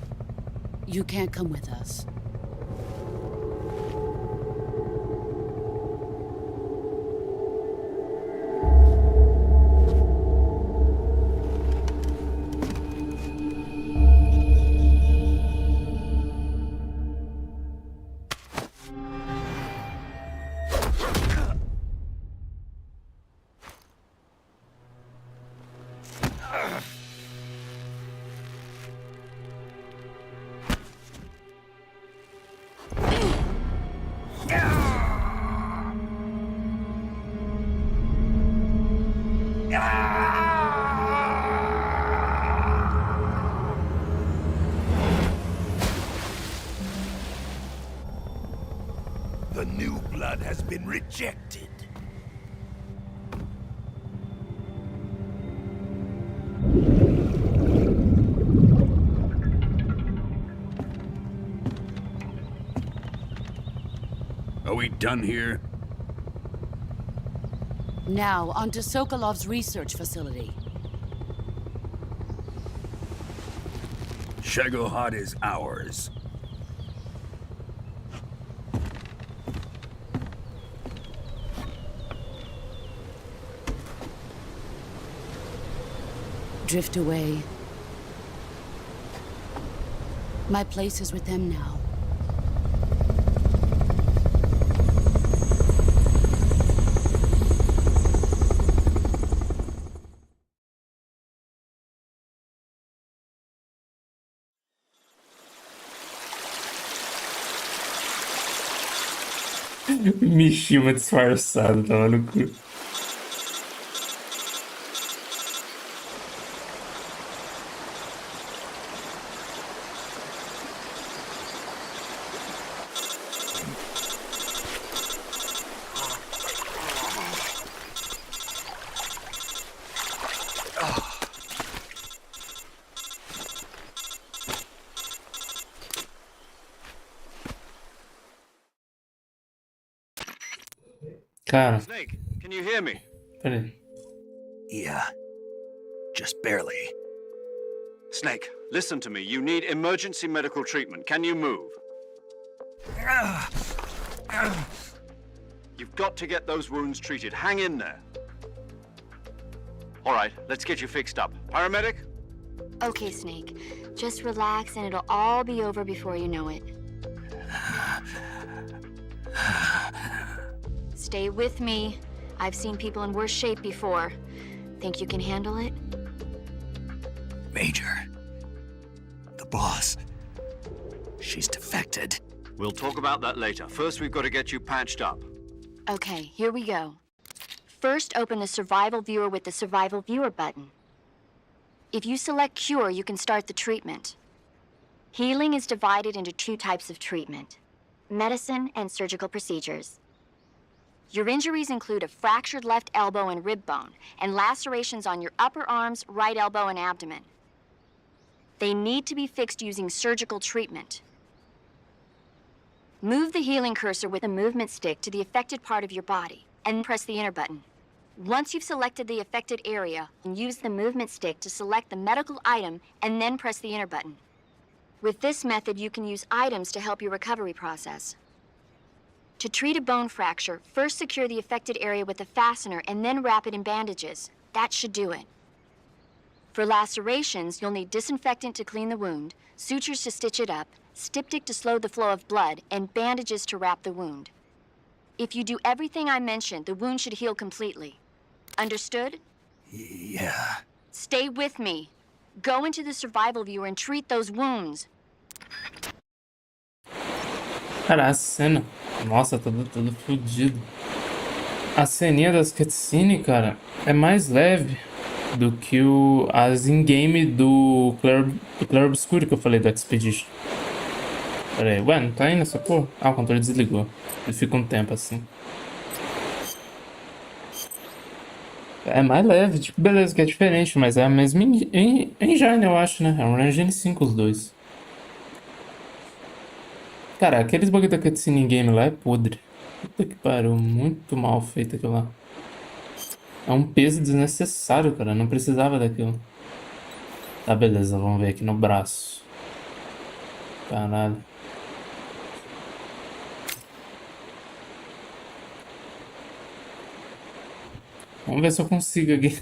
Speaker 8: you can't come with us.
Speaker 1: The new blood has been rejected.
Speaker 14: Are we done here?
Speaker 8: Now, onto Sokolov's research facility.
Speaker 14: Shagohod is ours.
Speaker 8: Drift away. My place is with them now.
Speaker 5: Mishima disfarçado, tava no cu. Cara.
Speaker 2: Snake, can you hear me?
Speaker 5: Peraí.
Speaker 1: Yeah. Just barely.
Speaker 2: Snake, listen to me. You need emergency medical treatment. Can you move? You've got to get those wounds treated. Hang in there. All right, let's get you fixed up. Paramedic?
Speaker 7: Okay, Snake. Just relax and it'll all be over before you know it. Stay with me. I've seen people in worse shape before. Think you can handle it?
Speaker 1: Major. The boss. She's defected.
Speaker 2: We'll talk about that later. First, we've got to get you patched up.
Speaker 7: Okay, here we go. First, open the Survival Viewer with the Survival Viewer button. If you select Cure, you can start the treatment. Healing is divided into two types of treatment: medicine and surgical procedures. Your injuries include a fractured left elbow and rib bone, and lacerations on your upper arms, right elbow, and abdomen. They need to be fixed using surgical treatment. Move the healing cursor with a movement stick to the affected part of your body, and press the enter button. Once you've selected the affected area, use the movement stick to select the medical item, and then press the enter button. With this method, you can use items to help your recovery process. To treat a bone fracture, first secure the affected area with a fastener and then wrap it in bandages. That should do it. For lacerations, you'll need disinfectant to clean the wound, sutures to stitch it up, styptic to slow the flow of blood, and bandages to wrap the wound. If you do everything I mentioned, the wound should heal completely. Understood?
Speaker 1: Yeah.
Speaker 7: Stay with me. Go into the Survival Viewer and treat those wounds.
Speaker 5: Cara, a cena... Nossa, tá tudo fodido. A ceninha das cutscenes, cara, é mais leve do que as in-game do Clair Obscuro que eu falei do Expedition. Pera aí, ué, não tá indo essa porra? Ah, o controle desligou. Ele fica um tempo assim. É mais leve, tipo, beleza, que é diferente, mas é a mesma engine, eu acho, né? É um Engine 5 os dois. Cara, aqueles bagulho da cutscene in game lá é podre. Puta que pariu, muito mal feito aquilo lá. É um peso desnecessário, cara, não precisava daquilo. Tá, beleza, vamos ver aqui no braço. Caralho. Vamos ver se eu consigo aqui.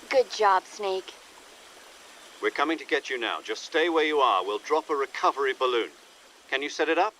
Speaker 7: Good job, Snake.
Speaker 2: We're coming to get you now. Just stay where you are. We'll drop a recovery balloon. Can you set it up?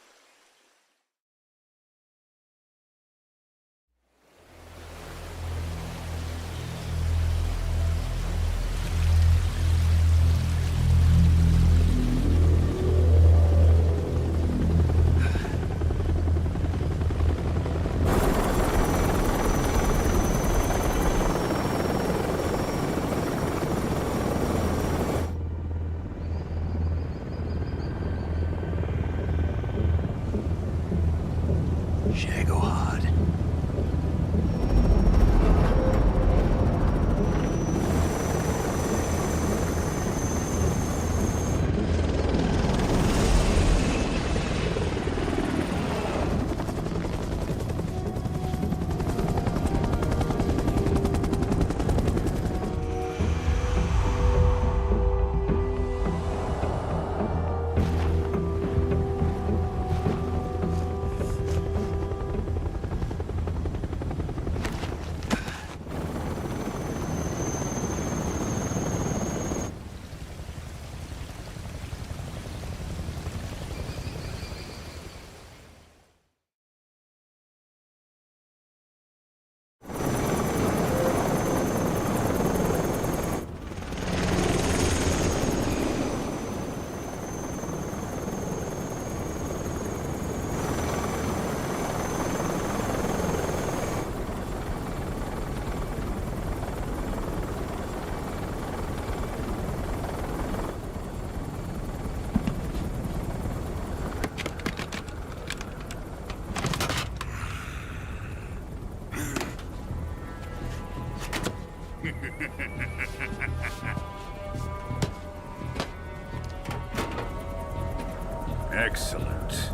Speaker 14: Excellent.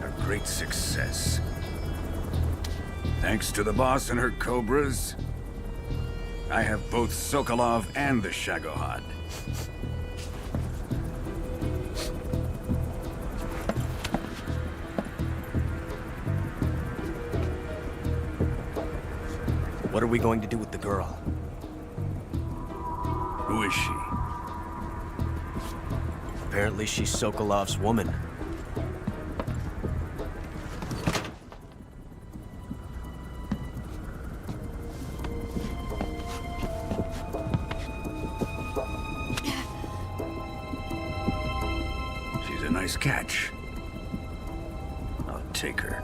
Speaker 14: A great success. Thanks to the boss and her cobras, I have both Sokolov and the Shagohod.
Speaker 11: What are we going to do with the girl?
Speaker 14: Who is she?
Speaker 11: Apparently she's Sokolov's woman.
Speaker 14: She's a nice catch. I'll take her.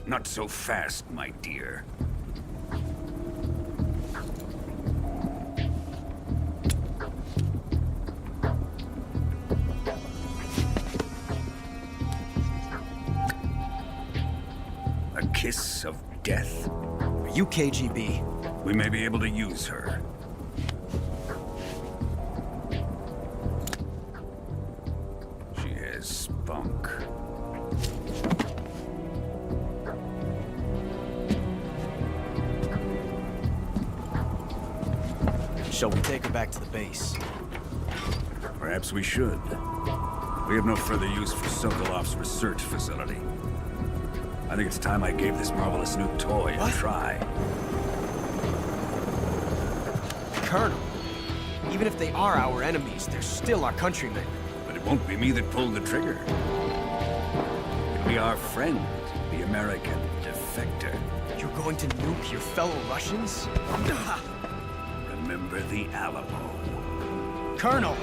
Speaker 14: Not so fast, my dear. A kiss of death.
Speaker 11: Are you KGB?
Speaker 14: We may be able to use her. She has spunk.
Speaker 11: Shall we take her back to the base?
Speaker 14: Perhaps we should. We have no further use for Sokolov's research facility. I think it's time I gave this marvelous new toy a try.
Speaker 11: Colonel, even if they are our enemies, they're still our countrymen.
Speaker 14: But it won't be me that pulled the trigger. It'll be our friend, the American defector.
Speaker 11: You're going to nuke your fellow Russians?
Speaker 14: Remember the Alamo.
Speaker 11: Colonel!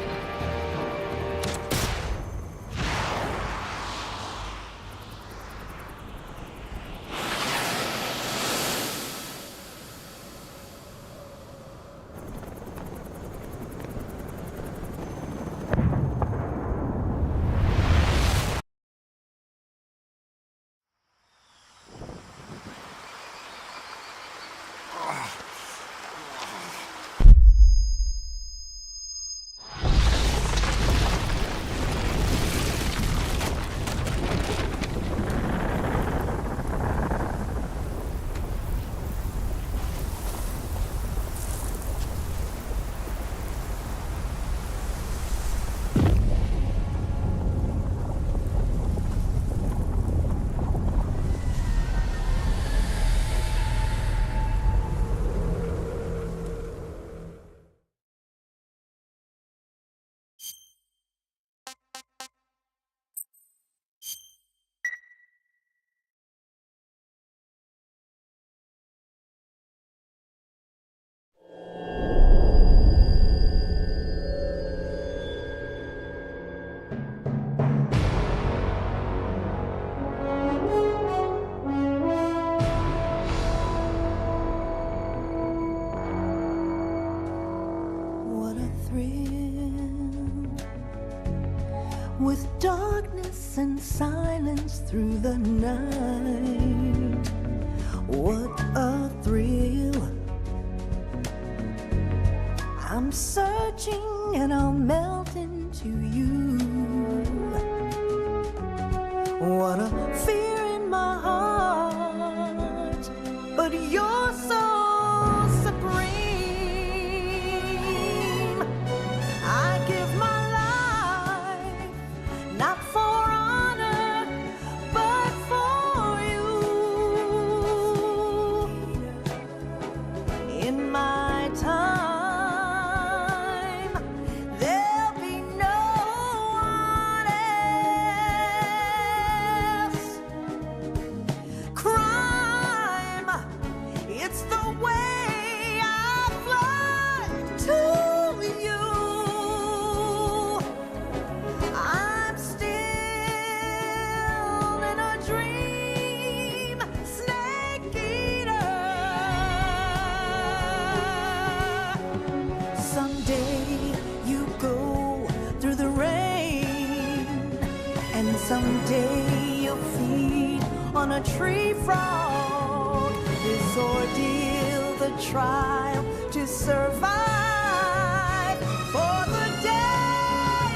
Speaker 15: With darkness and silence through the night, what a thrill. I'm searching and I'll melt into you. What a fear in my heart, but you're so supreme. I give my not for honor, but for you. In my time, there'll be no one else. Crime, it's the way I fly to you. Someday you'll feed on a tree frog. This ordeal, the trial to survive. For the day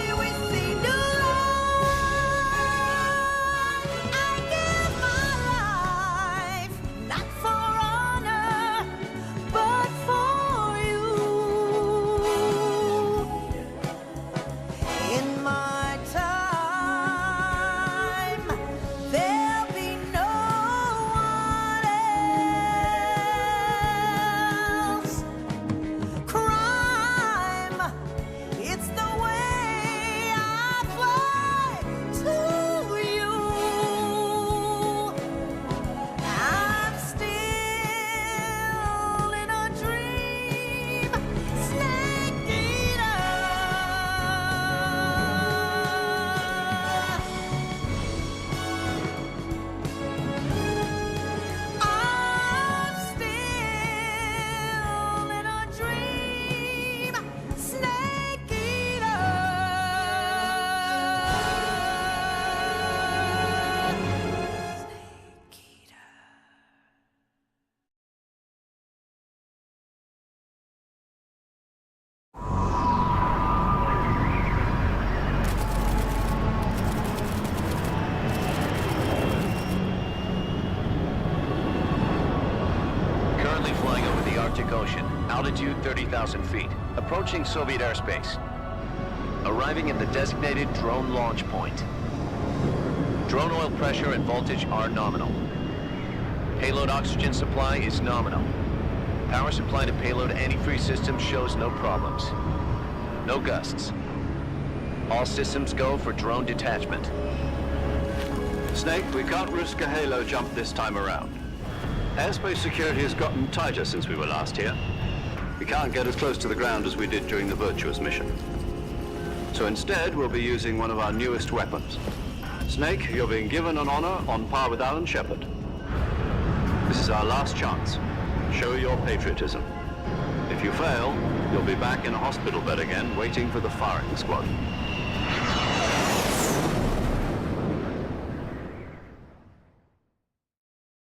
Speaker 4: Arctic Ocean. Altitude 30,000 feet. Approaching Soviet airspace. Arriving at the designated drone launch point. Drone oil pressure and voltage are nominal. Payload oxygen supply is nominal. Power supply to payload antifreeze system shows no problems. No gusts. All systems go for drone detachment.
Speaker 2: Snake, we can't risk a halo jump this time around. Airspace security has gotten tighter since we were last here. We can't get as close to the ground as we did during the Virtuous mission. So instead, we'll be using one of our newest weapons. Snake, you're being given an honor on par with Alan Shepard. This is our last chance. Show your patriotism. If you fail, you'll be back in a hospital bed again, waiting for the firing squad.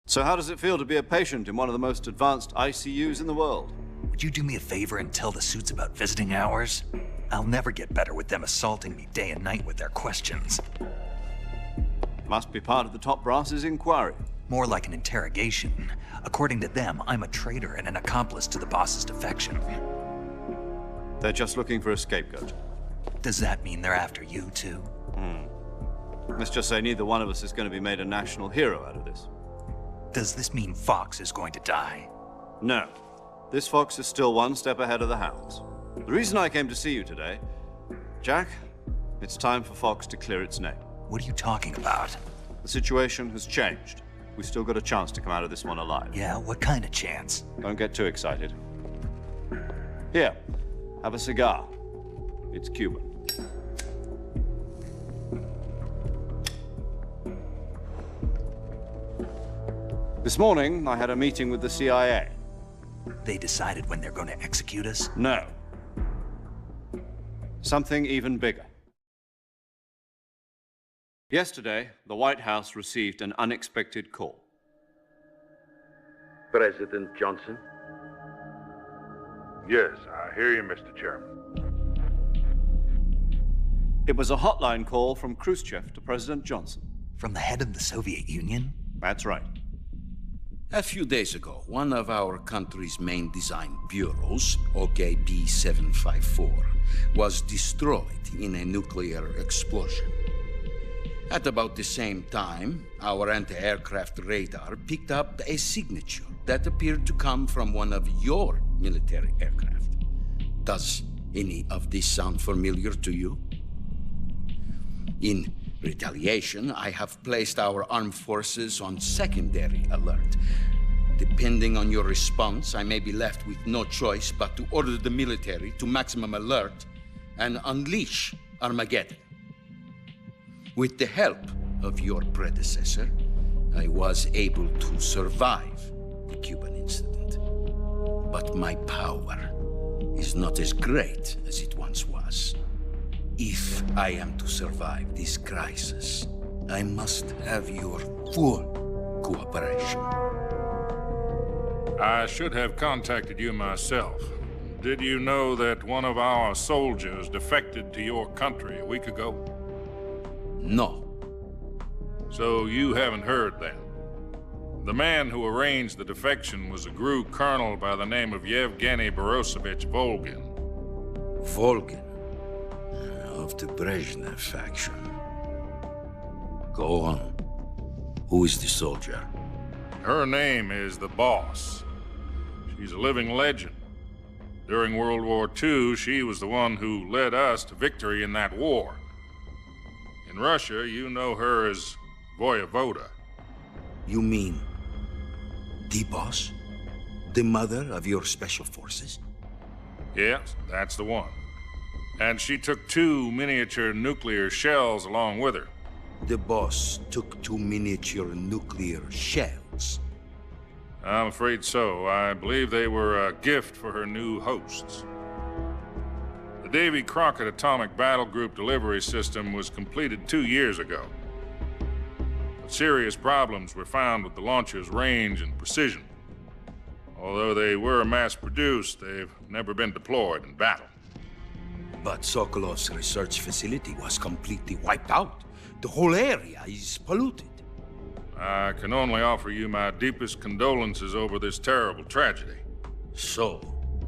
Speaker 2: So how does it feel to be a patient in one of the most advanced ICUs in the world?
Speaker 1: Would you do me a favor and tell the suits about visiting hours? I'll never get better with them assaulting me day and night with their questions.
Speaker 2: Must be part of the top brass's inquiry.
Speaker 1: More like an interrogation. According to them, I'm a traitor and an accomplice to the boss's defection.
Speaker 2: They're just looking for a scapegoat.
Speaker 1: Does that mean they're after you, too?
Speaker 2: Let's just say neither one of us is going to be made a national hero out of this.
Speaker 1: Does this mean Fox is going to die?
Speaker 2: No. This fox is still one step ahead of the hounds. The reason I came to see you today, Jack, it's time for Fox to clear its name.
Speaker 1: What are you talking about?
Speaker 2: The situation has changed. We still got a chance to come out of this one alive.
Speaker 1: Yeah, what kind of chance?
Speaker 2: Don't get too excited. Here, have a cigar. It's Cuban. This morning, I had a meeting with the CIA.
Speaker 1: They decided when they're going to execute us?
Speaker 2: No. Something even bigger. Yesterday, the White House received an unexpected call.
Speaker 16: President Johnson?
Speaker 17: Yes, I hear you, Mr. Chairman.
Speaker 2: It was a hotline call from Khrushchev to President Johnson.
Speaker 1: From the head of the Soviet Union?
Speaker 2: That's right.
Speaker 12: A few days ago, one of our country's main design bureaus, OKB-754, was destroyed in a nuclear explosion. At about the same time, our anti-aircraft radar picked up a signature that appeared to come from one of your military aircraft. Does any of this sound familiar to you? In retaliation, I have placed our armed forces on secondary alert. Depending on your response, I may be left with no choice but to order the military to maximum alert and unleash Armageddon. With the help of your predecessor, I was able to survive the Cuban incident. But my power is not as great as it once was. If I am to survive this crisis, I must have your full cooperation.
Speaker 17: I should have contacted you myself. Did you know that one of our soldiers defected to your country a week ago?
Speaker 12: No.
Speaker 17: So you haven't heard then? The man who arranged the defection was a GRU colonel by the name of Yevgeny Borisovich Volgin.
Speaker 12: Volgin? Of the Brezhnev faction. Go on. Who is the soldier?
Speaker 17: Her name is the Boss. She's a living legend. During World War II, she was the one who led us to victory in that war. In Russia, you know her as Voyevoda.
Speaker 12: You mean the Boss? The mother of your special forces?
Speaker 17: Yes, that's the one. And she took 2 miniature nuclear shells along with her.
Speaker 12: The Boss took 2 miniature nuclear shells?
Speaker 17: I'm afraid so. I believe they were a gift for her new hosts. The Davy Crockett Atomic Battle Group delivery system was completed 2 years ago. But serious problems were found with the launcher's range and precision. Although they were mass-produced, they've never been deployed in battle.
Speaker 12: But Sokolov's research facility was completely wiped out. The whole area is polluted.
Speaker 17: I can only offer you my deepest condolences over this terrible tragedy.
Speaker 12: So,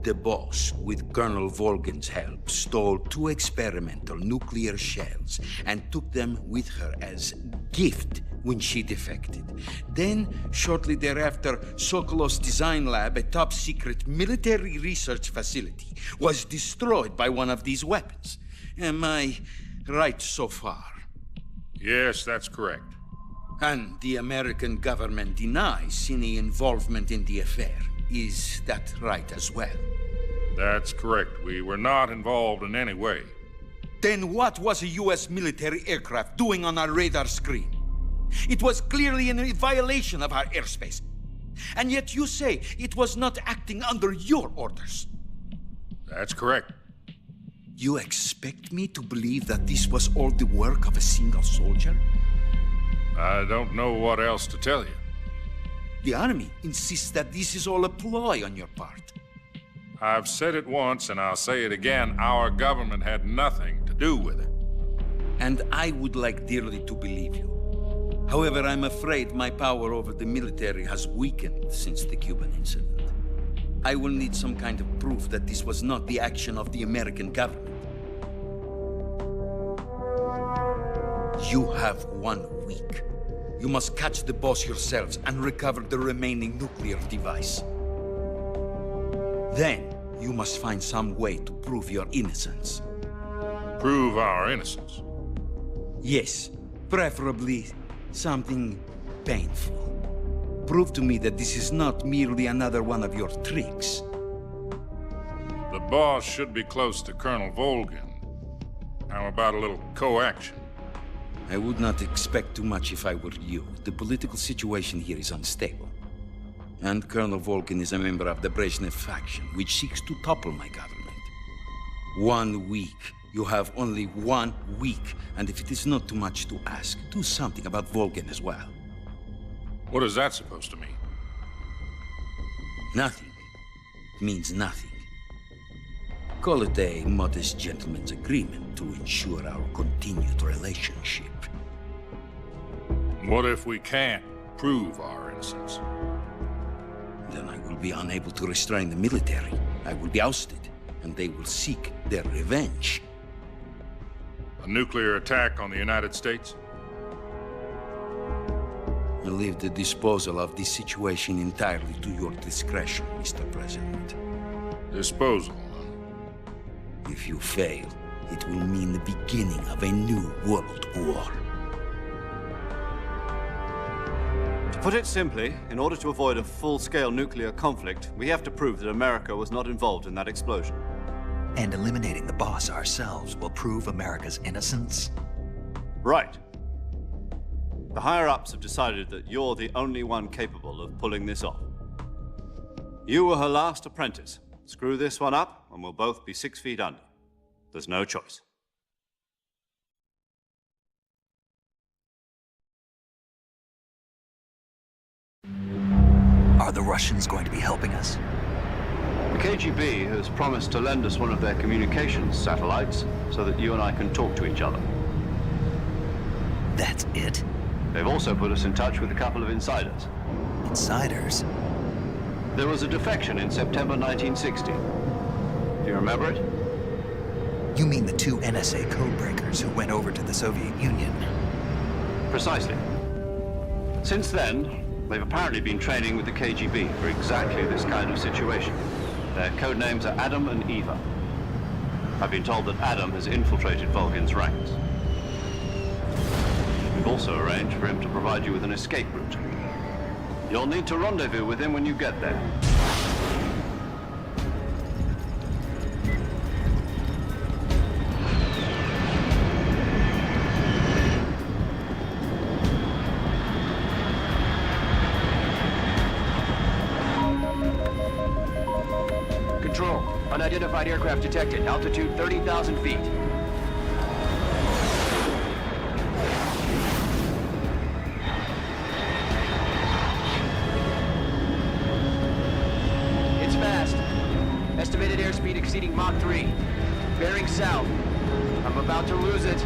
Speaker 12: the boss, with Colonel Volgin's help, stole 2 experimental nuclear shells and took them with her as gift when she defected. Then, shortly thereafter, Sokolov's design lab, a top-secret military research facility, was destroyed by one of these weapons. Am I right so far?
Speaker 17: Yes, that's correct.
Speaker 12: And the American government denies any involvement in the affair. Is that right as well?
Speaker 17: That's correct. We were not involved in any way.
Speaker 12: Then what was a U.S. military aircraft doing on our radar screen? It was clearly in violation of our airspace. And yet you say it was not acting under your orders.
Speaker 17: That's correct.
Speaker 12: You expect me to believe that this was all the work of a single soldier?
Speaker 17: I don't know what else to tell you.
Speaker 12: The army insists that this is all a ploy on your part.
Speaker 17: I've said it once and I'll say it again. Our government had nothing to do with it.
Speaker 12: And I would like dearly to believe you. However, I'm afraid my power over the military has weakened since the Cuban incident. I will need some kind of proof that this was not the action of the American government. You have 1 week. You must catch the boss yourselves and recover the remaining nuclear device. Then, you must find some way to prove your innocence.
Speaker 17: Prove our innocence?
Speaker 12: Yes, preferably something painful. Prove to me that this is not merely another one of your tricks.
Speaker 17: The boss should be close to Colonel Volgin. How about a little co-action?
Speaker 12: I would not expect too much if I were you. The political situation here is unstable. And Colonel Volgin is a member of the Brezhnev faction, which seeks to topple my government. 1 week. You have only 1 week. And if it is not too much to ask, do something about Volgin as well.
Speaker 17: What is that supposed to mean?
Speaker 12: Nothing. It means nothing. Call it a modest gentleman's agreement to ensure our continued relationship.
Speaker 17: What if we can't prove our innocence?
Speaker 12: Then I will be unable to restrain the military. I will be ousted, and they will seek their revenge.
Speaker 17: A nuclear attack on the United States?
Speaker 12: I leave the disposal of this situation entirely to your discretion, Mr. President.
Speaker 17: Disposal?
Speaker 12: If you fail, it will mean the beginning of a new world war.
Speaker 2: To put it simply, in order to avoid a full-scale nuclear conflict, we have to prove that America was not involved in that explosion.
Speaker 1: And eliminating the boss ourselves will prove America's innocence?
Speaker 2: Right. The higher-ups have decided that you're the only one capable of pulling this off. You were her last apprentice. Screw this one up, and we'll both be 6 feet under. There's no choice.
Speaker 1: Are the Russians going to be helping us?
Speaker 2: The KGB has promised to lend us one of their communications satellites so that you and I can talk to each other.
Speaker 1: That's it?
Speaker 2: They've also put us in touch with a couple of insiders.
Speaker 1: Insiders?
Speaker 2: There was a defection in September 1960. Do you remember it?
Speaker 1: You mean the 2 NSA codebreakers who went over to the Soviet Union?
Speaker 2: Precisely. Since then, they've apparently been training with the KGB for exactly this kind of situation. Their code names are Adam and Eva. I've been told that Adam has infiltrated Volgin's ranks. We've also arranged for him to provide you with an escape route. You'll need to rendezvous with him when you get there.
Speaker 16: Control, unidentified aircraft detected, altitude 30,000 feet. It's fast. Estimated airspeed exceeding Mach 3. Bearing south. I'm about to lose it.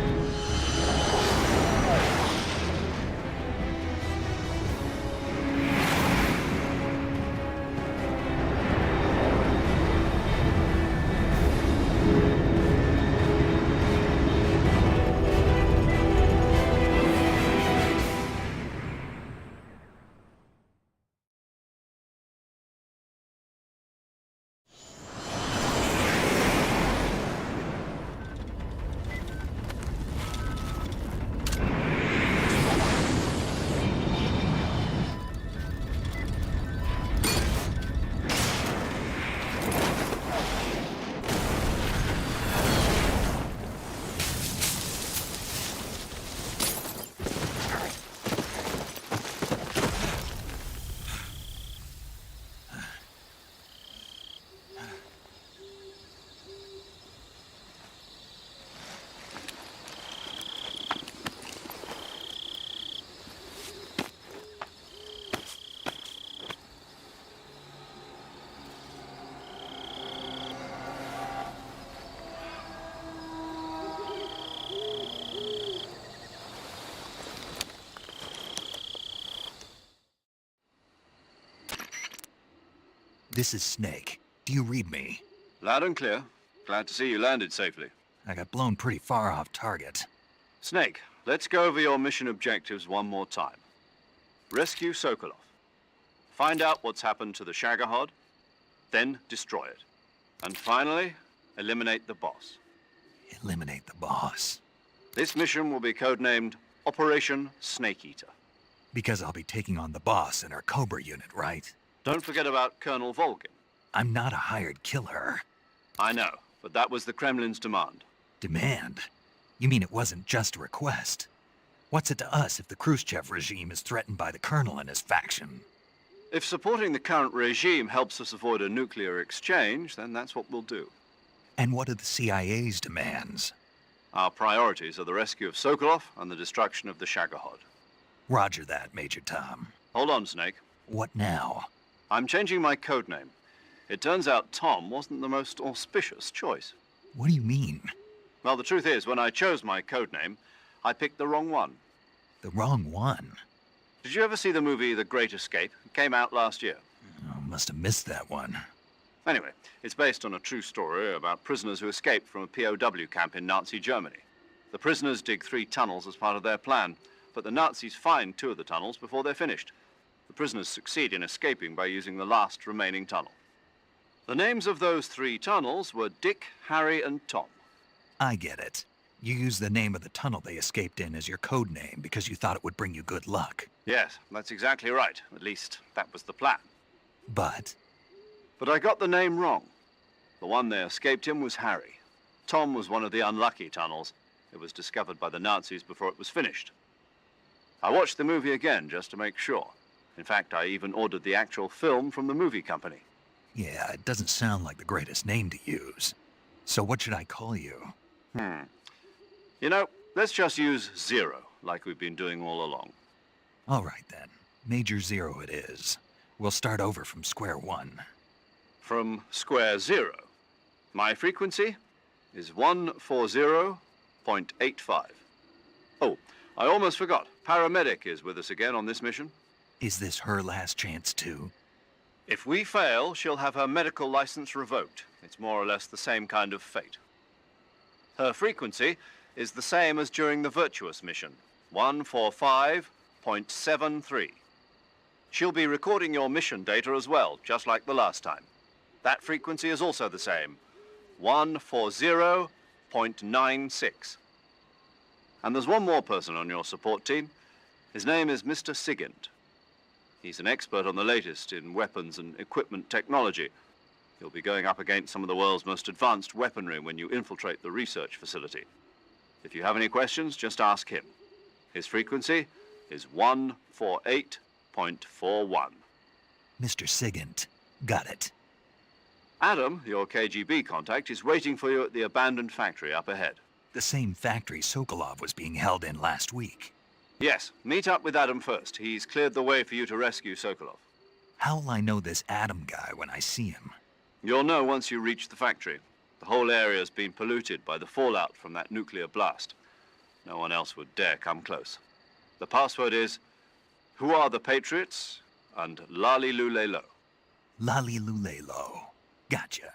Speaker 1: This is Snake. Do you read me?
Speaker 2: Loud and clear. Glad to see you landed safely.
Speaker 1: I got blown pretty far off target.
Speaker 2: Snake, let's go over your mission objectives one more time. Rescue Sokolov. Find out what's happened to the Shagohod, then destroy it. And finally, eliminate the boss.
Speaker 1: Eliminate the boss.
Speaker 2: This mission will be codenamed Operation Snake Eater.
Speaker 1: Because I'll be taking on the boss in our Cobra unit, right?
Speaker 2: Don't forget about Colonel Volgin.
Speaker 1: I'm not a hired killer.
Speaker 2: I know, but that was the Kremlin's demand.
Speaker 1: Demand? You mean it wasn't just a request? What's it to us if the Khrushchev regime is threatened by the Colonel and his faction?
Speaker 2: If supporting the current regime helps us avoid a nuclear exchange, then that's what we'll do.
Speaker 1: And what are the CIA's demands?
Speaker 2: Our priorities are the rescue of Sokolov and the destruction of the Shagohod.
Speaker 1: Roger that, Major Tom.
Speaker 2: Hold on, Snake.
Speaker 1: What now?
Speaker 2: I'm changing my codename. It turns out Tom wasn't the most auspicious choice.
Speaker 1: What do you mean?
Speaker 2: Well, the truth is, when I chose my codename, I picked the wrong one.
Speaker 1: The wrong one?
Speaker 2: Did you ever see the movie The Great Escape? It came out last year.
Speaker 1: Oh, must have missed that one.
Speaker 2: Anyway, it's based on a true story about prisoners who escaped from a POW camp in Nazi Germany. The prisoners dig 3 tunnels as part of their plan, but the Nazis find 2 of the tunnels before they're finished. The prisoners succeed in escaping by using the last remaining tunnel. The names of those 3 tunnels were Dick, Harry, and Tom.
Speaker 1: I get it. You used the name of the tunnel they escaped in as your code name because you thought it would bring you good luck.
Speaker 2: Yes, that's exactly right. At least, that was the plan.
Speaker 1: But
Speaker 2: I got the name wrong. The one they escaped in was Harry. Tom was one of the unlucky tunnels. It was discovered by the Nazis before it was finished. I watched the movie again just to make sure. In fact, I even ordered the actual film from the movie company.
Speaker 1: yeah, it doesn't sound like the greatest name to use. So what should I call you?
Speaker 2: You know, let's just use Zero, like we've been doing all along.
Speaker 1: All right, then. Major Zero it is. We'll start over from square one.
Speaker 2: From square 0. My frequency is 140.85. Oh, I almost forgot. Paramedic is with us again on this mission.
Speaker 1: Is this her last chance, too?
Speaker 2: If we fail, she'll have her medical license revoked. It's more or less the same kind of fate. Her frequency is the same as during the Virtuous mission, 145.73. She'll be recording your mission data as well, just like the last time. That frequency is also the same, 140.96. And there's one more person on your support team. His name is Mr. Sigint. He's an expert on the latest in weapons and equipment technology. You'll be going up against some of the world's most advanced weaponry when you infiltrate the research facility. If you have any questions, just ask him. His frequency is 148.41.
Speaker 1: Mr. Sigint. Got it.
Speaker 2: Adam, your KGB contact, is waiting for you at the abandoned factory up ahead.
Speaker 1: The same factory Sokolov was being held in last week.
Speaker 2: Yes, meet up with Adam first. He's cleared the way for you to rescue Sokolov.
Speaker 1: How'll I know this Adam guy when I see him?
Speaker 2: You'll know once you reach the factory. The whole area's been polluted by the fallout from that nuclear blast. No one else would dare come close. The password is, "Who are the Patriots?" and Lali Lulelo.
Speaker 1: Lali Lulelo. Gotcha.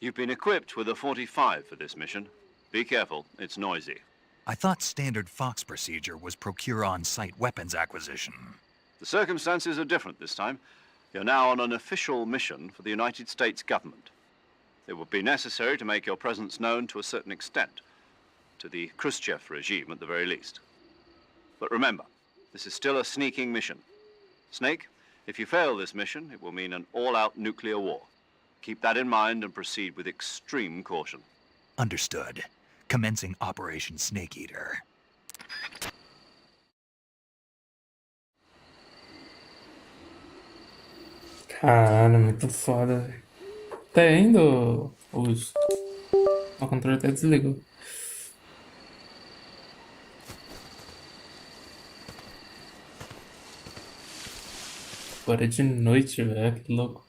Speaker 2: You've been equipped with a 45 for this mission. Be careful, it's noisy.
Speaker 1: I thought standard Fox procedure was procure on-site weapons acquisition.
Speaker 2: The circumstances are different this time. You're now on an official mission for the United States government. It would be necessary to make your presence known to a certain extent, to the Khrushchev regime at the very least. But remember, this is still a sneaking mission. Snake, if you fail this mission, it will mean an all-out nuclear war. Keep that in mind and proceed with extreme caution.
Speaker 1: Understood. Commencing Operation Snake Eater.
Speaker 5: Caralho, muito foda, velho. Tá indo os... O controle até desligou. Agora é de noite, velho. Que louco.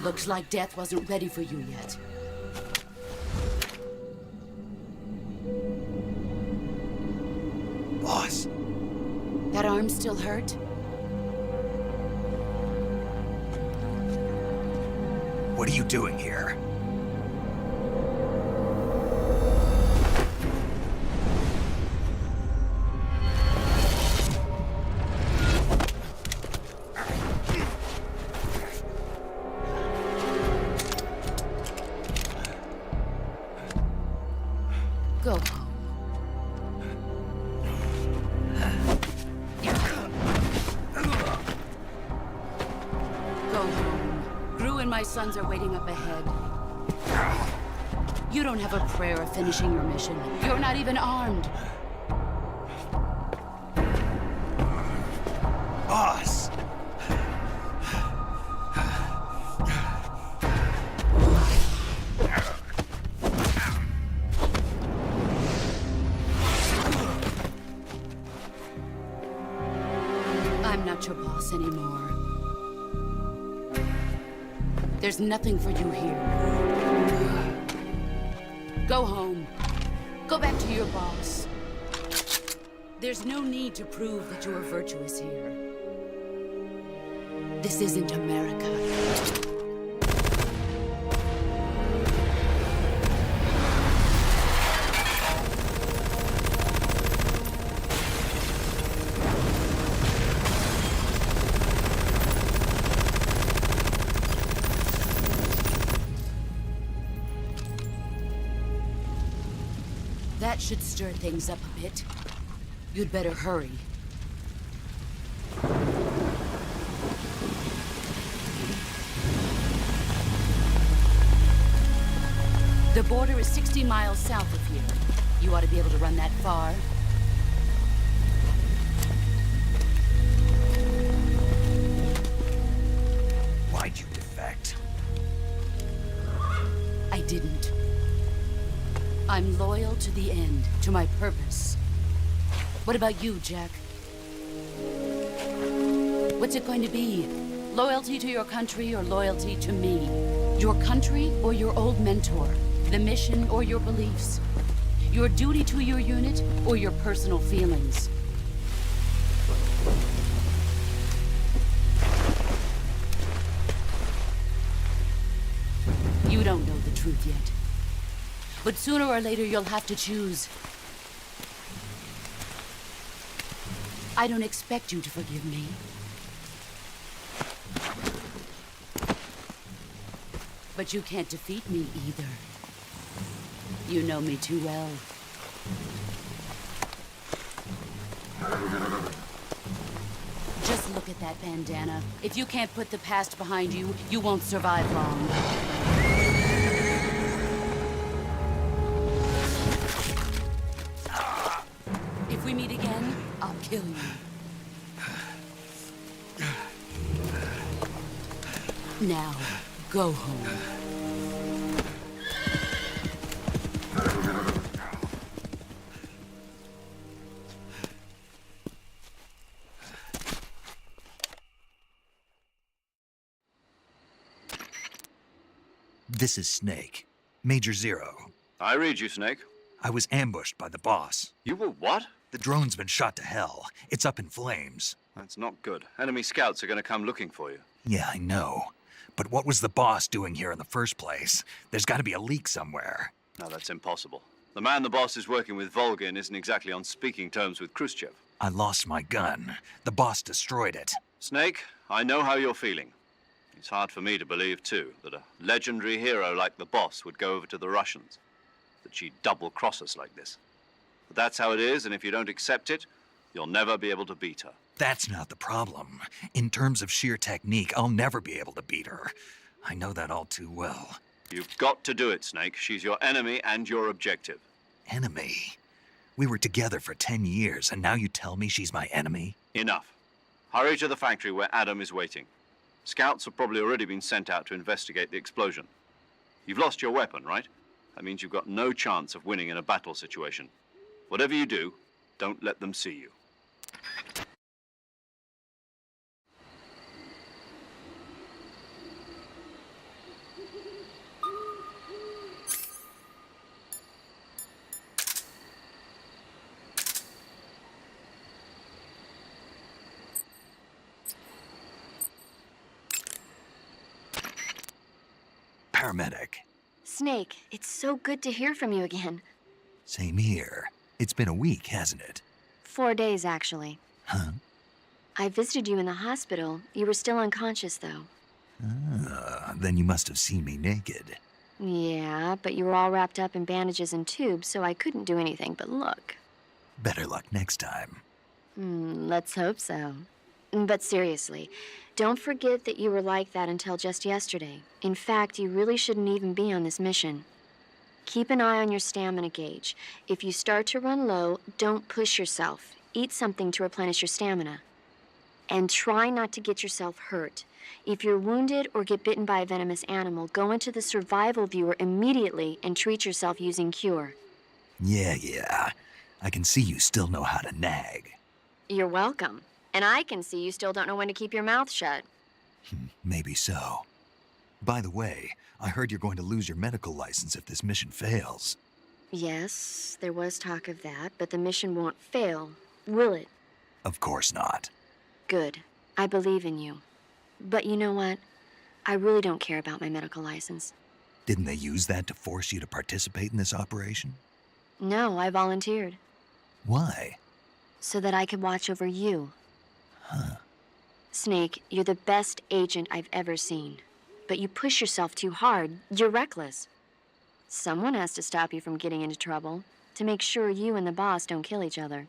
Speaker 8: Looks like death wasn't ready for you yet.
Speaker 1: Boss.
Speaker 8: That arm still hurt?
Speaker 1: What are you doing here?
Speaker 8: Go home. Go home. Gru and my sons are waiting up ahead. You don't have a prayer of finishing your mission. You're not even armed.
Speaker 1: Boss!
Speaker 8: I'm not your boss anymore. There's nothing for you here. Go home. Go back to your boss. There's no need to prove that you are virtuous here. This isn't America. That should stir things up a bit. You'd better hurry. The border is 60 miles south of here. You ought to be able to run that far.
Speaker 1: Why'd you defect?
Speaker 8: I didn't. I'm loyal to the end, to my purpose. What about you, Jack? What's it going to be? Loyalty to your country or loyalty to me? Your country or your old mentor? The mission or your beliefs? Your duty to your unit or your personal feelings? You don't know the truth yet. But sooner or later, you'll have to choose. I don't expect you to forgive me. But you can't defeat me either. You know me too well. Just look at that bandana. If you can't put the past behind you, you won't survive long. If we meet again, I'll kill you. Now, go home.
Speaker 1: This is Snake. Major Zero.
Speaker 2: I read you, Snake.
Speaker 1: I was ambushed by the boss.
Speaker 2: You were what?
Speaker 1: The drone's been shot to hell. It's up in flames.
Speaker 2: That's not good. Enemy scouts are going to come looking for you.
Speaker 1: Yeah, I know. But what was the boss doing here in the first place? There's got to be a leak somewhere.
Speaker 2: No, that's impossible. The man the boss is working with, Volgin, isn't exactly on speaking terms with Khrushchev.
Speaker 1: I lost my gun. The boss destroyed it.
Speaker 2: Snake, I know how you're feeling. It's hard for me to believe, too, that a legendary hero like the boss would go over to the Russians. That she'd double-cross us like this. But that's how it is, and if you don't accept it, you'll never be able to beat her.
Speaker 1: That's not the problem. In terms of sheer technique, I'll never be able to beat her. I know that all too well.
Speaker 2: You've got to do it, Snake. She's your enemy and your objective.
Speaker 1: Enemy? We were together for 10 years, and now you tell me she's my enemy?
Speaker 2: Enough. Hurry to the factory where Adam is waiting. Scouts have probably already been sent out to investigate the explosion. You've lost your weapon, right? That means you've got no chance of winning in a battle situation. Whatever you do, don't let them see you.
Speaker 1: paramedic.
Speaker 7: Snake, it's so good to hear from you again.
Speaker 1: Same here. It's been a week, hasn't it?
Speaker 7: 4 days, actually.
Speaker 1: Huh?
Speaker 7: I visited you in the hospital. You were still unconscious, though.
Speaker 1: Then you must have seen me naked.
Speaker 7: Yeah, but you were all wrapped up in bandages and tubes, so I couldn't do anything but look.
Speaker 1: Better luck next time.
Speaker 7: Let's hope so. But seriously, don't forget that you were like that until just yesterday. In fact, you really shouldn't even be on this mission. Keep an eye on your stamina gauge. If you start to run low, don't push yourself. Eat something to replenish your stamina. And try not to get yourself hurt. If you're wounded or get bitten by a venomous animal, go into the survival viewer immediately and treat yourself using Cure.
Speaker 1: Yeah. I can see you still know how to nag.
Speaker 7: You're welcome. And I can see you still don't know when to keep your mouth shut.
Speaker 1: Maybe so. By the way, I heard you're going to lose your medical license if this mission fails.
Speaker 7: Yes, there was talk of that, but the mission won't fail, will it?
Speaker 1: Of course not.
Speaker 7: Good. I believe in you. But you know what? I really don't care about my medical license.
Speaker 1: Didn't they use that to force you to participate in this operation?
Speaker 7: No, I volunteered.
Speaker 1: Why?
Speaker 7: So that I could watch over you.
Speaker 1: Huh.
Speaker 7: Snake, you're the best agent I've ever seen. But you push yourself too hard. You're reckless. Someone has to stop you from getting into trouble, to make sure you and the boss don't kill each other.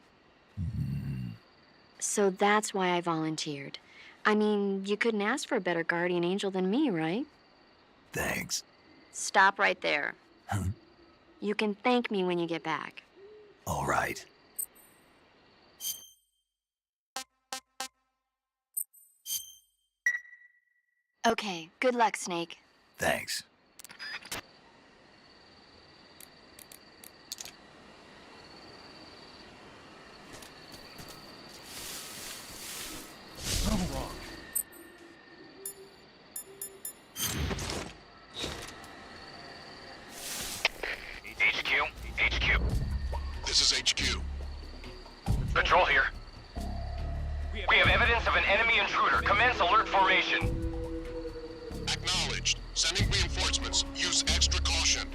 Speaker 7: So that's why I volunteered. I mean, you couldn't ask for a better guardian angel than me, right?
Speaker 1: Thanks.
Speaker 7: Stop right there.
Speaker 1: Huh?
Speaker 7: You can thank me when you get back.
Speaker 1: All right.
Speaker 7: Okay, good luck, Snake.
Speaker 1: Thanks.
Speaker 18: HQ.
Speaker 12: This is HQ.
Speaker 18: Patrol here. We have evidence of an enemy intruder. Commence alert formation.
Speaker 12: Acknowledged. Sending reinforcements. Use extra caution.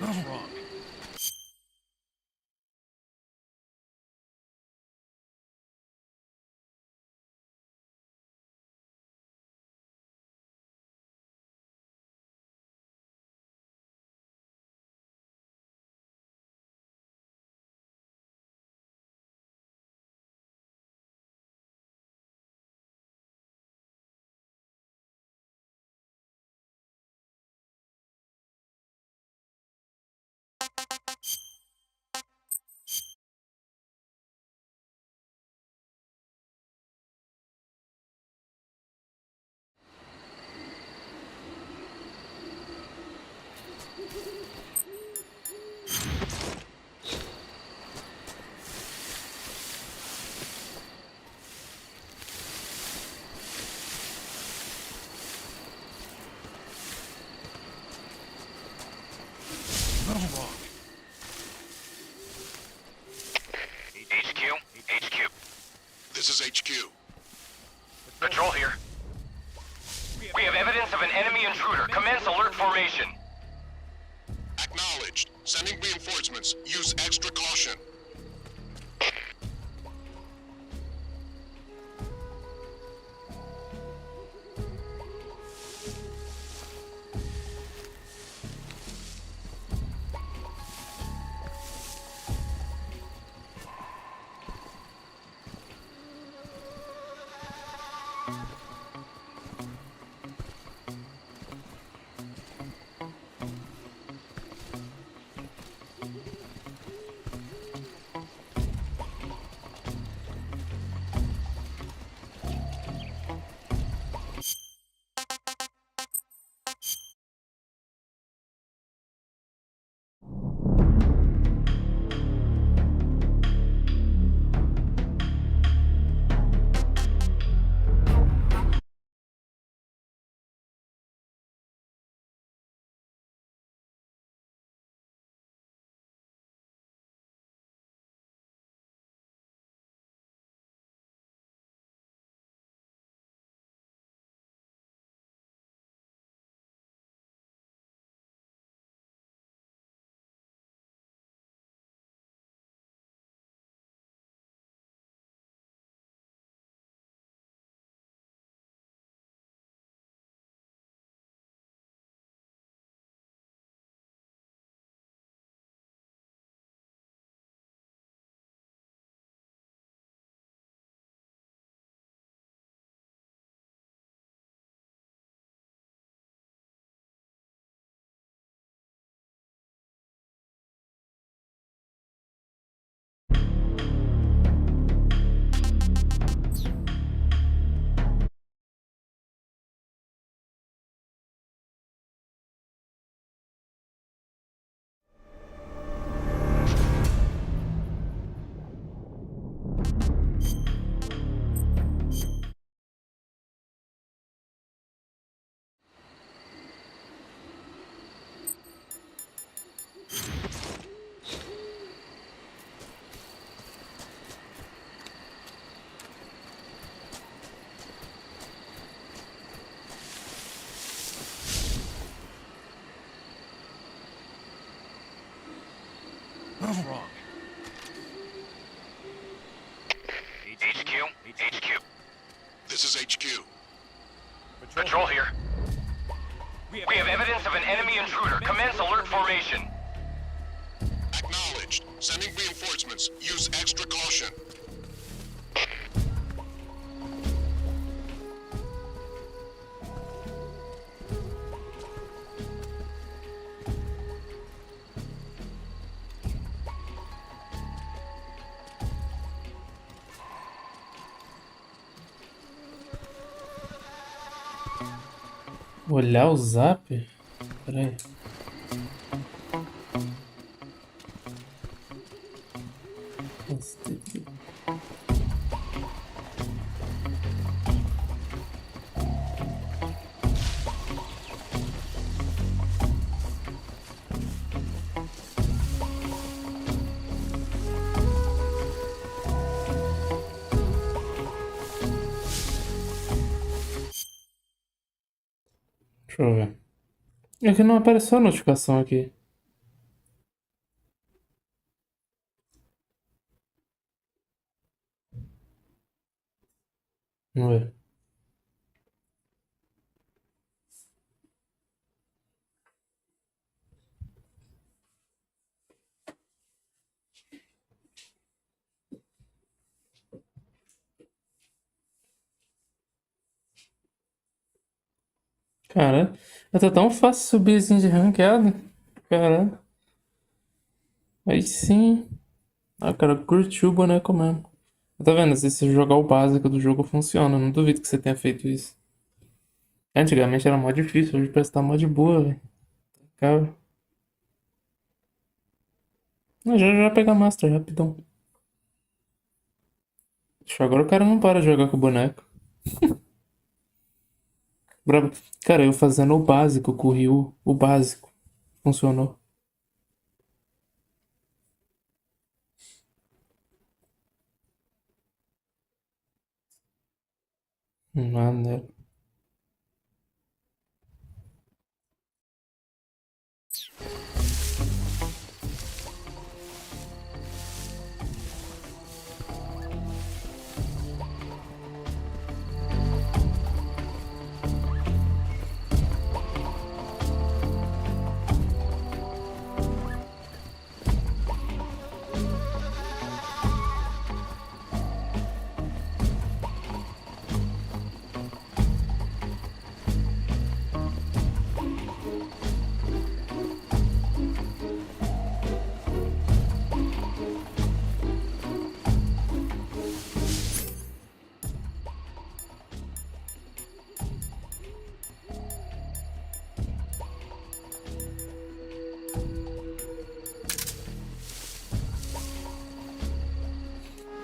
Speaker 10: Wrong.
Speaker 18: HQ.
Speaker 12: This is HQ.
Speaker 18: Patrol here. We have evidence of an enemy intruder. Commence alert formation.
Speaker 12: Acknowledged. Sending reinforcements. Use extra caution.
Speaker 10: What's wrong?
Speaker 18: HQ.
Speaker 12: This is HQ.
Speaker 18: Patrol here. We have evidence of an enemy intruder. Commence alert formation.
Speaker 12: Acknowledged. Sending reinforcements. Use extra caution.
Speaker 5: Olhar o zap? Pera aí. Deixa eu ver. É que não apareceu a notificação aqui. Vamos ver. Cara, tá tão fácil subir assim de ranqueada. Cara. Aí sim. Ah, o cara curtiu o boneco mesmo. Tá vendo? Se você jogar o básico do jogo funciona. Não duvido que você tenha feito isso. Antigamente era mó difícil, hoje parece que tá mó de boa, velho. Cara. Já pegar Master rapidão. Agora o cara não para de jogar com o boneco. Brabo. Cara, eu fazendo o básico com o Ryu, o básico. Funcionou. Maneiro.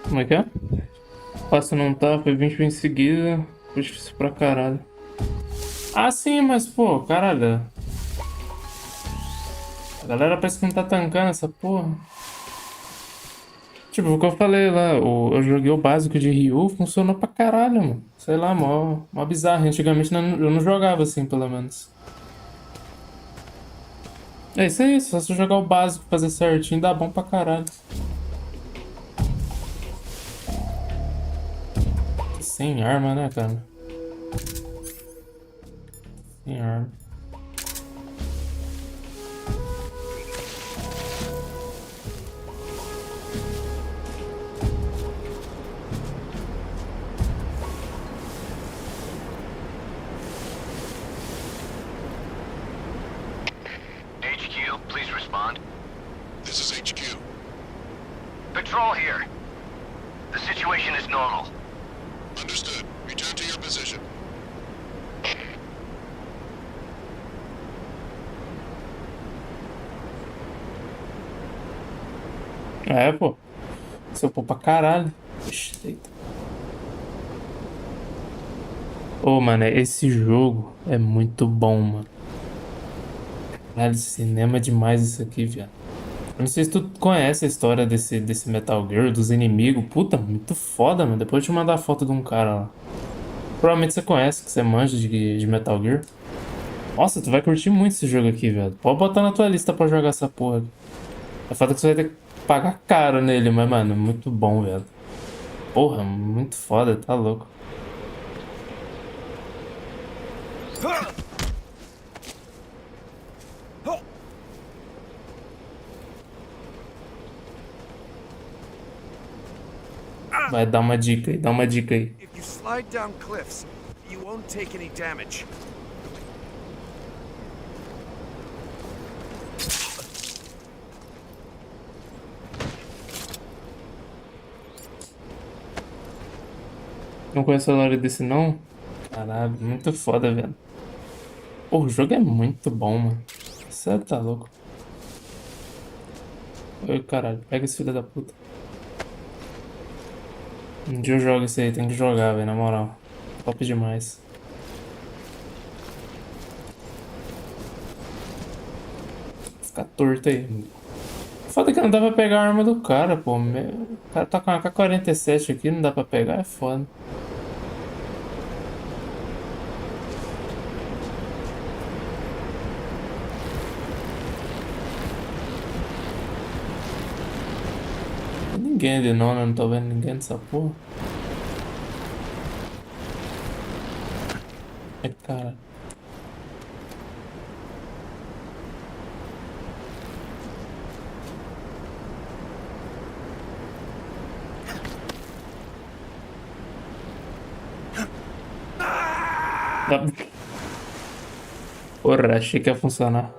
Speaker 5: Como é que é? Passa não tá, foi 20 em seguida. Foi difícil pra caralho. Ah, sim, mas pô, caralho. A galera parece que não tá tancando essa porra. Tipo, o que eu falei lá, eu joguei o básico de Ryu, funcionou pra caralho, mano. Sei lá, mó bizarro. Antigamente eu não jogava assim, pelo menos. É isso aí, só se jogar o básico, fazer certinho, dá bom pra caralho. Sem arma, né, cara? Sem arma.
Speaker 18: HQ, please respond.
Speaker 12: This is HQ.
Speaker 18: Patrol here. The situation is normal.
Speaker 12: Understood. Return to your position.
Speaker 5: É, pô. Seu pô pra caralho. Ixi, eita. Ô, mano, esse jogo é muito bom, mano. Caralho, cinema é demais isso aqui, viado. Eu não sei se tu conhece a história desse Metal Gear, dos inimigos. Puta, muito foda, mano. Depois eu te mandar a foto de um cara lá. Provavelmente você conhece, que você manja de Metal Gear. Nossa, tu vai curtir muito esse jogo aqui, velho. Pode botar na tua lista pra jogar essa porra. É foda que você vai ter que pagar caro nele, mas, mano, muito bom, velho. Porra, muito foda, tá louco. Vai, dá uma dica aí, dá uma dica aí.
Speaker 19: If you slide down cliffs, you won't take any damage.
Speaker 5: Não conheço a lore desse não? Caralho, muito foda, velho. Pô, o jogo é muito bom, mano. Você tá louco. Oi, caralho, pega esse filho da puta. Um dia eu jogo isso aí, tem que jogar, velho, na moral. Top demais. Fica torto aí. Foda que não dá pra pegar a arma do cara, pô. O cara tá com uma K-47 aqui, não dá pra pegar, é foda. Ninguém ali não, né? Não tô vendo ninguém nessa porra. É, cara. Porra, achei que ia funcionar.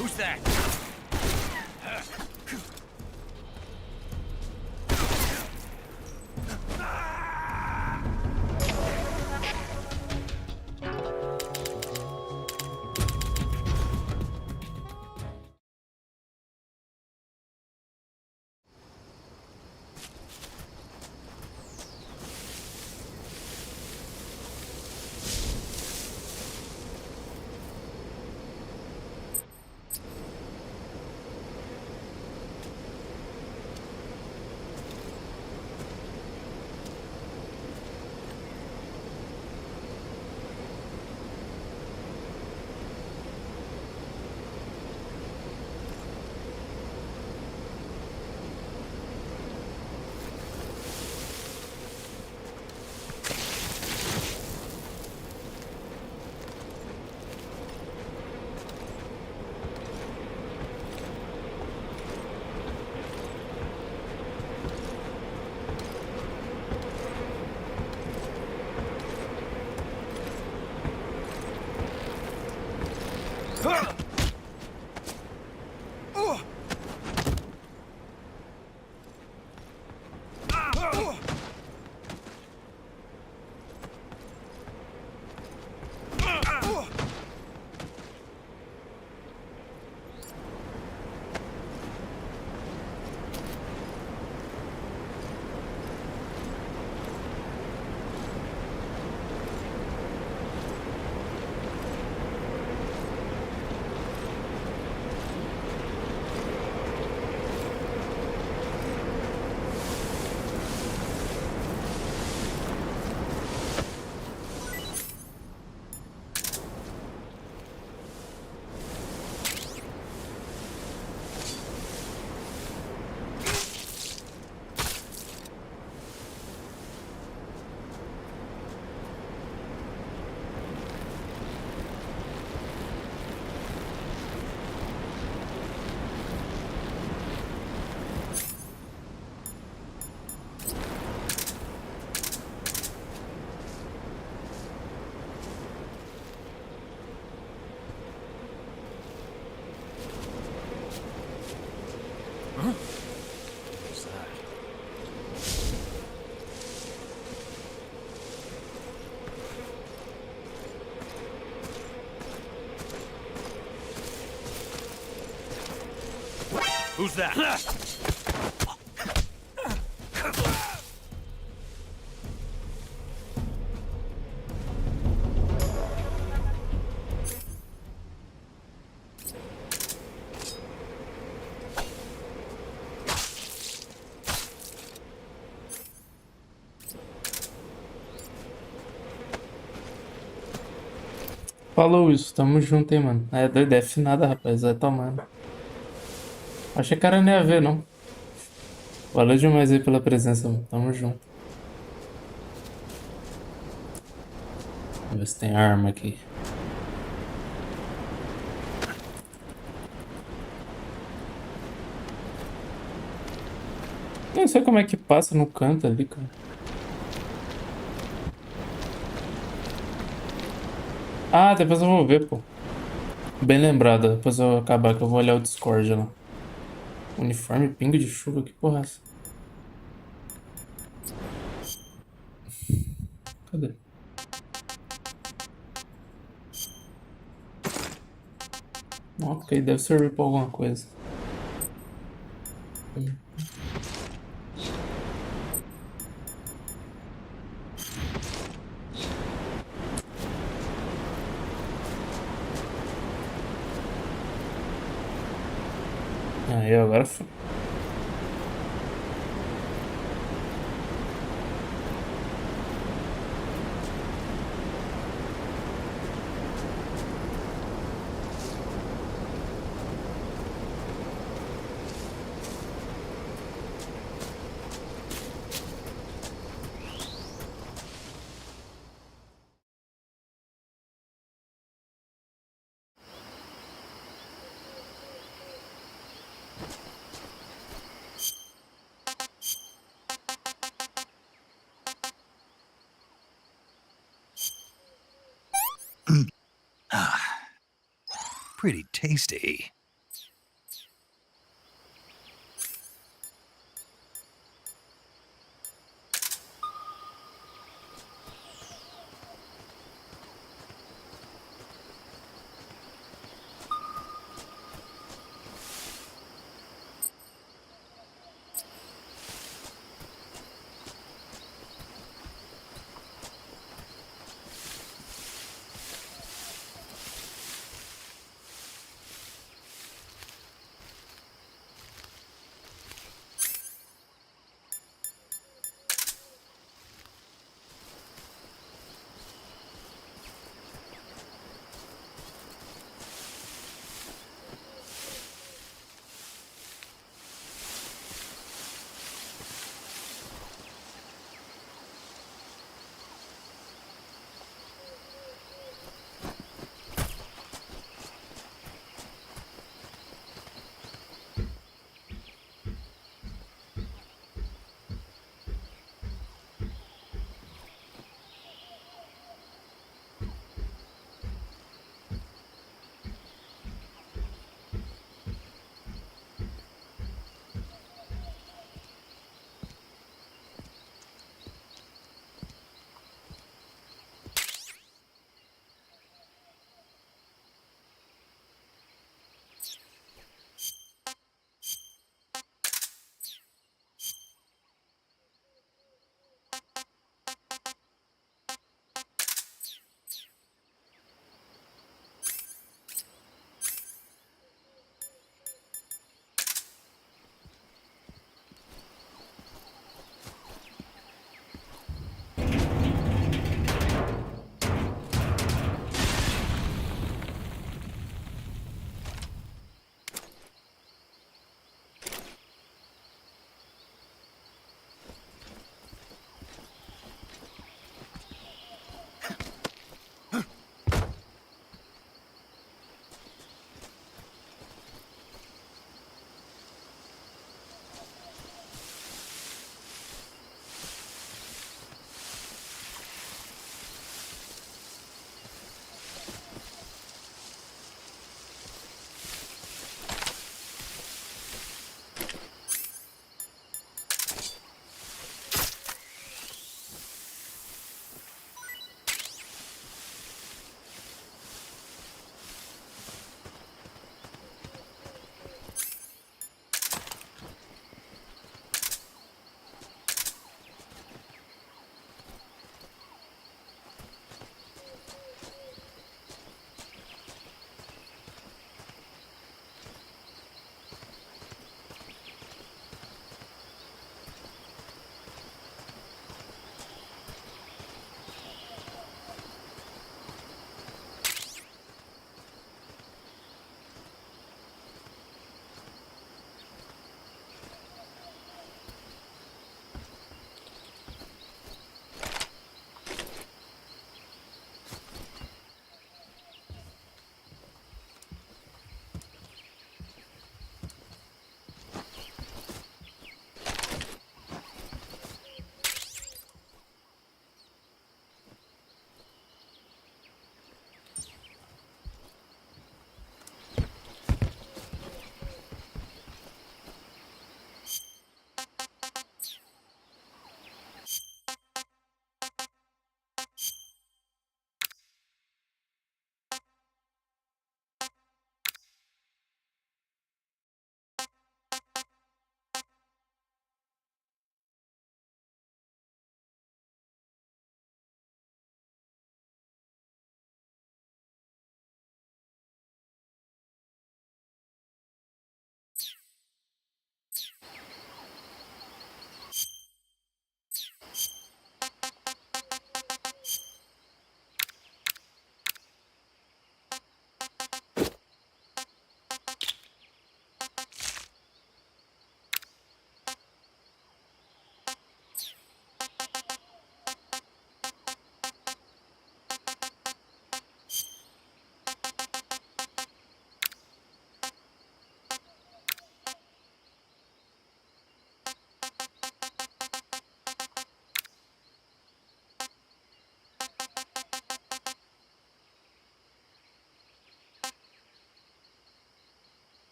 Speaker 10: Who's that? Who's that?
Speaker 5: Falou isso, tamo junto, hein, mano. É doido, é nada, rapaz, vai tomando. Achei que era nem a ver, não. Valeu demais aí pela presença, mano. Tamo junto. Vamos ver se tem arma aqui. Eu não sei como é que passa no canto ali, cara. Ah, depois eu vou ver, pô. Bem lembrado, depois eu acabar que eu vou olhar o Discord lá. Uniforme, pingo de chuva, que porra é essa? Cadê? Ok, deve servir pra alguma coisa. Aí, agora foi.
Speaker 1: Pretty tasty.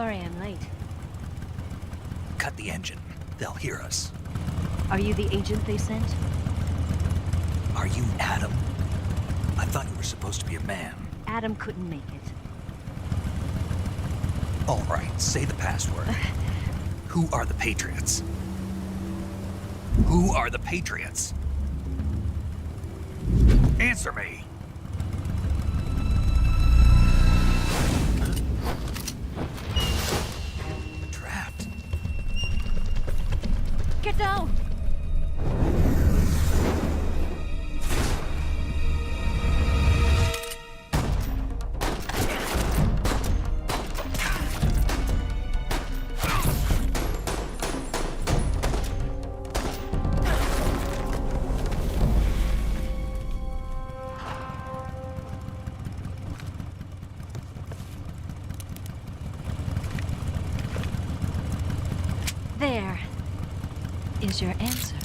Speaker 20: Sorry I'm late.
Speaker 1: Cut the engine. They'll hear us.
Speaker 20: Are you the agent they sent?
Speaker 1: Are you Adam? I thought you were supposed to be a man.
Speaker 20: Adam couldn't make it.
Speaker 1: All right, say the password. Who are the Patriots? Who are the Patriots? Answer me! Trapped.
Speaker 20: Get down! There is your answer.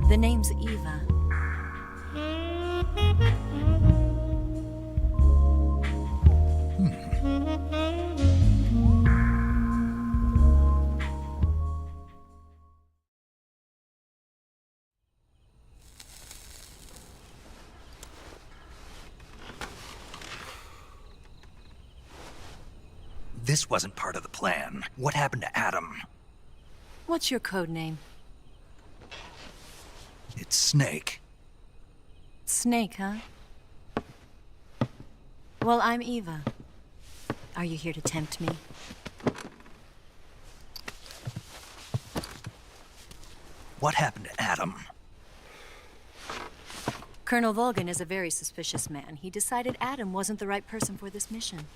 Speaker 20: The name's Eva.
Speaker 1: This wasn't part of the plan. What happened to Adam?
Speaker 20: What's your code name?
Speaker 1: It's Snake.
Speaker 20: Snake, huh? Well, I'm Eva. Are you here to tempt me?
Speaker 1: What happened to Adam?
Speaker 20: Colonel Volgan is a very suspicious man. He decided Adam wasn't the right person for this mission.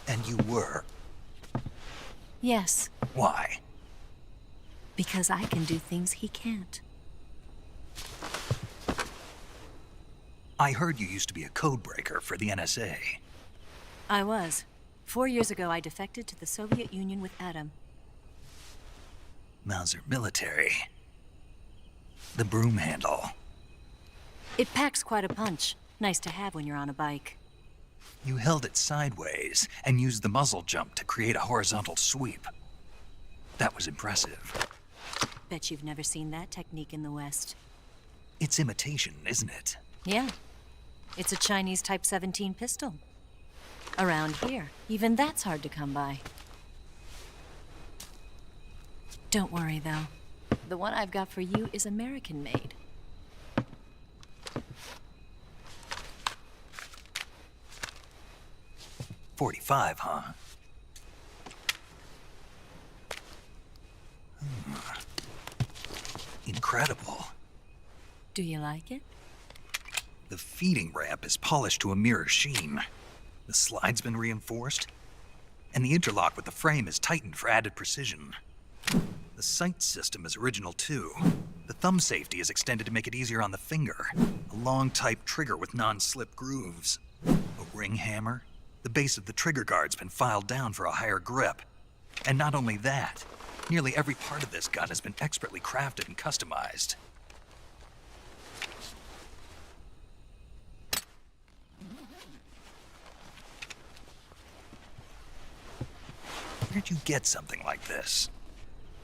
Speaker 1: And you were?
Speaker 20: Yes.
Speaker 1: Why?
Speaker 20: Because I can do things he can't.
Speaker 1: I heard you used to be a code breaker for the NSA.
Speaker 20: I was. 4 years ago, I defected to the Soviet Union with Adam.
Speaker 1: Mauser military. The broom handle.
Speaker 20: It packs quite a punch. Nice to have when you're on a bike.
Speaker 1: You held it sideways and used the muzzle jump to create a horizontal sweep. That was impressive.
Speaker 20: Bet you've never seen that technique in the West.
Speaker 1: It's imitation, isn't it?
Speaker 20: Yeah. It's a Chinese Type 17 pistol. Around here, even that's hard to come by. Don't worry, though. The one I've got for you is American-made.
Speaker 1: .45, huh? Incredible.
Speaker 20: Do you like it?
Speaker 1: The feeding ramp is polished to a mirror sheen. The slide's been reinforced, and the interlock with the frame is tightened for added precision. The sight system is original too. The thumb safety is extended to make it easier on the finger. A long type trigger with non-slip grooves. A ring hammer. The base of the trigger guard's been filed down for a higher grip. And not only that, nearly every part of this gun has been expertly crafted and customized. Where'd you get something like this?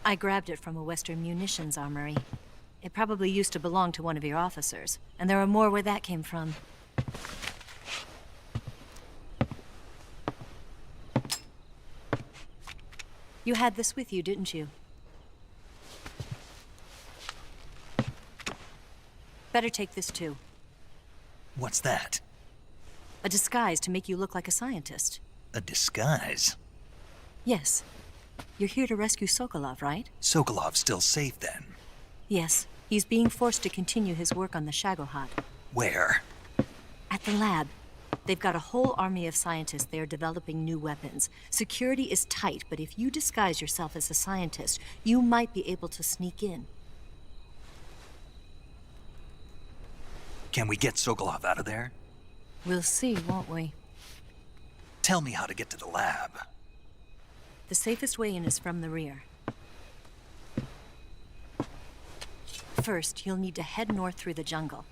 Speaker 20: I grabbed it from a Western munitions armory. It probably used to belong to one of your officers, and there are more where that came from. You had this with you, didn't you? Better take this too.
Speaker 1: What's that?
Speaker 20: A disguise to make you look like a scientist.
Speaker 1: A disguise?
Speaker 20: Yes. You're here to rescue Sokolov, right?
Speaker 1: Sokolov's still safe then?
Speaker 20: Yes. He's being forced to continue his work on the Shagohod.
Speaker 1: Where?
Speaker 20: At the lab. They've got a whole army of scientists there developing new weapons. Security is tight, but if you disguise yourself as a scientist, you might be able to sneak in.
Speaker 1: Can we get Sokolov out of there?
Speaker 20: We'll see, won't we?
Speaker 1: Tell me how to get to the lab.
Speaker 20: The safest way in is from the rear. First, you'll need to head north through the jungle.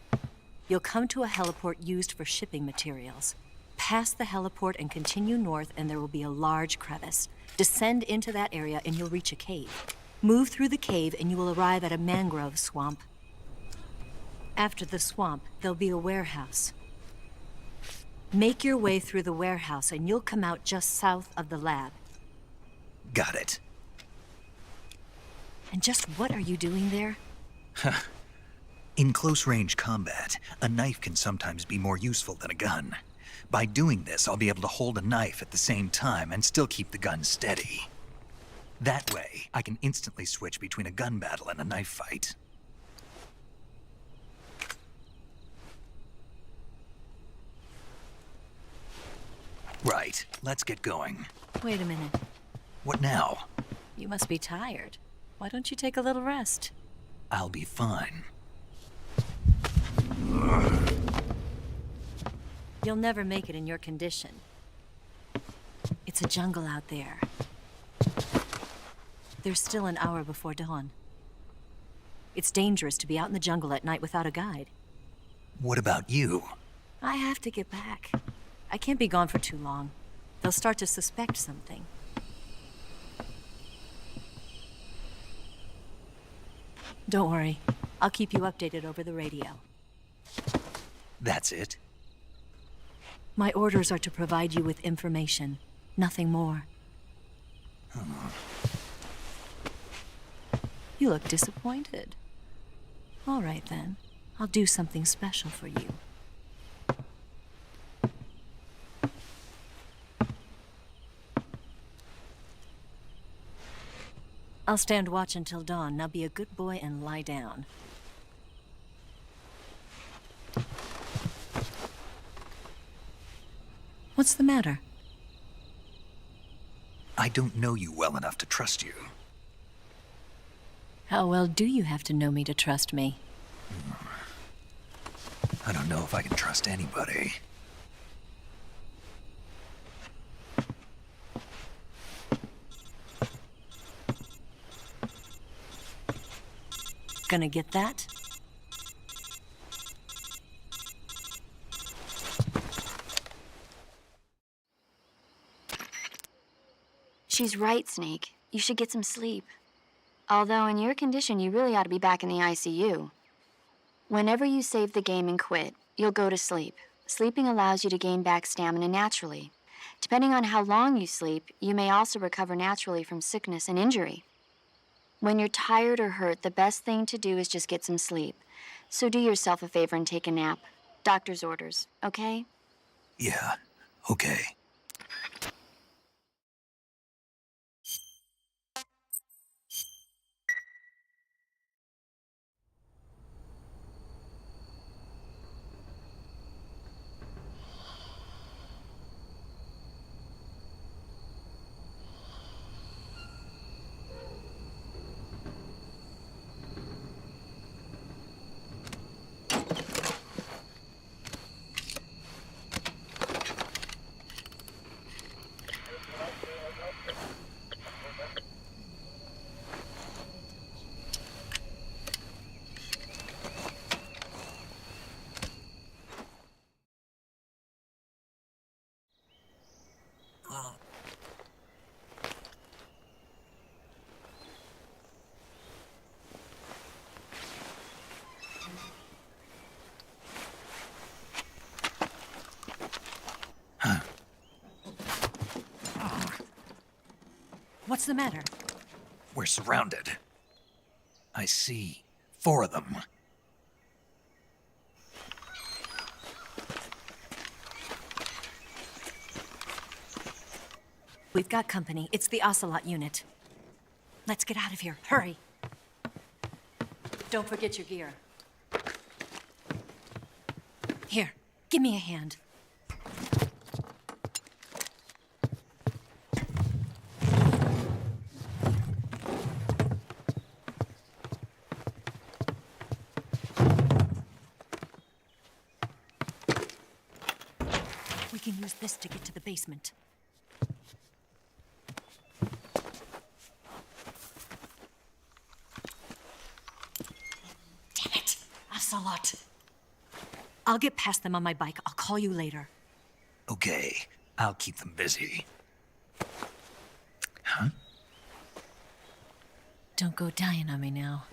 Speaker 20: You'll come to a heliport used for shipping materials. Pass the heliport and continue north, and there will be a large crevice. Descend into that area and you'll reach a cave. Move through the cave and you will arrive at a mangrove swamp. After the swamp, there'll be a warehouse. Make your way through the warehouse and you'll come out just south of the lab.
Speaker 1: Got it.
Speaker 20: And just what are you doing there?
Speaker 1: In close-range combat, a knife can sometimes be more useful than a gun. By doing this, I'll be able to hold a knife at the same time and still keep the gun steady. That way, I can instantly switch between a gun battle and a knife fight. Right, let's get going.
Speaker 20: Wait a minute.
Speaker 1: What now?
Speaker 20: You must be tired. Why don't you take a little rest?
Speaker 1: I'll be fine.
Speaker 20: You'll never make it in your condition. It's a jungle out there. There's still an hour before dawn. It's dangerous to be out in the jungle at night without a guide.
Speaker 1: What about you?
Speaker 20: I have to get back. I can't be gone for too long. They'll start to suspect something. Don't worry. I'll keep you updated over the radio.
Speaker 1: That's it?
Speaker 20: My orders are to provide you with information. Nothing more. You look disappointed. All right, then. I'll do something special for you. I'll stand watch until dawn. Now be a good boy and lie down. What's the matter?
Speaker 1: I don't know you well enough to trust you.
Speaker 20: How well do you have to know me to trust me?
Speaker 1: I don't know if I can trust anybody.
Speaker 20: Gonna get that?
Speaker 7: She's right, Snake. You should get some sleep. Although in your condition, you really ought to be back in the ICU. Whenever you save the game and quit, you'll go to sleep. Sleeping allows you to gain back stamina naturally. Depending on how long you sleep, you may also recover naturally from sickness and injury. When you're tired or hurt, the best thing to do is just get some sleep. So do yourself a favor and take a nap. Doctor's orders, okay?
Speaker 1: Yeah, okay.
Speaker 20: What's the matter?
Speaker 1: We're surrounded. I see 4 of them.
Speaker 20: We've got company. It's the Ocelot unit. Let's get out of here. Hurry. Don't forget your gear. Here, give me a hand. We can use this to get to the basement. Damn it! Ocelot! I'll get past them on my bike. I'll call you later.
Speaker 1: Okay, I'll keep them busy. Huh?
Speaker 20: Don't go dying on me now.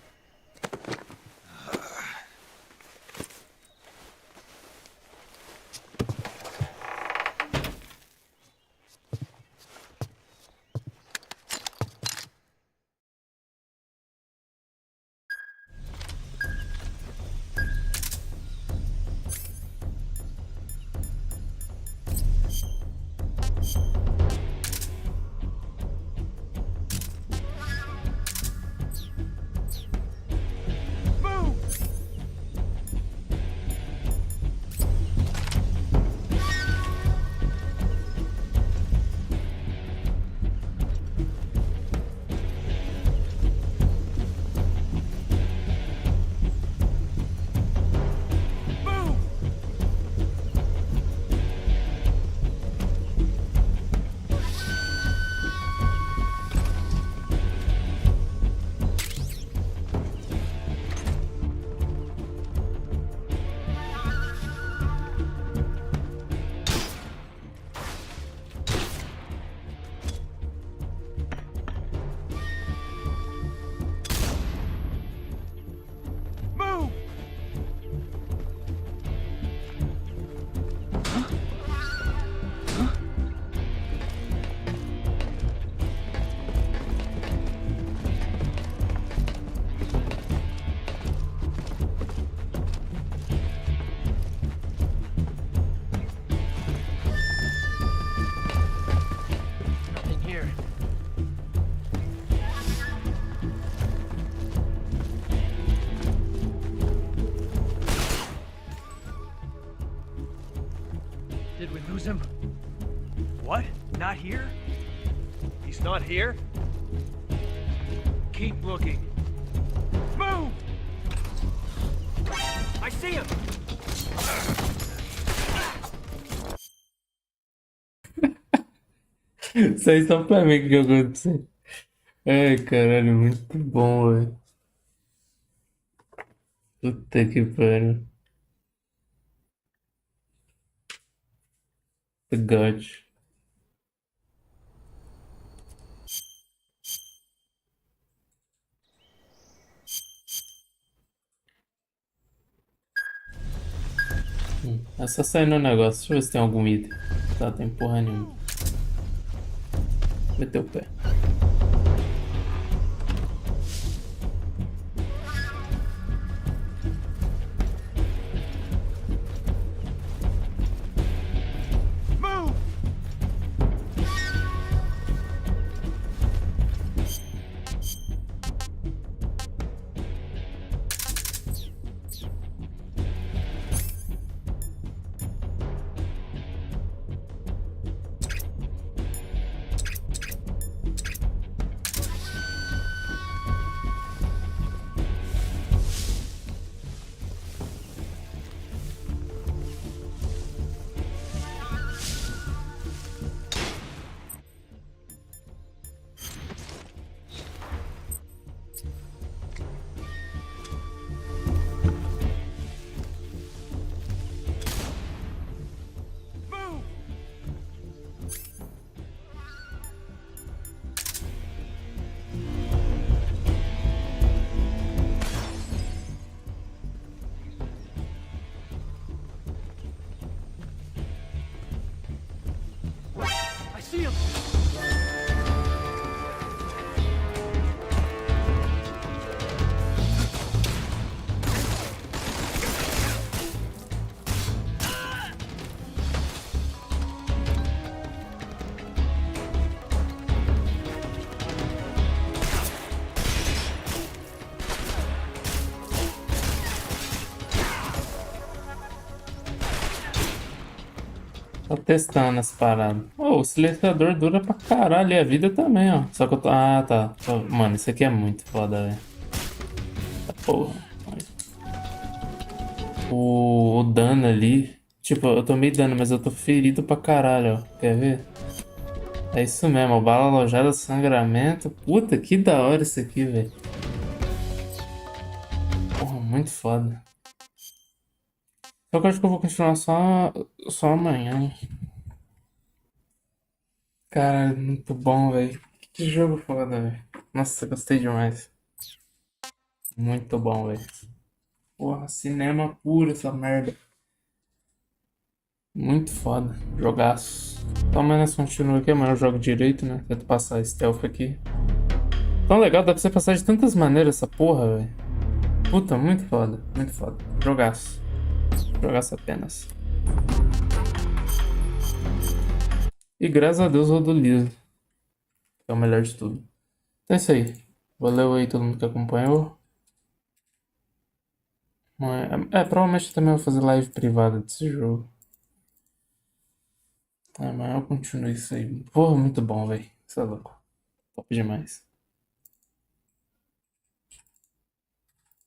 Speaker 16: Did we lose him? What? Not here? He's not here? Keep looking. Move! I see him!
Speaker 5: Isso aí só pra ver o que aconteceu. Ai, caralho, muito bom, velho. Puta que pariu. God. É só sair no negócio. Deixa eu ver se tem algum item. Tá, tem porra nenhuma. Meteu o pé.
Speaker 16: See him!
Speaker 5: Tô testando as paradas. Oh, o silenciador dura pra caralho e a vida também, ó. Só que eu tô... Ah, tá. Mano, isso aqui é muito foda, velho. Porra. O dano ali, Tipo, eu tomei dano, mas eu tô ferido pra caralho, ó. Quer ver? É isso mesmo, bala alojada, sangramento. Puta, que da hora isso aqui, velho. Porra, muito foda. Só que eu acho que eu vou continuar só amanhã. Cara, muito bom, velho. Que jogo foda, velho. Nossa, gostei demais. Muito bom, velho. Porra, cinema puro essa merda. Muito foda. Jogaço. Então, mas nós continua aqui, amanhã eu jogo direito, né? Tento passar stealth aqui. Tão legal, dá pra você passar de tantas maneiras essa porra, velho. Puta, muito foda. Muito foda. Jogaço. Jogaço apenas. E graças a Deus rodou liso. É o melhor de tudo. Então é isso aí. Valeu aí todo mundo que acompanhou. Provavelmente também vou fazer live privada desse jogo. Amanhã eu continuo isso aí. Porra, muito bom, velho. Isso é louco. Top demais.